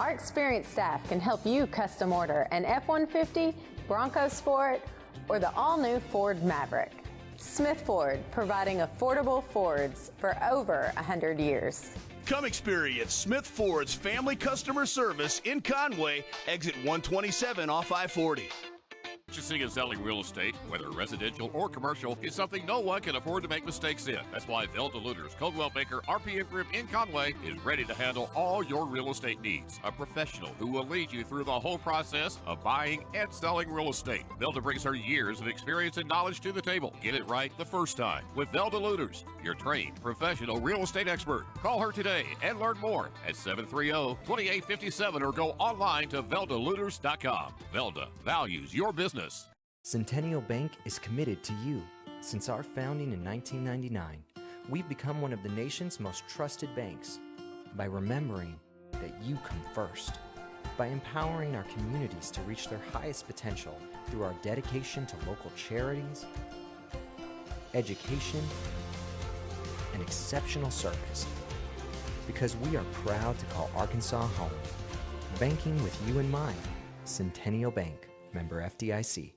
Our experienced staff can help you custom order an F-150, Bronco Sport, or the all-new Ford Maverick. Smith Ford, providing affordable Fords for over 100 years. Come experience Smith Ford's family customer service in Conway, exit 127 off I-40. Purchasing and selling real estate, whether residential or commercial, is something no one can afford to make mistakes in. That's why Velda Looters, Coldwell Banker, RPA Group in Conway is ready to handle all your real estate needs. A professional who will lead you through the whole process of buying and selling real estate. Velda brings her years of experience and knowledge to the table. Get it right the first time with Velda Looters, your trained professional real estate expert. Call her today and learn more at 730-2857 or go online to VeldaLooters.com. Velda values your business. Centennial Bank is committed to you. Since our founding in 1999, we've become one of the nation's most trusted banks by remembering that you come first, by empowering our communities to reach their highest potential through our dedication to local charities, education, and exceptional service. Because we are proud to call Arkansas home. Banking with you in mind. Centennial Bank. Member FDIC.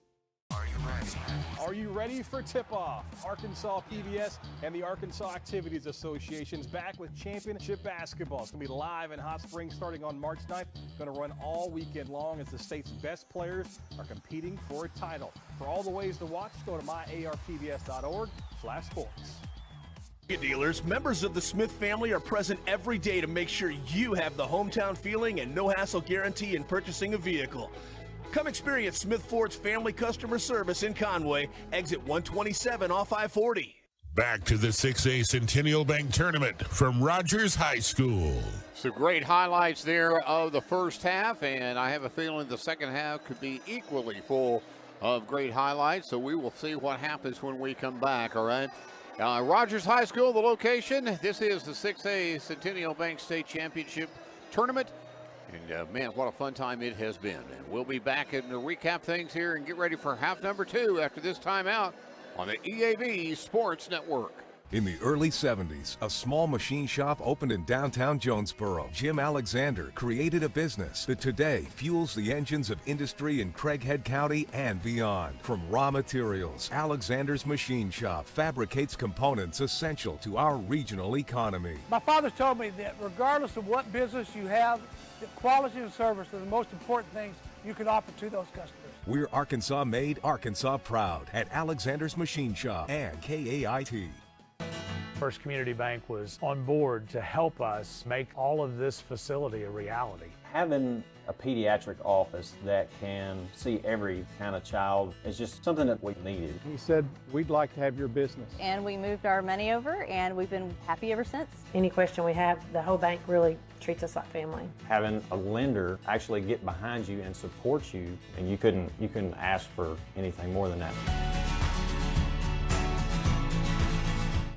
Are you ready for tip-off? Arkansas PBS and the Arkansas Activities Association's back with championship basketball. It's going to be live in Hot Springs starting on March 9th. Going to run all weekend long as the state's best players are competing for a title. For all the ways to watch, go to myarpbs.org/sports. Dealers, members of the Smith family are present every day to make sure you have the hometown feeling and no-hassle guarantee in purchasing a vehicle. Come experience Smith Ford's family customer service in Conway, exit 127 off I-40. Back to the 6A Centennial Bank Tournament from Rogers High School. Some great highlights there of the first half, and I have a feeling the second half could be equally full of great highlights, so we will see what happens when we come back, all right? Rogers High School, the location. This is the 6A Centennial Bank State Championship Tournament. And, man, what a fun time it has been. And we'll be back and recap things here and get ready for half number 2 after this timeout on the EAB Sports Network. In the early 70s, a small machine shop opened in downtown Jonesboro. Jim Alexander created a business that today fuels the engines of industry in Craighead County and beyond. From raw materials, Alexander's Machine Shop fabricates components essential to our regional economy. My father told me that regardless of what business you have, the quality and service are the most important things you can offer to those customers. We're Arkansas made, Arkansas proud at Alexander's Machine Shop and KAIT. First Community Bank was on board to help us make all of this facility a reality. Having a pediatric office that can see every kind of child is just something that we needed. He said, we'd like to have your business. And we moved our money over, and we've been happy ever since. Any question we have, the whole bank really treats us like family. Having a lender actually get behind you and support you, and you couldn't ask for anything more than that.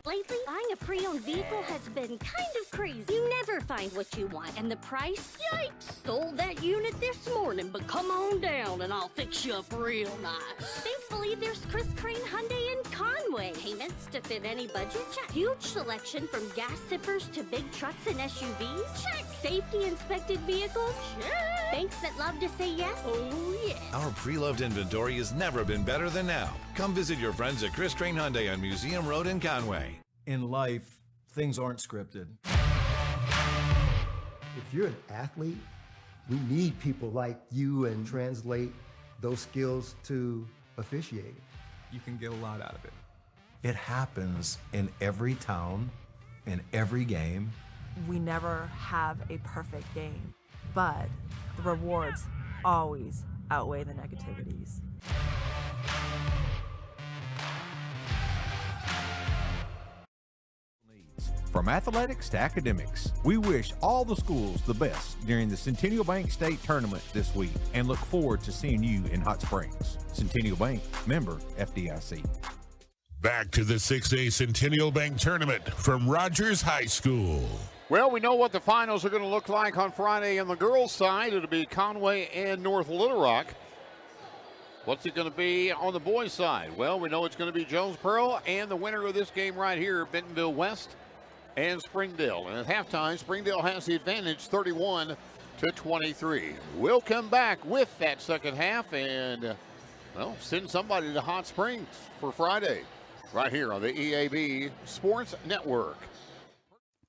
Lately, buying a pre-owned vehicle has been kind of crazy. You never find what you want, and the price? Yikes! Sold that unit this morning, but come on down and I'll fix you up real nice. Thankfully, there's Chris Crane Hyundai in Conway. Payments to fit any budget? Check. Huge selection from gas zippers to big trucks and SUVs? Check. Safety inspected vehicles? Check. Banks that love to say yes? Oh, yeah. Our pre-loved inventory has never been better than now. Come visit your friends at Chris Crane Hyundai on Museum Road in Conway. In life, things aren't scripted. If you're an athlete, we need people like you and translate those skills to officiating. You can get a lot out of it. It happens in every town, in every game. We never have a perfect game, but the rewards always outweigh the negativities. From athletics to academics, we wish all the schools the best during the Centennial Bank State Tournament this week and look forward to seeing you in Hot Springs. Centennial Bank, member FDIC. Back to the 6A Centennial Bank Tournament from Rogers High School. Well, we know what the finals are going to look like on Friday on the girls' side. It'll be Conway and North Little Rock. What's it going to be on the boys' side? Well, we know it's going to be Jonesboro and the winner of this game right here, Bentonville West and Springdale. And at halftime, Springdale has the advantage 31-23. We'll come back with that second half and, well, send somebody to Hot Springs for Friday right here on the EAB Sports Network.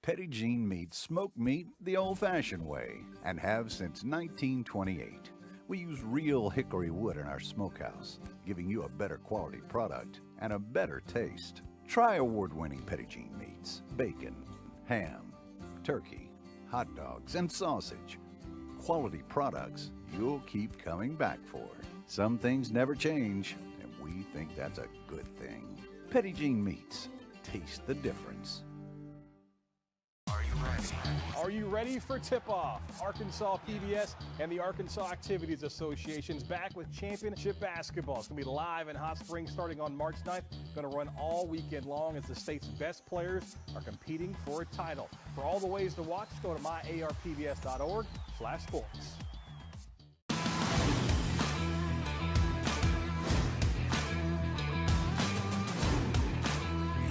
Petit Jean Meats smoke meat the old-fashioned way and have since 1928. We use real hickory wood in our smokehouse, giving you a better quality product and a better taste. Try award-winning Petit Jean Meats, bacon, ham, turkey, hot dogs, and sausage. Quality products you'll keep coming back for. Some things never change, and we think that's a good thing. Petit Jean Meats. Taste the difference. Are you ready for tip-off? Arkansas PBS and the Arkansas Activities Association's back with championship basketball. It's going to be live in Hot Springs starting on March 9th. Going to run all weekend long as the state's best players are competing for a title. For all the ways to watch, go to myarpbs.org/sports.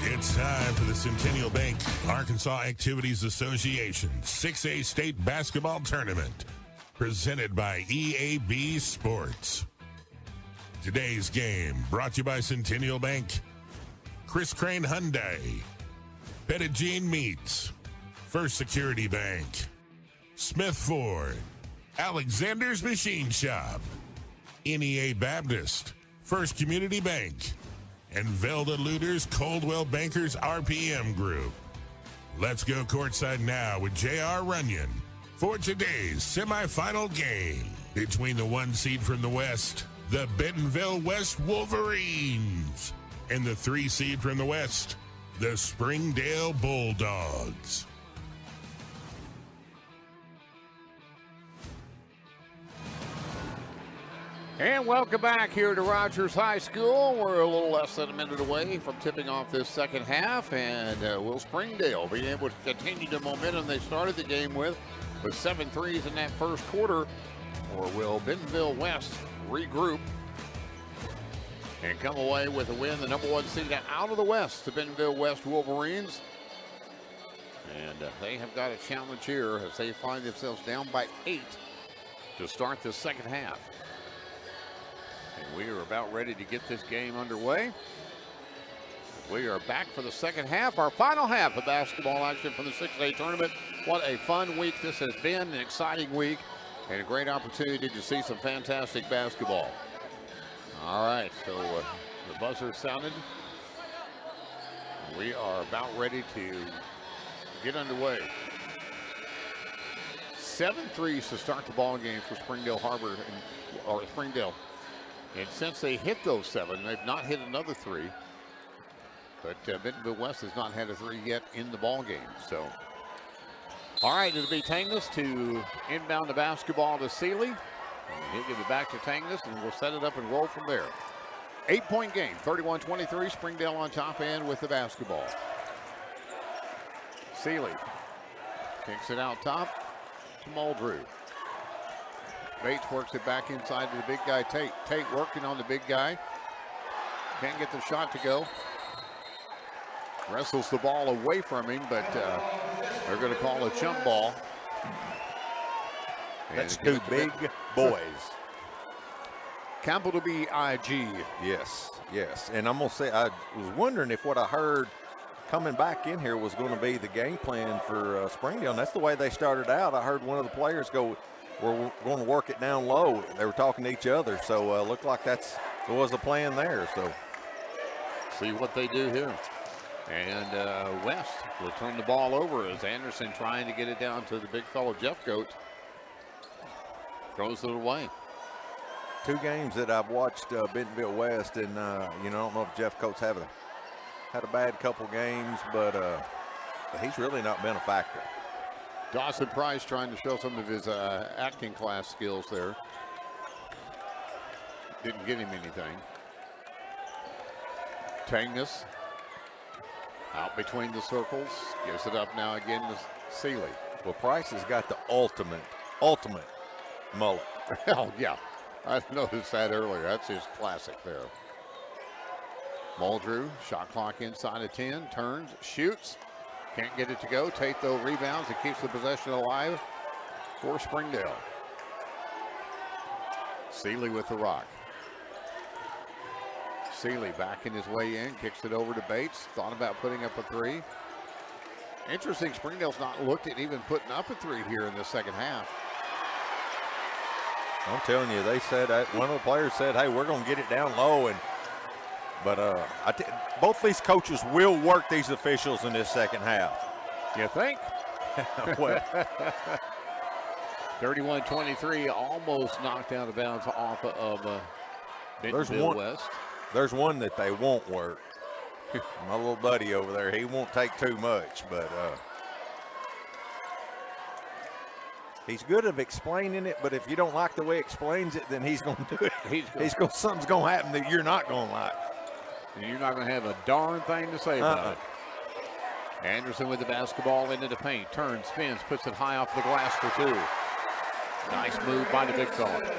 It's time for the Centennial Bank Arkansas Activities Association 6A State Basketball Tournament, presented by EAB Sports. Today's game brought to you by Centennial Bank, Chris Crane Hyundai, Petit Jean Meats, First Security Bank, Smith Ford, Alexander's Machine Shop, NEA Baptist, First Community Bank, and Velda Looters Coldwell Bankers RPM Group. Let's go courtside now with J.R. Runyon for today's semifinal game between the 1 seed from the West, the Bentonville West Wolverines, and the 3 seed from the West, the Springdale Bulldogs. And welcome back here to Rogers High School. We're a little less than a minute away from tipping off this second half, and will Springdale be able to continue the momentum they started the game with 7 threes in that first quarter, or will Bentonville West regroup and come away with a win, the number 1 seed out of the West, the Bentonville West Wolverines? And they have got a challenge here as they find themselves down by 8 to start the second half. And we are about ready to get this game underway. We are back for the second half, our final half of basketball action from the 6A tournament. What a fun week this has been, an exciting week, and a great opportunity to see some fantastic basketball. All right, so the buzzer sounded. We are about ready to get underway. 7 threes to start the ball game for Springdale Harbor, or Springdale. And since they hit those 7, they've not hit another 3. But Bentonville West has not had a 3 yet in the ball game. So, all right, it'll be Tangus to inbound the basketball to Seeley. And he'll give it back to Tangus, and we'll set it up and roll from there. 8-point game, 31-23. Springdale on top end with the basketball. Seeley kicks it out top to Muldrew. Bates works it back inside to the big guy, Tate. Tate working on the big guy. Can't get the shot to go. Wrestles the ball away from him, but they're going to call a chump ball. That's 2 big boys. Capital B-I-G. Yes, yes. And I'm going to say, I was wondering if what I heard coming back in here was going to be the game plan for Springdale. And that's the way they started out. I heard one of the players go, we're going to work it down low. They were talking to each other, so looked like there was a plan there. So see what they do here. And West will turn the ball over as Anderson trying to get it down to the big fellow Jeff Goat. Throws it away. 2 games that I've watched Bentonville West, and I don't know if Jeff Coates had a bad couple games, but He's really not been a factor. Dawson Price trying to show some of his acting class skills there. Didn't get him anything. Tangness out between the circles. Gives it up now again to Seeley. Well, Price has got the ultimate mullet. Oh, yeah. I noticed that earlier. That's his classic there. Muldrew, shot clock inside of 10, turns, shoots. Can't get it to go. Tate, though, rebounds and keeps the possession alive for Springdale. Seeley with the rock. Seeley backing his way in, kicks it over to Bates. Thought about putting up a three. Interesting, Springdale's not looked at even putting up a three here in the second half. I'm telling you, they said, one of the players said, hey, we're going to get it down low. But both these coaches will work these officials in this second half. You think? Well, 31-23, almost knocked out of bounds off of Bentonville West. There's one that they won't work. My little buddy over there, he won't take too much, but he's good at explaining it. But if you don't like the way he explains it, then he's going to do it. Something's going to happen that you're not going to like. And you're not going to have a darn thing to say about it. Anderson with the basketball into the paint. Turns, spins, puts it high off the glass for two. Nice move by the big fella.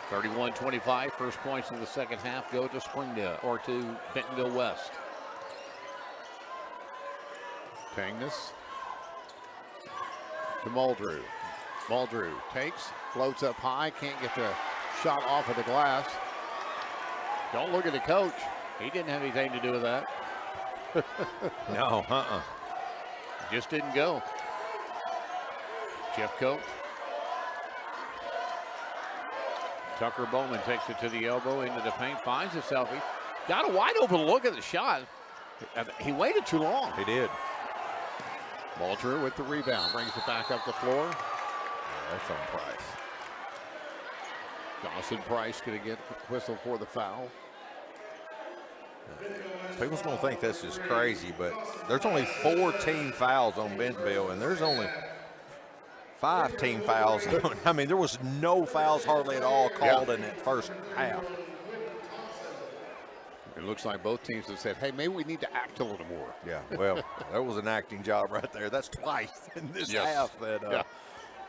31-25, first points of the second half go to Springdale, or to Bentonville West. Tangness to Muldrew. Muldrew takes, floats up high, can't get the shot off of the glass. Don't look at the coach. He didn't have anything to do with that. No, Just didn't go. Jeff Coach. Tucker Bowman takes it to the elbow, into the paint, finds himself. He got a wide open look at the shot. He waited too long. He did. Muldrew with the rebound, brings it back up the floor. Yeah, that's on Price. Dawson Price going to get the whistle for the foul. People's going to think this is crazy, but there's only 4 team fouls on Bentonville, and there's only 5 team fouls. I mean, there was no fouls hardly at all called in that first half. It looks like both teams have said, hey, maybe we need to act a little more. Yeah, well, that was an acting job right there. That's twice in this half that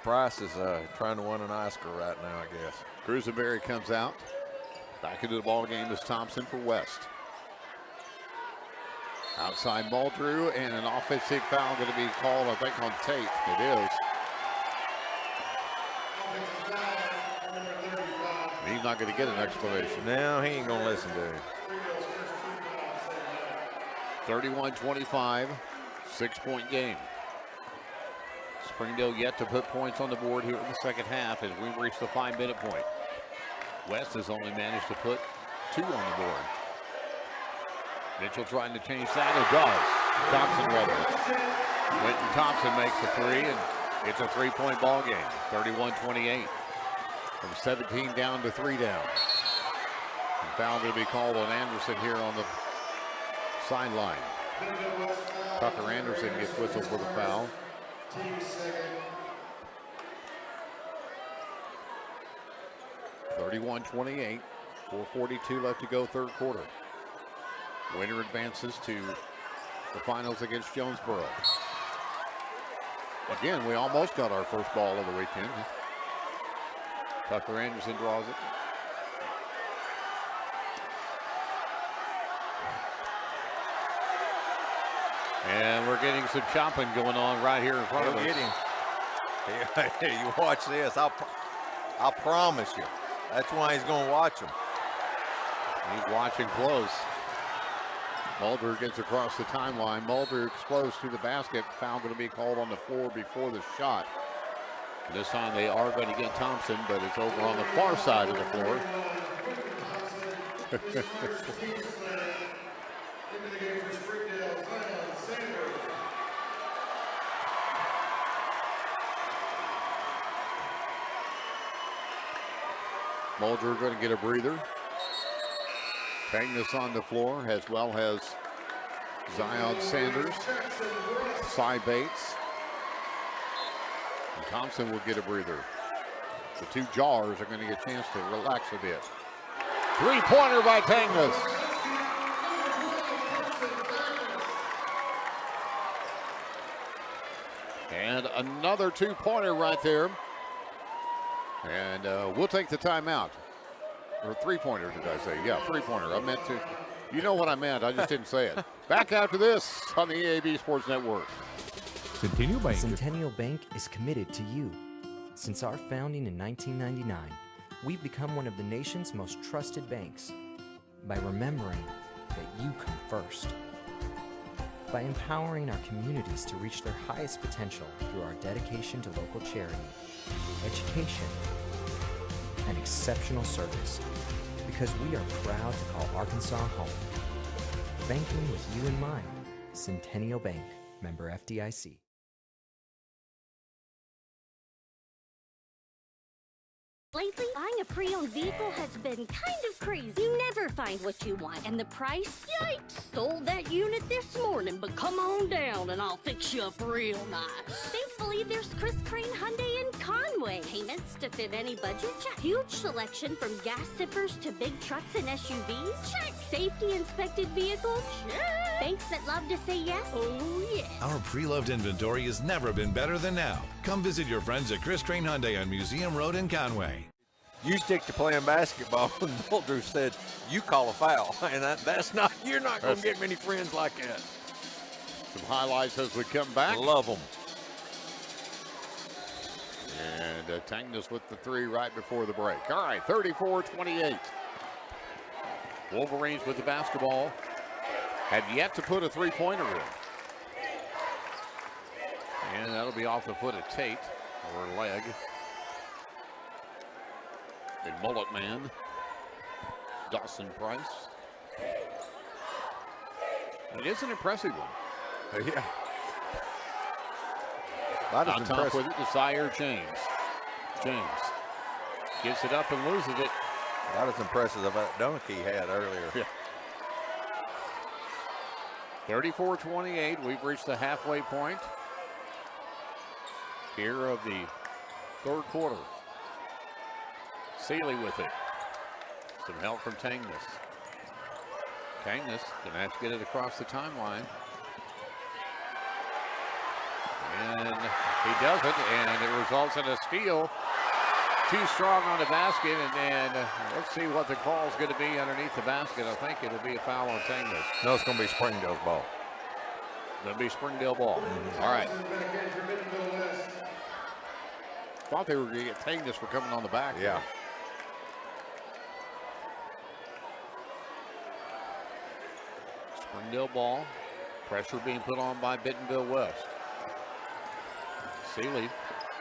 Price is trying to win an Oscar right now, I guess. Cruisenberry comes out. Back into the ball game is Thompson for West. Outside Muldrew, and an offensive foul going to be called, I think, on Tate. It is. He's not going to get an explanation. No, he ain't going to listen to him. 31-25, 6-point game. Springdale yet to put points on the board here in the second half as we reach the 5-minute point. West has only managed to put 2 on the board. Mitchell trying to change that, and does. Thompson rather. Quentin Thompson makes the three, and it's a 3-point ball game. 31-28. From 17 down to 3 down. And foul to be called on Anderson here on the sideline. Tucker Anderson gets whistled for the foul. (31-28). 4:42 left to go, third quarter. Winner advances to the finals against Jonesboro. Again, we almost got our first ball of the weekend. Tucker Anderson draws it. And we're getting some chopping going on right here in front of us. You watch this. I'll promise you. That's why he's going to watch him. He's watching close. Muldrew gets across the timeline. Muldrew explodes to the basket. Foul going to be called on the floor before the shot. This time they are going to get Thompson, but it's over on the far side of the floor. Muldrew going to get a breather. Tangness on the floor, as well as Zion Sanders, Cy Bates, and Thompson will get a breather. The two jars are going to get a chance to relax a bit. Three-pointer by Tangness. And another two-pointer right there. And we'll take the timeout. Or three-pointer, did I say? Yeah, three-pointer. I meant to. You know what I meant. I just didn't say it. Back after this on the EAB Sports Network. Centennial Bank is committed to you. Since our founding in 1999, we've become one of the nation's most trusted banks by remembering that you come first. By empowering our communities to reach their highest potential through our dedication to local charity, education, and exceptional service, because we are proud to call Arkansas home. Banking with you in mind. Centennial Bank, member FDIC. Lately, buying a pre-owned vehicle has been kind of crazy. You never find what you want, and the price, yikes! Sold that unit this morning, but come on down and I'll fix you up real nice. Thankfully, there's Chris Crane Hyundai in Conway. Payments to fit any budget? Check. Huge selection from gas zippers to big trucks and SUVs? Check. Safety inspected vehicles? Check. Banks that love to say yes? Oh, yeah. Our pre-loved inventory has never been better than now. Come visit your friends at Chris Crane Hyundai on Museum Road in Conway. You stick to playing basketball, and Muldrew said, you call a foul. And that's not, you're not going to get many friends like that. Some highlights as we come back. Love them. And Tangness with the three right before the break. All right, 34-28. Wolverines with the basketball. Have yet to put a three-pointer in. And that'll be off the foot of Tate, or leg. The mullet man, Dawson Price. It is an impressive one. Yeah. On top with it, Desire James. James gives it up and loses it. Not as impressive as that dunk he had earlier. Yeah. 34-28. We've reached the halfway point here of the third quarter. Seeley with it. Some help from Tangness. Tangness gonna have to get it across the timeline. And he does it, and it results in a steal. Too strong on the basket, and let's see what the call is going to be underneath the basket. I think it'll be a foul on Tangness. No, it's going to be Springdale's ball. It'll be Springdale ball. All right. Thought they were going to get Tangness for coming on the back. Yeah. Springdale ball. Pressure being put on by Bentonville West. Seeley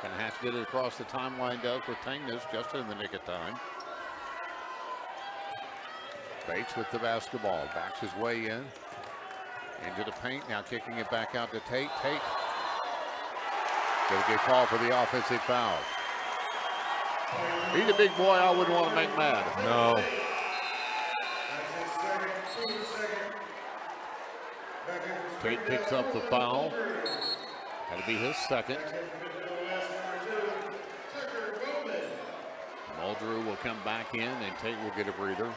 gonna have to get it across the timeline, does with Tangness just in the nick of time. Bates with the basketball, backs his way in. Into the paint, now kicking it back out to Tate. Tate gonna get called for the offensive foul. He's a big boy I wouldn't want to make mad. No. Tate picks up the foul. That'll be his second. Muldrew will come back in, and Tate will get a breather.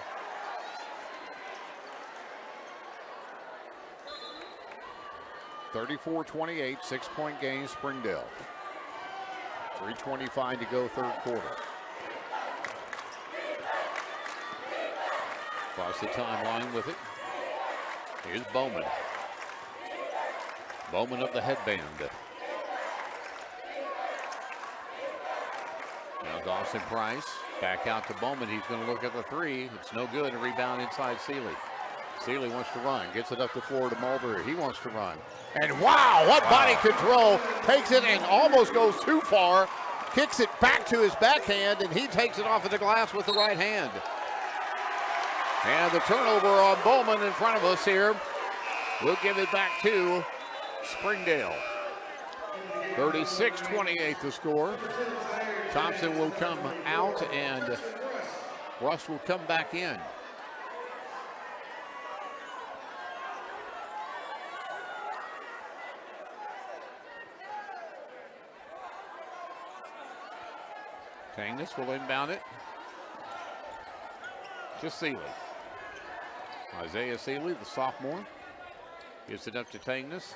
(34-28), 6-point game, Springdale. 3:25 to go, third quarter. Across the timeline with it. Here's Bowman. Bowman of the headband. Now Dawson Price back out to Bowman. He's going to look at the three. It's no good. A rebound inside Seeley. Seeley wants to run. Gets it up the floor to Mulberry. He wants to run. And wow, what body control. Takes it and almost goes too far. Kicks it back to his backhand, and he takes it off of the glass with the right hand. And the turnover on Bowman in front of us here. We'll give it back to Springdale. 36-28 the score. Thompson will come out and Russ will come back in. Tangness will inbound it to Seeley. Isaiah Seeley, the sophomore, gives it up to Tangness.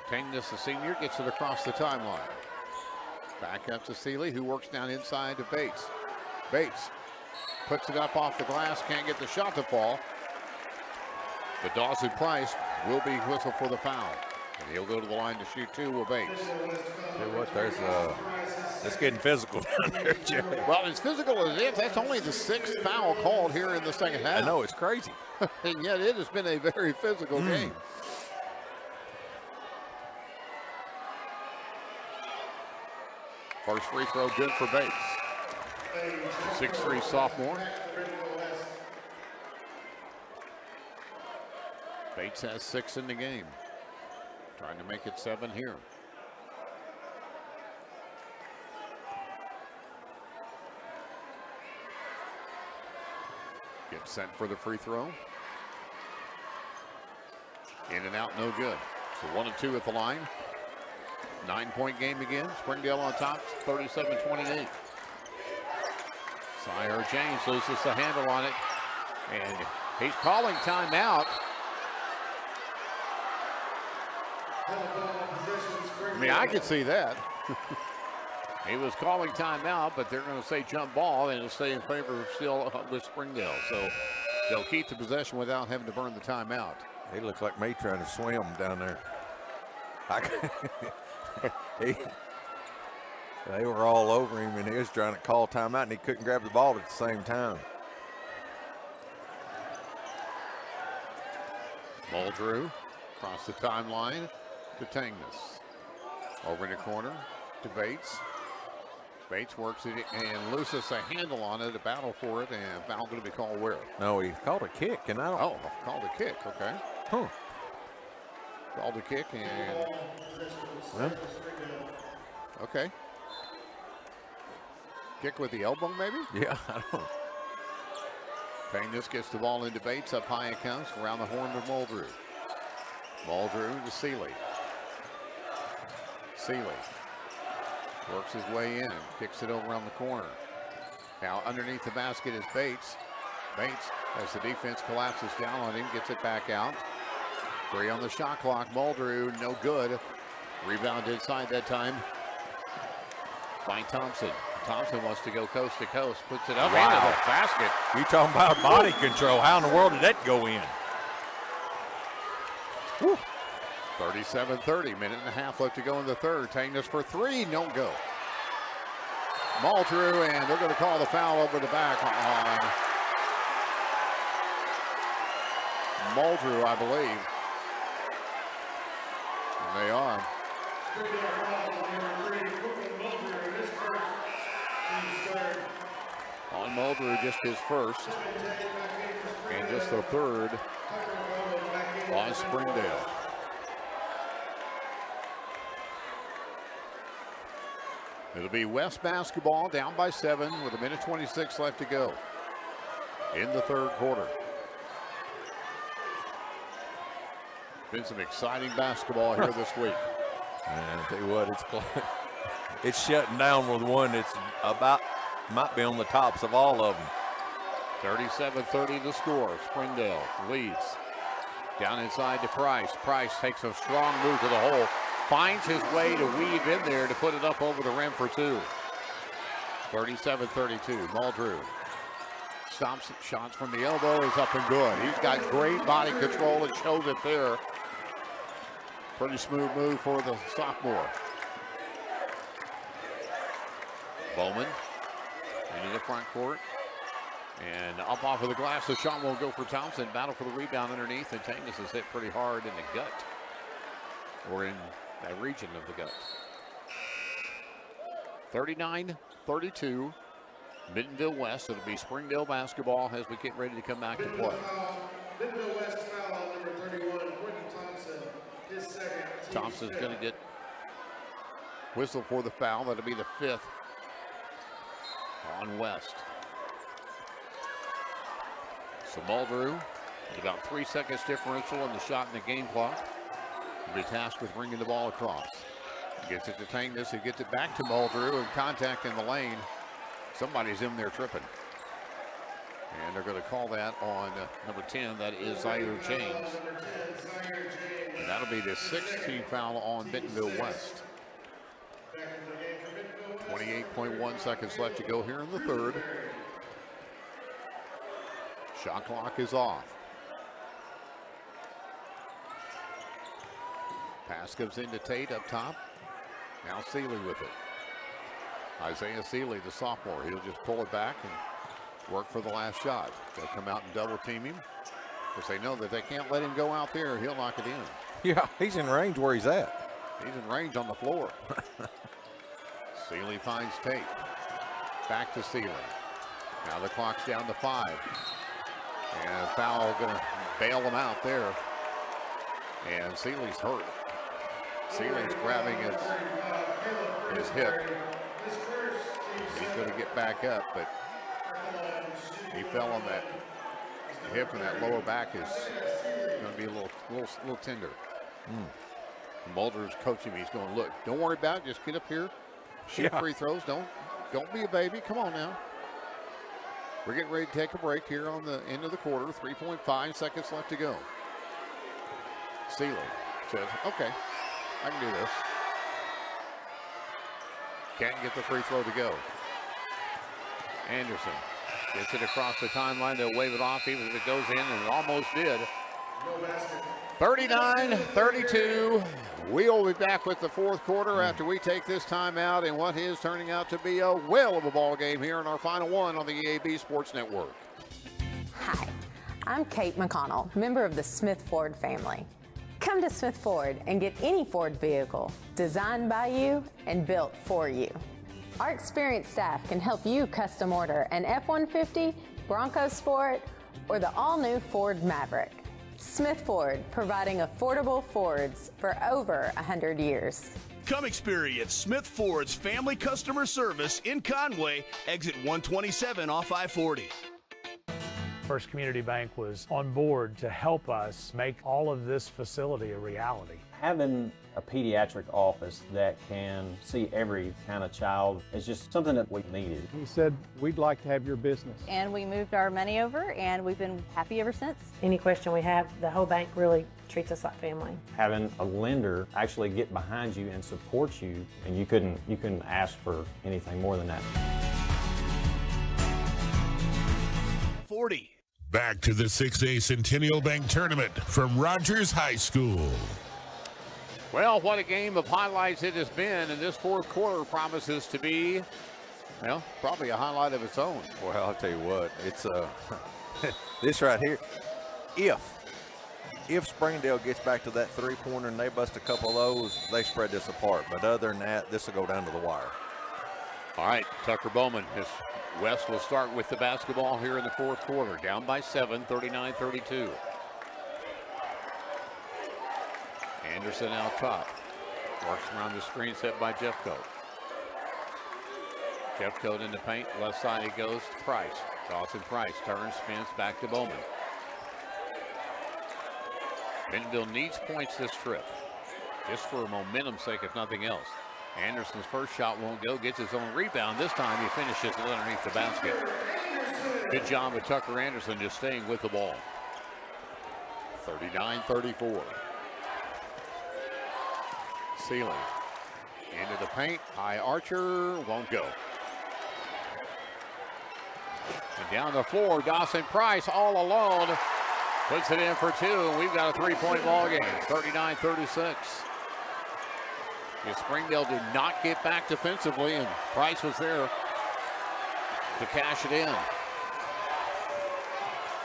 Tangness, the senior, gets it across the timeline. Back up to Seeley, who works down inside to Bates. Bates puts it up off the glass, can't get the shot to fall. But Dawson Price will be whistled for the foul. And he'll go to the line to shoot two with Bates. Tell you what, it's getting physical down there, Jerry. Well, as physical as it is, that's only the 6th foul called here in the second half. I know, it's crazy. And yet it has been a very physical game. First free throw good for Bates. 6'3" sophomore. Bates has 6 in the game. Trying to make it 7 here. Gets sent for the free throw. In and out, no good. So 1 and 2 at the line. 9-point game again. Springdale on top, 37-28. Sire James loses the handle on it. And he's calling timeout. I mean, I could see that. He was calling timeout, but they're going to say jump ball, and it'll stay in favor still with Springdale. So they'll keep the possession without having to burn the timeout. He looks like me trying to swim down there. They were all over him, and he was trying to call timeout, and he couldn't grab the ball at the same time. Muldrew across the timeline to Tangness. Over in the corner to Bates. Bates works it and loses a handle on it, a battle for it, and foul going to be called where? No, he called a kick, and I don't. Oh, called a kick, okay. Huh. Called a kick, and. Well. Okay. Kick with the elbow, maybe? Yeah, I don't. Tangness gets the ball into Bates, up high it comes, around the horn to Muldrew. Muldrew to Seeley. Seeley works his way in, kicks it over on the corner. Now underneath the basket is Bates. Bates, as the defense collapses down on him, gets it back out. 3 on the shot clock. Muldrew, no good. Rebound inside that time by Thompson. Thompson wants to go coast to coast, puts it up into the basket. You talking about body control? How in the world did that go in? 37-30, minute and a half left to go in the third. Tangness for 3, no go. Muldrew, and they're going to call the foul over the back on Muldrew, I believe. And they are. On Muldrew, just his first, and just the third on Springdale. It'll be West basketball down by 7 with 1:26 left to go in the third quarter. Been some exciting basketball here this week. And I'll tell you what, it's shutting down with one that's about, might be on the tops of all of them. 37-30 the score. Springdale leads. Down inside to Price. Price takes a strong move to the hole. Finds his way to weave in there to put it up over the rim for 2. 37-32. Muldrew stops shots from the elbow. Is up and good. He's got great body control. It shows it there. Pretty smooth move for the sophomore. Bowman into the front court. And up off of the glass, the shot won't go for Thompson. Battle for the rebound underneath, and Tangness is hit pretty hard in the gut. Or in that region of the gut. 39-32. Bentonville West. It'll be Springdale basketball as we get ready to come back to play. Bentonville West foul on number 31, Quentin Thompson. His second. Thompson's going to get whistle for the foul. That'll be the 5th on West. So Muldrew, with about 3 seconds differential in the shot in the game clock, will be tasked with bringing the ball across. He gets it to Tangness, he gets it back to Muldrew, and contact in the lane Somebody's in there tripping. And they're going to call that on number 10. That is Zaire James. And that'll be the 6th team foul on Bentonville West. 28.1 seconds left to go here in the third. Shot clock is off. Pass goes into Tate up top. Now Seeley with it. Isaiah Seeley, the sophomore. He'll just pull it back and work for the last shot. They'll come out and double team him because they know that they can't let him go out there. He'll knock it in. Yeah, he's in range where he's at. He's in range on the floor. Seeley finds Tate. Back to Seeley. Now the clock's down to 5. And foul going to bail him out there. And Seeley's hurt. Seeley's grabbing his hip. He's going to get back up, but he fell on that hip, and that lower back is going to be a little tender. Mulder's coaching me. He's going, look, don't worry about it. Just get up here, shoot free throws. Don't be a baby. Come on now. We're getting ready to take a break here on the end of the quarter. 3.5 seconds left to go. Seeley says, okay, I can do this. Can't get the free throw to go. Anderson gets it across the timeline. They'll wave it off even if it goes in, and it almost did. 39-32. We'll be back with the fourth quarter after we take this time out in what is turning out to be a whale of a ball game here in our final one on the EAB Sports Network. Hi, I'm Kate McConnell, member of the Smith Ford family. Come to Smith Ford and get any Ford vehicle designed by you and built for you. Our experienced staff can help you custom order an F-150, Bronco Sport, or the all-new Ford Maverick. Smith Ford, providing affordable Fords for over 100 years. Come experience Smith Ford's family customer service in Conway, exit 127 off I-40. First Community Bank was on board to help us make all of this facility a reality. Having a pediatric office that can see every kind of child is just something that we needed. He said, we'd like to have your business. And we moved our money over, and we've been happy ever since. Any question we have, the whole bank really treats us like family. Having a lender actually get behind you and support you, and you couldn't ask for anything more than that. 40. Back to the 6A Centennial Bank Tournament from Rogers High School. Well, what a game of highlights it has been, and this fourth quarter promises to be, well, probably a highlight of its own. Well, I'll tell you what, it's this right here. If Springdale gets back to that three-pointer and they bust a couple of those, they spread this apart. But other than that, this will go down to the wire. All right, Tucker Bowman. West will start with the basketball here in the fourth quarter. Down by 7, 39-32. Anderson out top. Works around the screen set by Jeffcoat. Jeffcoat in the paint. Left side he goes to Price. Dawson Price turns, spins back to Bowman. Bentonville needs points this trip, just for momentum's sake, if nothing else. Anderson's first shot won't go, gets his own rebound. This time he finishes it underneath the basket. Good job of Tucker Anderson just staying with the ball. 39-34. Seeley into the paint. High Archer won't go. And down the floor, Dawson Price all alone. Puts it in for 2, and we've got a three-point ball game. 39-36. Springdale did not get back defensively, and Price was there to cash it in.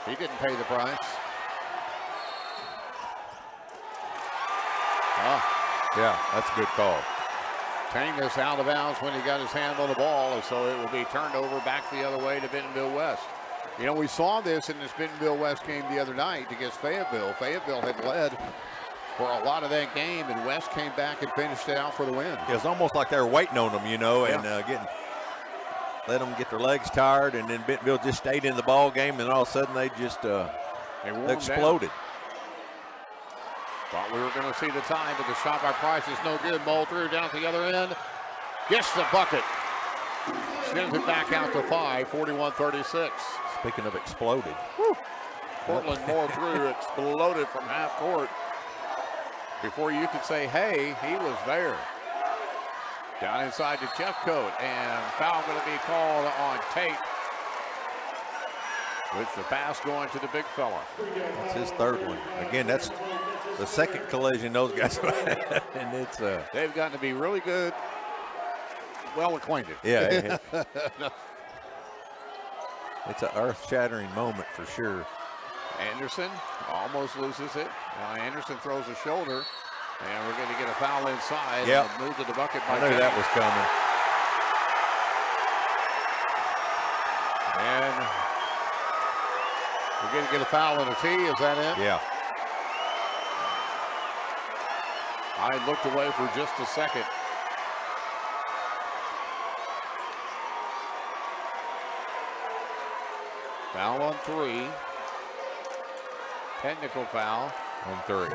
He didn't pay the price. Yeah, that's a good call. Tangus out of bounds when he got his hand on the ball, and so it will be turned over back the other way to Bentonville West. You know, we saw this in this Bentonville West game the other night against Fayetteville. Fayetteville had led for a lot of that game, and West came back and finished it out for the win. It was almost like they were waiting on them, you know, and let them get their legs tired, and then Bentonville just stayed in the ball game, and all of a sudden they just exploded. Thought we were going to see the time, but the shot by Price is no good. Moultrie down at the other end. Gets the bucket. Sends it back out to 5, 41-36. Speaking of exploded. Portland Muldrew exploded from half court. Before you could say, hey, he was there. Down inside to Jeffcoat, and foul going to be called on Tate. With the pass going to the big fella. That's his third one. Again, that's the second collision those guys have had. And it's they've gotten to be really good, well acquainted. Yeah. It's an earth-shattering moment for sure. Anderson almost loses it. Now Anderson throws a shoulder, and we're going to get a foul inside. Yep. And move to the bucket. I knew that was coming. And we're going to get a foul and a tee. Is that it? Yeah. I looked away for just a second. Foul on 3. Technical foul on 3. Also,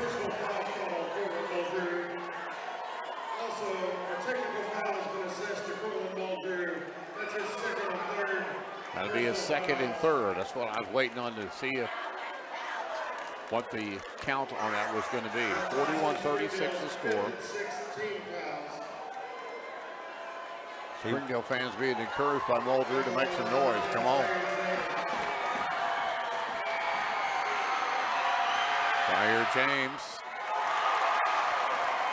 a technical foul has been assessed to Portland Muldrew. That's his second and third. That'll be his second and third. That's what I was waiting on to see what the count on that was going to be. 41-36 the score. Springdale fans being encouraged by Muldrew to make some noise. Come on. Fire James.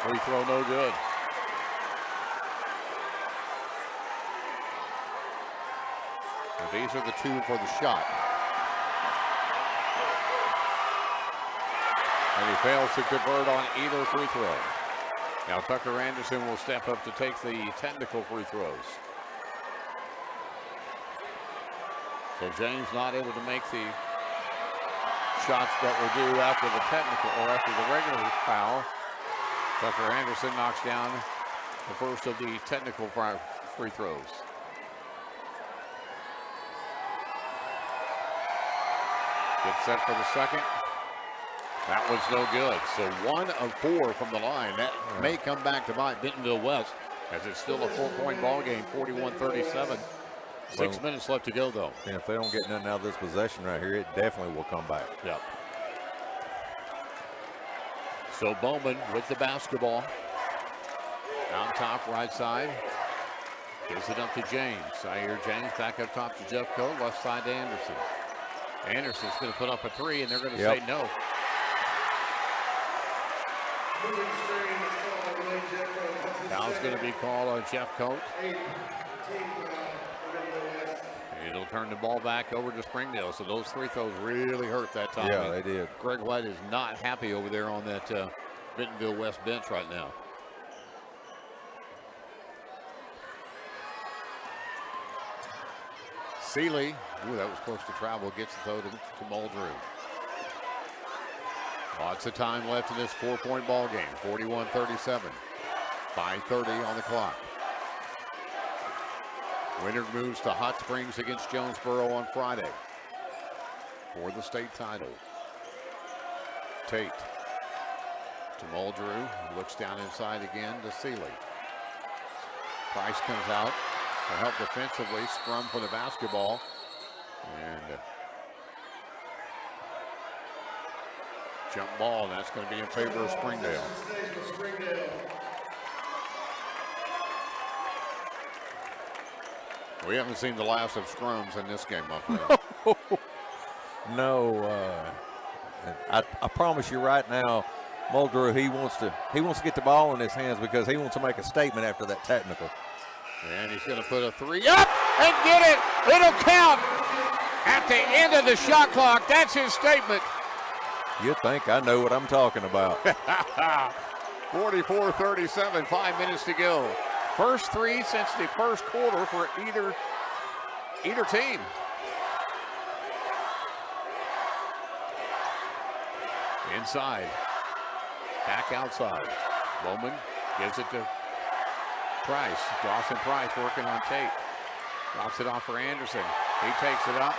Free throw no good. And these are the two for the shot. And he fails to convert on either free throw. Now Tucker Anderson will step up to take the technical free throws. So James not able to make the shots that were due after the technical or after the regular foul. Tucker Anderson knocks down the first of the technical free throws. Gets set for the second. That was no good. So 1 of 4 from the line. That may come back to bite Bentonville West, as it's still a 4-point ball game, 41-37. 6 minutes left to go, though. And if they don't get nothing out of this possession right here, it definitely will come back. Yep. So Bowman with the basketball. On top, right side. Gives it up to James. I hear James back up top to Jeffcoat. Left side to Anderson. Anderson's going to put up a 3, and they're going to say no. Foul's going to be called on Jeffcoat. It'll turn the ball back over to Springdale. So those free throws really hurt that time. Yeah, they did. Greg White is not happy over there on that Bentonville West bench right now. Seeley, ooh, that was close to travel, gets the throw to Muldrew. Lots of time left in this 4-point ball game. 41-37. 5:30 on the clock. Winner moves to Hot Springs against Jonesboro on Friday for the state title. Tate to Muldrew. Looks down inside again to Seeley. Price comes out to help defensively. Scrum for the basketball. And jump ball, and that's going to be in favor of Springdale. We haven't seen the last of scrums in this game, my friend. No, I promise you right now, Muldrew, he wants to get the ball in his hands because he wants to make a statement after that technical. And he's going to put a 3 up and get it. It'll count at the end of the shot clock. That's his statement. You think I know what I'm talking about. 44-37, 5 minutes to go. First 3 since the first quarter for either team. Inside, back outside. Bowman gives it to Price. Dawson Price working on Tate. Drops it off for Anderson. He takes it up.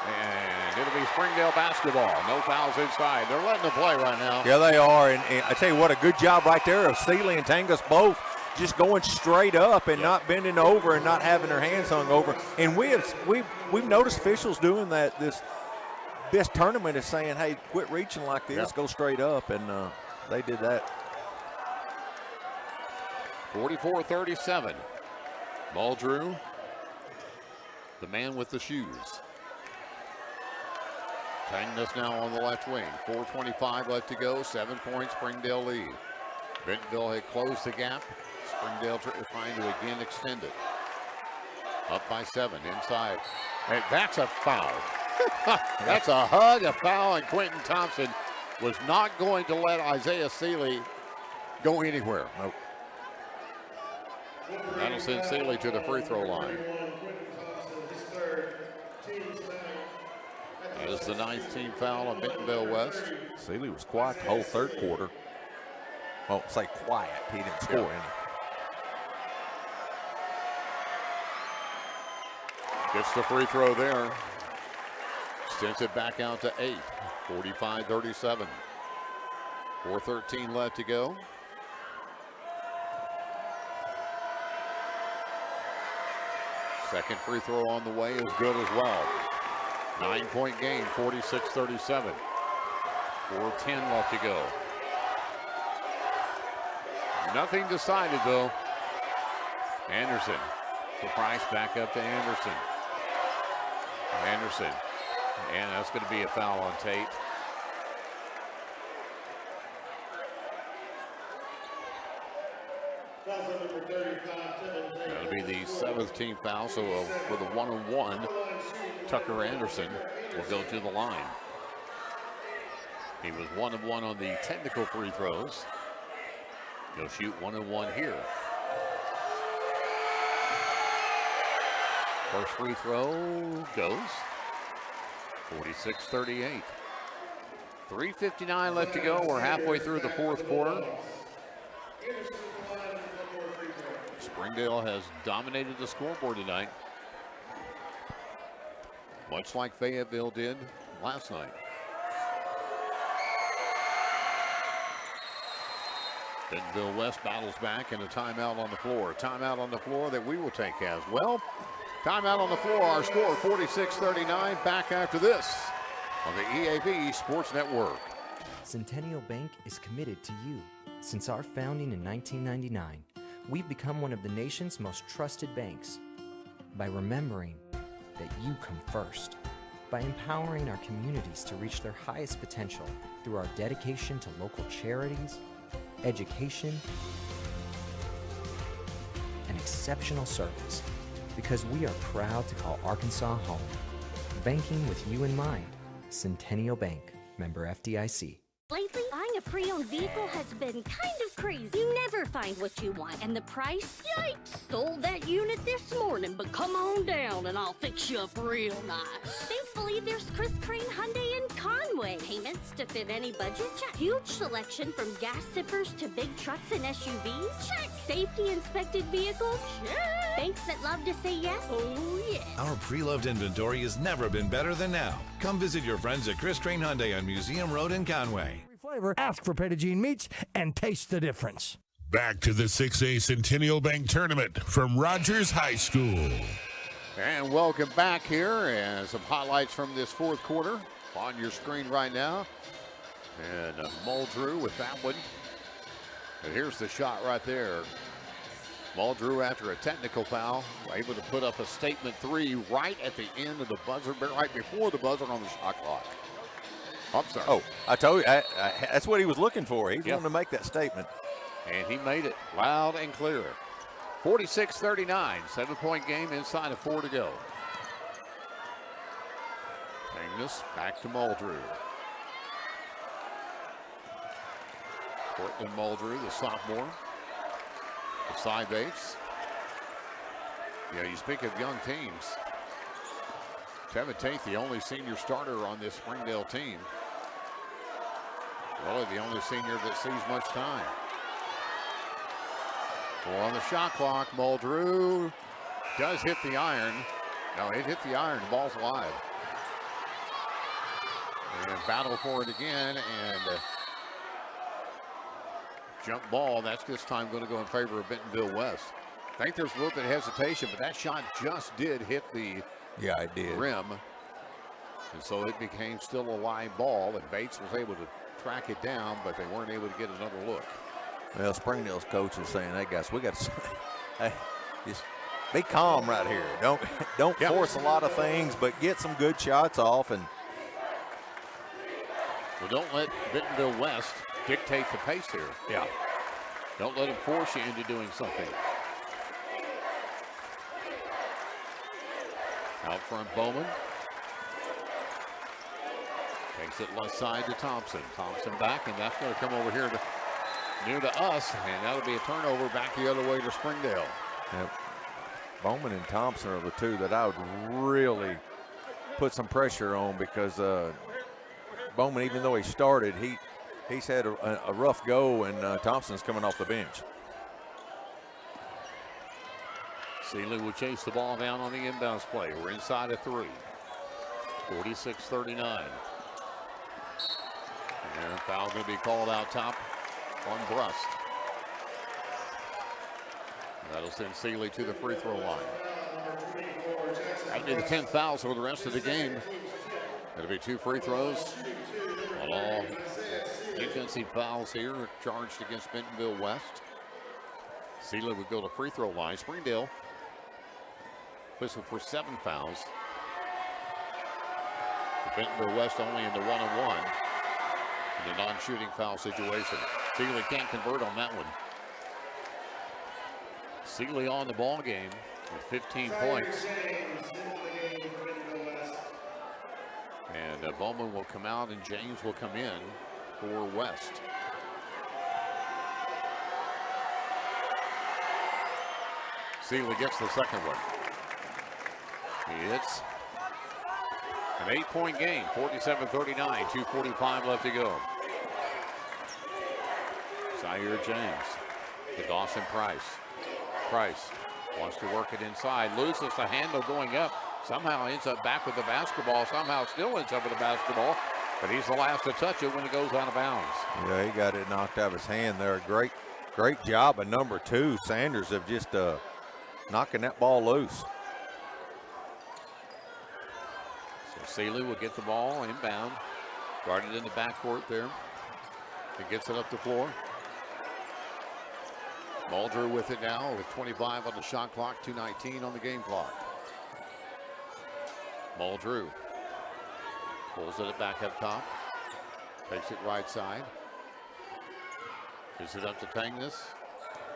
And it'll be Springdale basketball. No fouls inside. They're letting them play right now. Yeah, they are. And I tell you what, a good job right there of Seeley and Tangus both just going straight up and not bending over and not having their hands hung over. And we've noticed officials doing that this tournament is saying, hey, quit reaching like this, go straight up, and they did that. 44-37. Muldrew, the man with the shoes. Tangness now on the left wing. 4:25 left to go. 7-point Springdale lead. Bentonville had closed the gap. Springdale trying to again extend it. Up by 7 inside. And that's a foul. That's a hug, a foul, and Quentin Thompson was not going to let Isaiah Seeley go anywhere. Nope. That'll send Seeley to the free throw line. That is the 9th team foul on Bentonville West. Seeley was quiet the whole third quarter. Well, say quiet. He didn't score any. Gets the free throw there. Sends it back out to 8. 45-37. 4:13 left to go. Second free throw on the way is good as well. 9-point game, 46-37. 4:10 left to go. Nothing decided though. Anderson. The Price back up to Anderson. Anderson. And that's going to be a foul on Tate. That'll be the 7th team foul. So with a 1-on-1, Tucker Anderson will go to the line. He was 1-of-1 on the technical free throws. He'll shoot 1-of-1 here. First free throw goes. 46-38. 3:59 left to go. We're halfway through the fourth quarter. Springdale has dominated the scoreboard tonight, much like Fayetteville did last night. Bentonville West battles back, and a timeout on the floor. Timeout on the floor that we will take as well. Timeout on the floor. Our score 46-39. Back after this on the EAB Sports Network. Centennial Bank is committed to you. Since our founding in 1999, we've become one of the nation's most trusted banks. By remembering that you come first. By empowering our communities to reach their highest potential through our dedication to local charities, education, and exceptional service. Because we are proud to call Arkansas home. Banking with you in mind. Centennial Bank, member FDIC. Lately, buying a pre-owned vehicle has been kind of crazy. You never find what you want, and the price? Yikes! Sold that unit this morning, but come on down and I'll fix you up real nice. Thankfully, there's Chris Crane Hyundai in Conway. Payments to fit any budget? Check. Huge selection from gas zippers to big trucks and SUVs? Check. Safety inspected vehicles? Check. Banks that love to say yes? Oh, yeah. Our pre-loved inventory has never been better than now. Come visit your friends at Chris Crane Hyundai on Museum Road in Conway. Flavor, ask for Petit Meats and taste the difference. Back to the 6A Centennial Bank Tournament from Rogers High School. And welcome back here, and some highlights from this fourth quarter on your screen right now. And Muldrew with that one. And here's the shot right there. Muldrew, after a technical foul, able to put up a statement 3 right at the end of the buzzer, right before the buzzer on the shot clock. I'm sorry. Oh, I told you, that's what he was looking for. He's wanting to make that statement. And he made it loud and clear. 46-39, 7-point game inside of 4 to go. Tangness back to Muldrew. Portland Muldrew, the sophomore. The side base. You speak of young teams. Kevin Tate, the only senior starter on this Springdale team. Really the only senior that sees much time. 4 on the shot clock. Muldrew does hit the iron. No, it hit the iron. The ball's alive. And battle for it again. And Jump ball, that's this time going to go in favor of Bentonville West. I think there's a little bit of hesitation, but that shot just did hit the it did. rim. And so it became still a live ball, and Bates was able to track it down, but they weren't able to get another look. Well, Springdale's coach is saying, hey, guys, we got to hey, just be calm right here. Don't force a lot of things, but get some good shots off. And well, don't let Bentonville West dictate the pace here. Yeah. Don't let them force you into doing something. Out front, Bowman. Takes it left side to Thompson. Thompson back, and that's going to come over here near to us, and that'll be a turnover back the other way to Springdale. Yep. Bowman and Thompson are the two that I would really put some pressure on, because Bowman, even though he started, he's had a rough go, and Thompson's coming off the bench. Seeley will chase the ball down on the inbounds play. We're inside of 3. 46-39. And foul going to be called out top on Brust. That'll send Seeley to the free throw line. That'll be the 10th foul for the rest of the game. It'll be 2 free throws on all defensive fouls here charged against Bentonville West. Seeley would go to free throw line. Springdale whistle for 7 fouls. Bentonville West only into 1-on-1 in a non-shooting foul situation. Seeley can't convert on that one. Seeley on the ball game with 15 points. And Bowman will come out and James will come in for West. Seeley gets the second one. It's an 8-point game, 47-39, 2:45 left to go. Zaire James to Dawson Price. Price wants to work it inside, loses the handle going up, somehow ends up back with the basketball, somehow still ends up with the basketball, but he's the last to touch it when it goes out of bounds. Yeah, he got it knocked out of his hand there. Great job of number 2, Sanders, of just knocking that ball loose. Seeley will get the ball inbound, guarded in the backcourt there. He gets it up the floor. Muldrew with it now with 25 on the shot clock, 2:19 on the game clock. Muldrew pulls it back up top, takes it right side. Gives it up to Tangness.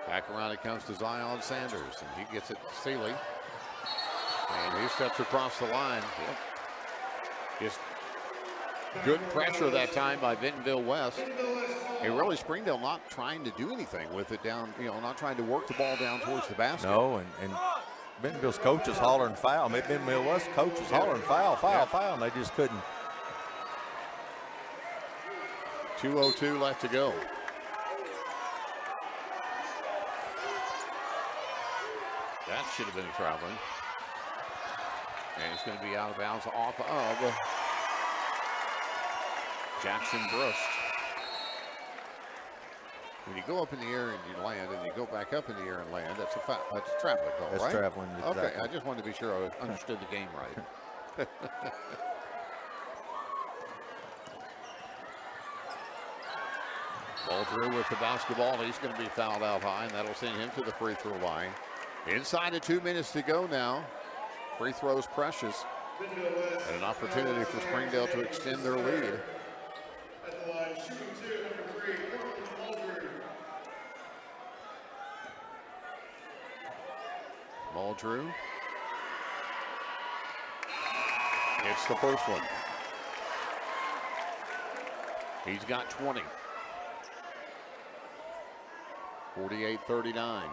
Back around it comes to Zion Sanders, and he gets it to Seeley. And he steps across the line. Yep. Just good pressure that time by Bentonville West. And really Springdale not trying to do anything with it down, not trying to work the ball down towards the basket. No, and Bentonville's coach is hollering foul. Maybe Bentonville West coach is hollering foul, foul, and they just couldn't. 2:02 left to go. That should have been a traveling. And it's going to be out of bounds off of Jackson Brust. When you go up in the air and you land, and you go back up in the air and land, that's a traveling call, right? That's traveling, exactly. Okay, I just wanted to be sure I understood the game right. Muldrew with the basketball. He's going to be fouled out high, and that'll send him to the free throw line. Inside of 2 minutes to go now. Free throws precious. And an opportunity for Springdale to extend their lead. At the line, shooting 2, number 3, Muldrew. Muldrew hits the first one. He's got 20. 48-39.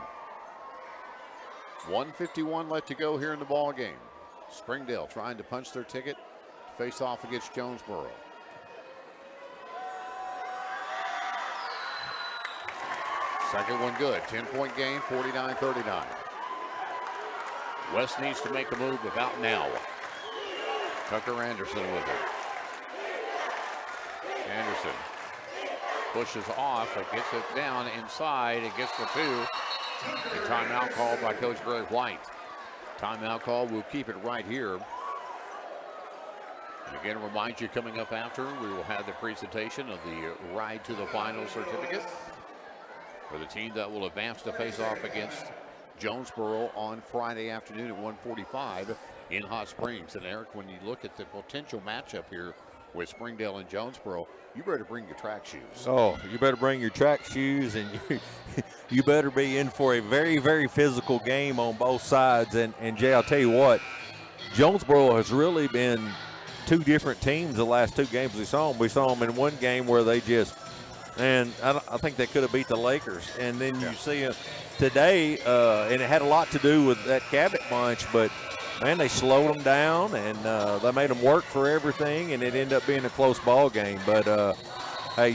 1:51 left to go here in the ball game. Springdale trying to punch their ticket to face off against Jonesboro. Second one good. 10-point game, 49-39. West needs to make a move about now. Tucker Anderson with it. Anderson Pushes off, it gets it down inside, it gets the 2. A timeout called by Coach Greg White. Timeout call, we'll keep it right here. And again, remind you, coming up after, we will have the presentation of the Ride to the Final certificate for the team that will advance to face off against Jonesboro on Friday afternoon at 1:45 in Hot Springs. And Eric, when you look at the potential matchup here with Springdale and Jonesboro, you better bring your track shoes. Oh, you better bring your track shoes, and you better be in for a very, very physical game on both sides. And Jay, I'll tell you what, Jonesboro has really been two different teams the last 2 games we saw them. We saw them in one game where they just, and I think they could have beat the Lakers. And then you see it today, and it had a lot to do with that Cabot bunch, but man, they slowed them down, and they made them work for everything, and it ended up being a close ball game. But, hey,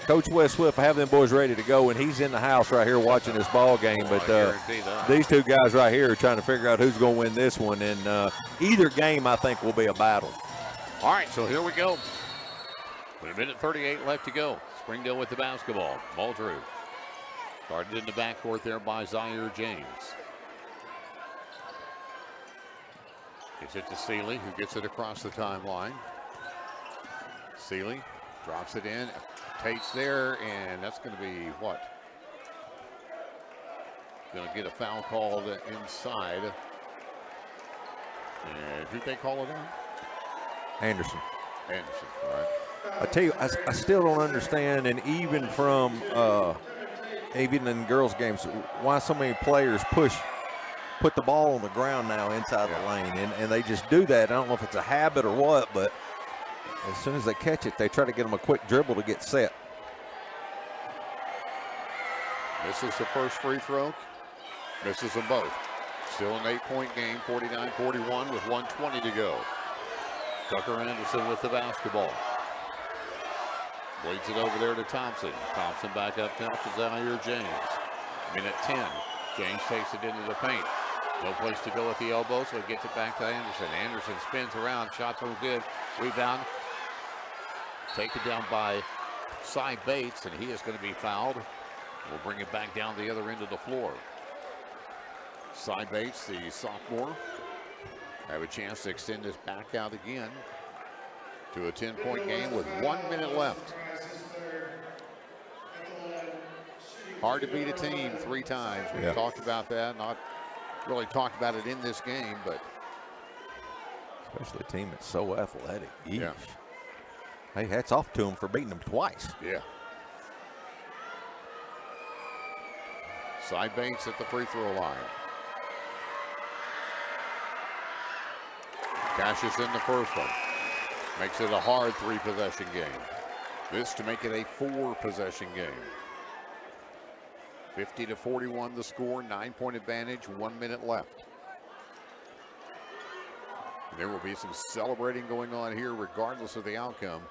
Coach Wes Swift will have them boys ready to go, and he's in the house right here watching this ball game. But these 2 guys right here are trying to figure out who's going to win this one, and either game, I think, will be a battle. All right, so here we go. With 1:38 left to go. Springdale with the basketball. Muldrew started in the backcourt there by Zaire James. Gets it to Seeley, who gets it across the timeline. Seeley drops it in. Tate's there, and that's going to be what? Going to get a foul called inside. And who'd they call it on? Anderson, all right. I tell you, I still don't understand, and even from even in girls' games, why so many players put the ball on the ground now inside the lane, and they just do that. I don't know if it's a habit or what, but as soon as they catch it, they try to get them a quick dribble to get set. Misses the first free throw. Misses them both. Still an 8-point game, 49-41 with 1:20 to go. Tucker Anderson with the basketball. Bleeds it over there to Thompson. Thompson back up top to Zaire James. Minute 10. James takes it into the paint. No place to go at the elbow, so he gets it back to Anderson. Anderson spins around. Shot no good. Rebound. Taken down by Cy Bates, and he is going to be fouled. We'll bring it back down the other end of the floor. Cy Bates, the sophomore, have a chance to extend this back out again to a 10-point game with 1 minute left. Hard to beat a team 3 times. We've talked about that. Not really talked about it in this game, but especially a team that's so athletic. Yeah. Hey, hats off to them for beating them twice. Yeah. Cy Bates at the free throw line. Cashes in the first one. Makes it a hard 3-possession game. This to make it a 4-possession game. 50-41 the score, 9-point advantage, 1 minute left. There will be some celebrating going on here regardless of the outcome.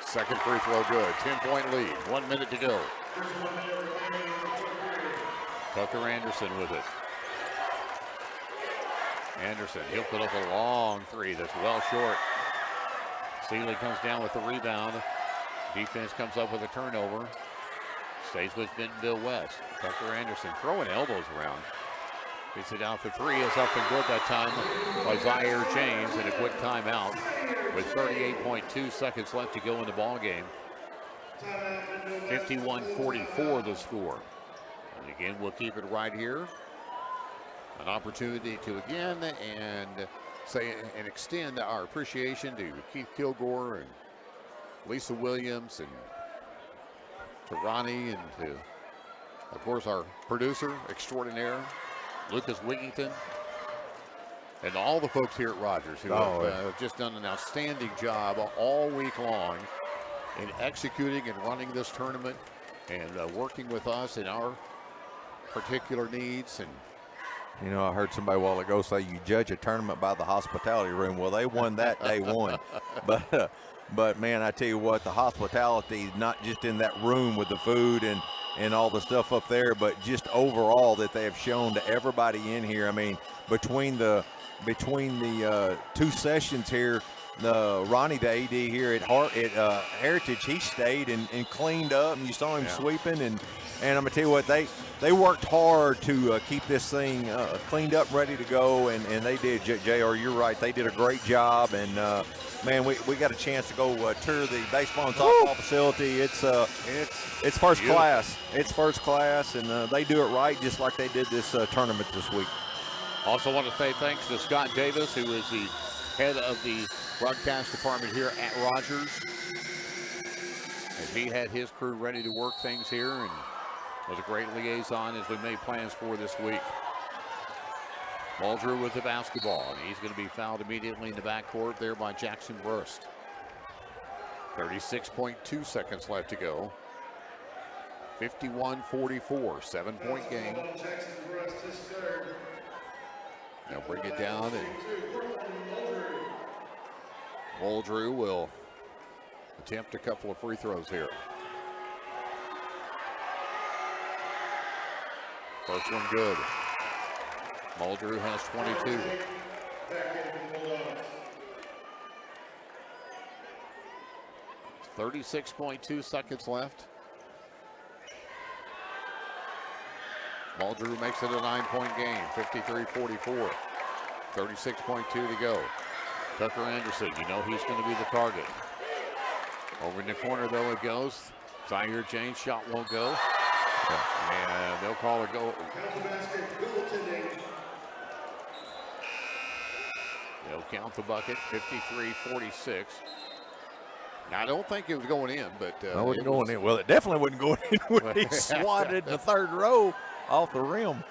Second free throw good, 10-point lead, 1 minute to go. Tucker Anderson with it. Anderson, he'll put up a long 3 that's well short. Seeley comes down with the rebound. Defense comes up with a turnover. Stays with Bentonville West. Tucker Anderson throwing elbows around. Gets it out for 3. It's up and good that time by Zaire James, and a quick timeout with 38.2 seconds left to go in the ball game. 51-44 the score. And again, we'll keep it right here. An opportunity to again and say and extend our appreciation to Keith Kilgore and Lisa Williams and to Ronnie and to, of course, our producer extraordinaire, Lucas Wigington, and all the folks here at Rogers who have just done an outstanding job all week long in executing and running this tournament and working with us in our particular needs. And you know, I heard somebody a while ago say you judge a tournament by the hospitality room. Well, they won that day one. But man, I tell you what, the hospitality, not just in that room with the food and and all the stuff up there, but just overall that they have shown to everybody in here. I mean, between the two sessions here, Ronnie, the AD here at Heritage, he stayed and cleaned up, and you saw him sweeping. And I'm gonna tell you what, they worked hard to keep this thing cleaned up, ready to go, and they did. JR, you're right, they did a great job. And man, we got a chance to go tour the baseball and softball facility. It's first class. It's first class, and they do it right, just like they did this tournament this week. Also want to say thanks to Scott Davis, who is the head of the broadcast department here at Rogers, as he had his crew ready to work things here and was a great liaison as we made plans for this week. Muldrew with the basketball, and he's going to be fouled immediately in the backcourt there by Jackson Rust. 36.2 seconds left to go. 51-44, 7-point game. Now bring it down, and Muldrew will attempt a couple of free throws here. First one good. Muldrew has 22. .2 seconds left. Muldrew makes it a 9-point game, 53-44. 36.2 to go. Tucker Anderson, you know he's going to be the target. Over in the corner, though, it goes. Zaire James shot won't go. And they'll call a goal. They'll count the bucket, 53-46. Now, I don't think it was going in, but it wasn't going in. Well, it definitely wasn't going in when he swatted in the third row off the rim.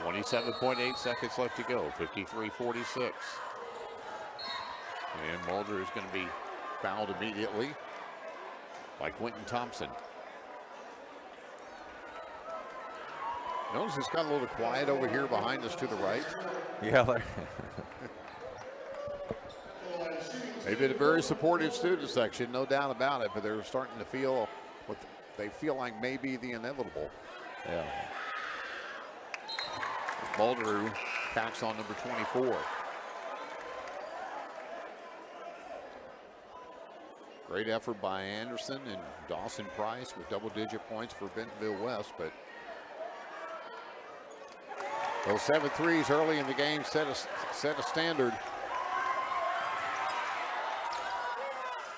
27.8 seconds left to go, 53-46. And Muldrew is going to be fouled immediately by Quentin Thompson. Notice it's got a little quiet over here behind us to the right. Yeah. They've been a very supportive student section, no doubt about it, but they're starting to feel what they feel like may be the inevitable. Yeah. Muldrew packs on number 24. Great effort by Anderson and Dawson Price with double-digit points for Bentonville West, but those 7 threes early in the game set a standard.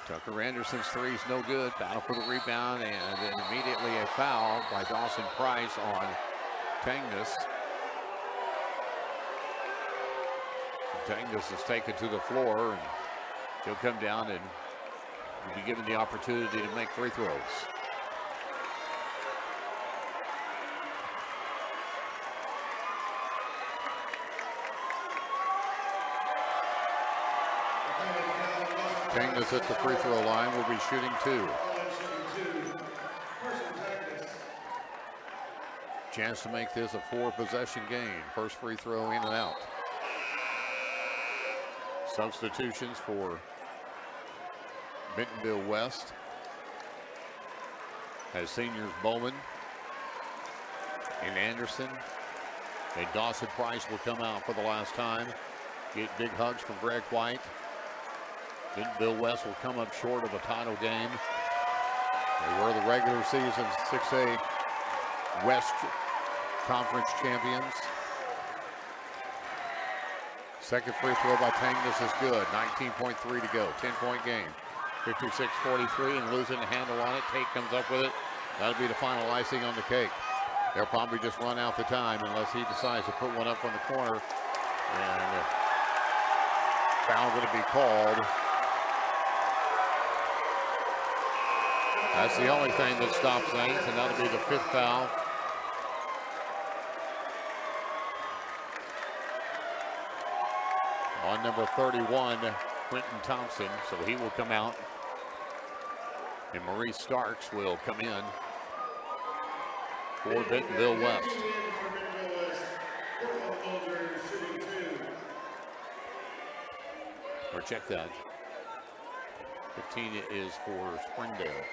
Tucker Anderson's three's no good. Battle for the rebound, and then immediately a foul by Dawson Price on Tangness. Tangness is taken to the floor, and he'll come down and will be given the opportunity to make free throws. Tangness at the free throw line will be shooting 2. Chance to make this a 4-possession game. First free throw in and out. Substitutions for Bentonville West has seniors Bowman and Anderson. And Dawson Price will come out for the last time. Get big hugs from Greg White. Bentonville West will come up short of a title game. They were the regular season 6A West Conference champions. Second free throw by Tangness is good. 19.3 to go. 10-point game. 56-43 and losing the handle on it. Tate comes up with it. That'll be the final icing on the cake. They'll probably just run out the time unless he decides to put one up from the corner. And foul going to be called. That's the only thing that stops things, and that'll be the 5th foul. On number 31, Quentin Thompson, so he will come out. And Maurice Starks will come in for Bentonville West. Or check that. 15 is for Springdale.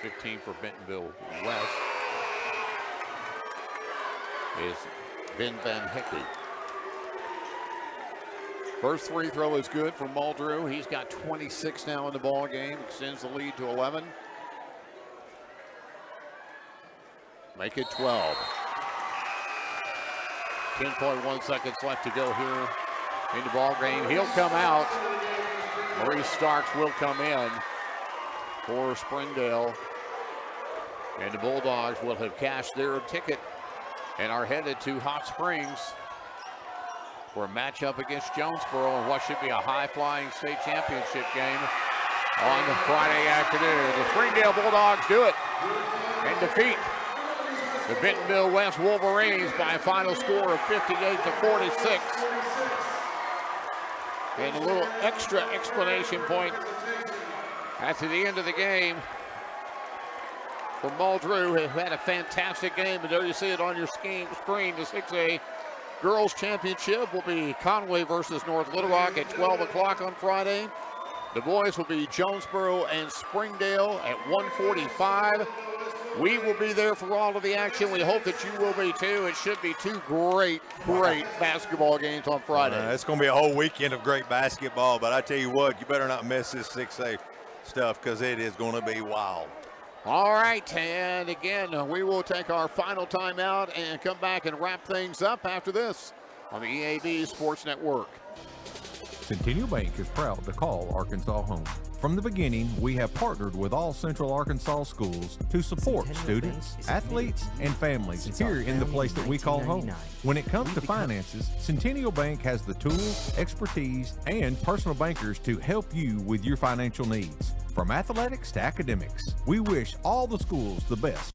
15 for Bentonville West. is Ben Van Hickey. First free throw is good for Muldrew. He's got 26 now in the ball game. Extends the lead to 11. Make it 12. 10.1 seconds left to go here in the ball game. He'll come out. Maurice Starks will come in for Springdale. And the Bulldogs will have cashed their ticket and are headed to Hot Springs for a matchup against Jonesboro in what should be a high-flying state championship game on the Friday afternoon. The Springdale Bulldogs do it and defeat the Bentonville West Wolverines by a final score of 58-46. And a little extra explanation point after the end of the game for Muldrew, who had a fantastic game. And there you see it on your screen. The 6A Girls Championship will be Conway versus North Little Rock at 12 o'clock on Friday. The boys will be Jonesboro and Springdale at 1:45. We will be there for all of the action. We hope that you will be too. It should be two great basketball games on Friday. It's going to be a whole weekend of great basketball, but I tell you what, you better not miss this 6A stuff because it is going to be wild. All right, and again, we will take our final timeout and come back and wrap things up after this on the EAB Sports Network. Centennial Bank is proud to call Arkansas home. From the beginning, we have partnered with all Central Arkansas schools to support students, athletes, and families here in the place that we call home. When it comes to finances, Centennial Bank has the tools, expertise, and personal bankers to help you with your financial needs. From athletics to academics, we wish all the schools the best.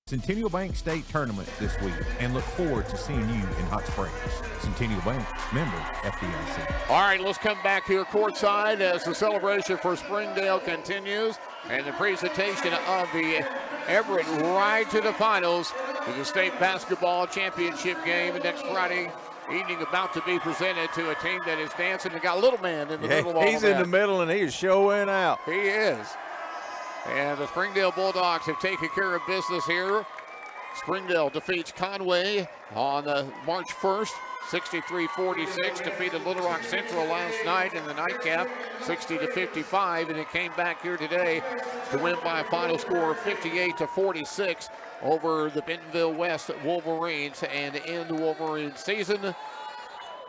Centennial Bank State Tournament this week and look forward to seeing you in Hot Springs. Centennial Bank, member FDIC. All right, let's come back here courtside as the celebration for Springdale continues and the presentation of the Everett Ride to the Finals to the state basketball championship game next Friday evening, about to be presented to a team that is dancing. They got a little man in the middle. He's in the middle and he is showing out. He is. And the Springdale Bulldogs have taken care of business here. Springdale defeats Conway on March 1st, 63-46. Defeated Little Rock Central last night in the nightcap, 60-55. And it came back here today to win by a final score of 58-46 over the Bentonville West Wolverines and end the Wolverines season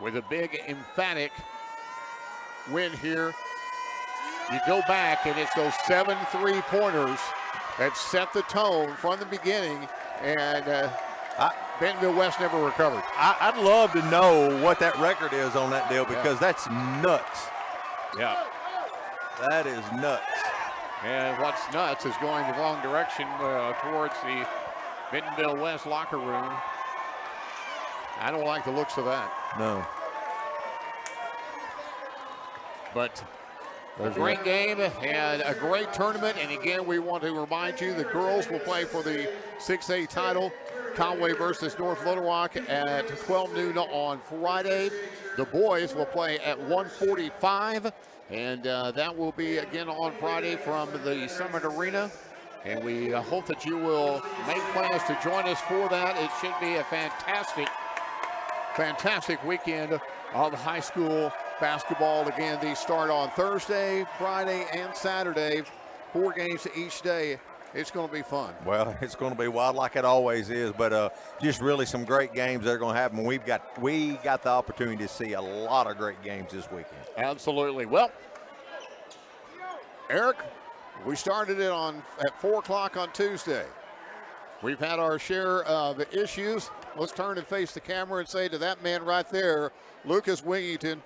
with a big emphatic win here. You go back and it's those 7 3-pointers that set the tone from the beginning, and Bentonville West never recovered. I'd love to know what that record is on that deal because that's nuts. Yeah. That is nuts. And what's nuts is going the wrong direction towards the Bentonville West locker room. I don't like the looks of that. No. But a great game and a great tournament. And again, we want to remind you the girls will play for the 6A title. Conway versus North Little Rock at 12 noon on Friday. The boys will play at 1:45. And that will be again on Friday from the Summit Arena. And we hope that you will make plans to join us for that. It should be a fantastic weekend of high school basketball. Again, these start on Thursday, Friday, and Saturday. 4 games each day. It's going to be fun. Well, it's going to be wild like it always is, but just really some great games that are going to happen. We got the opportunity to see a lot of great games this weekend. Absolutely. Well, Eric, we started it at 4 o'clock on Tuesday. We've had our share of issues. Let's turn and face the camera and say to that man right there, Lucas Wingington,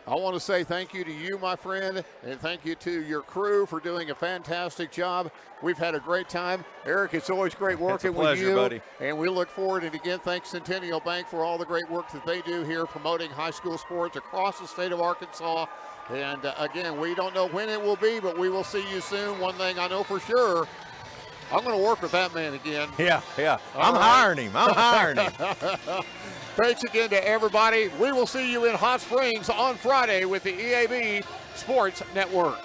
I want to say thank you to you, my friend, and thank you to your crew for doing a fantastic job. We've had a great time. Eric, it's always great working with you. Buddy. And we look forward, and again, thanks Centennial Bank for all the great work that they do here promoting high school sports across the state of Arkansas. And again, we don't know when it will be, but we will see you soon. One thing I know for sure, I'm going to work with that man again. Yeah. I'm hiring him. Thanks again to everybody. We will see you in Hot Springs on Friday with the EAB Sports Network.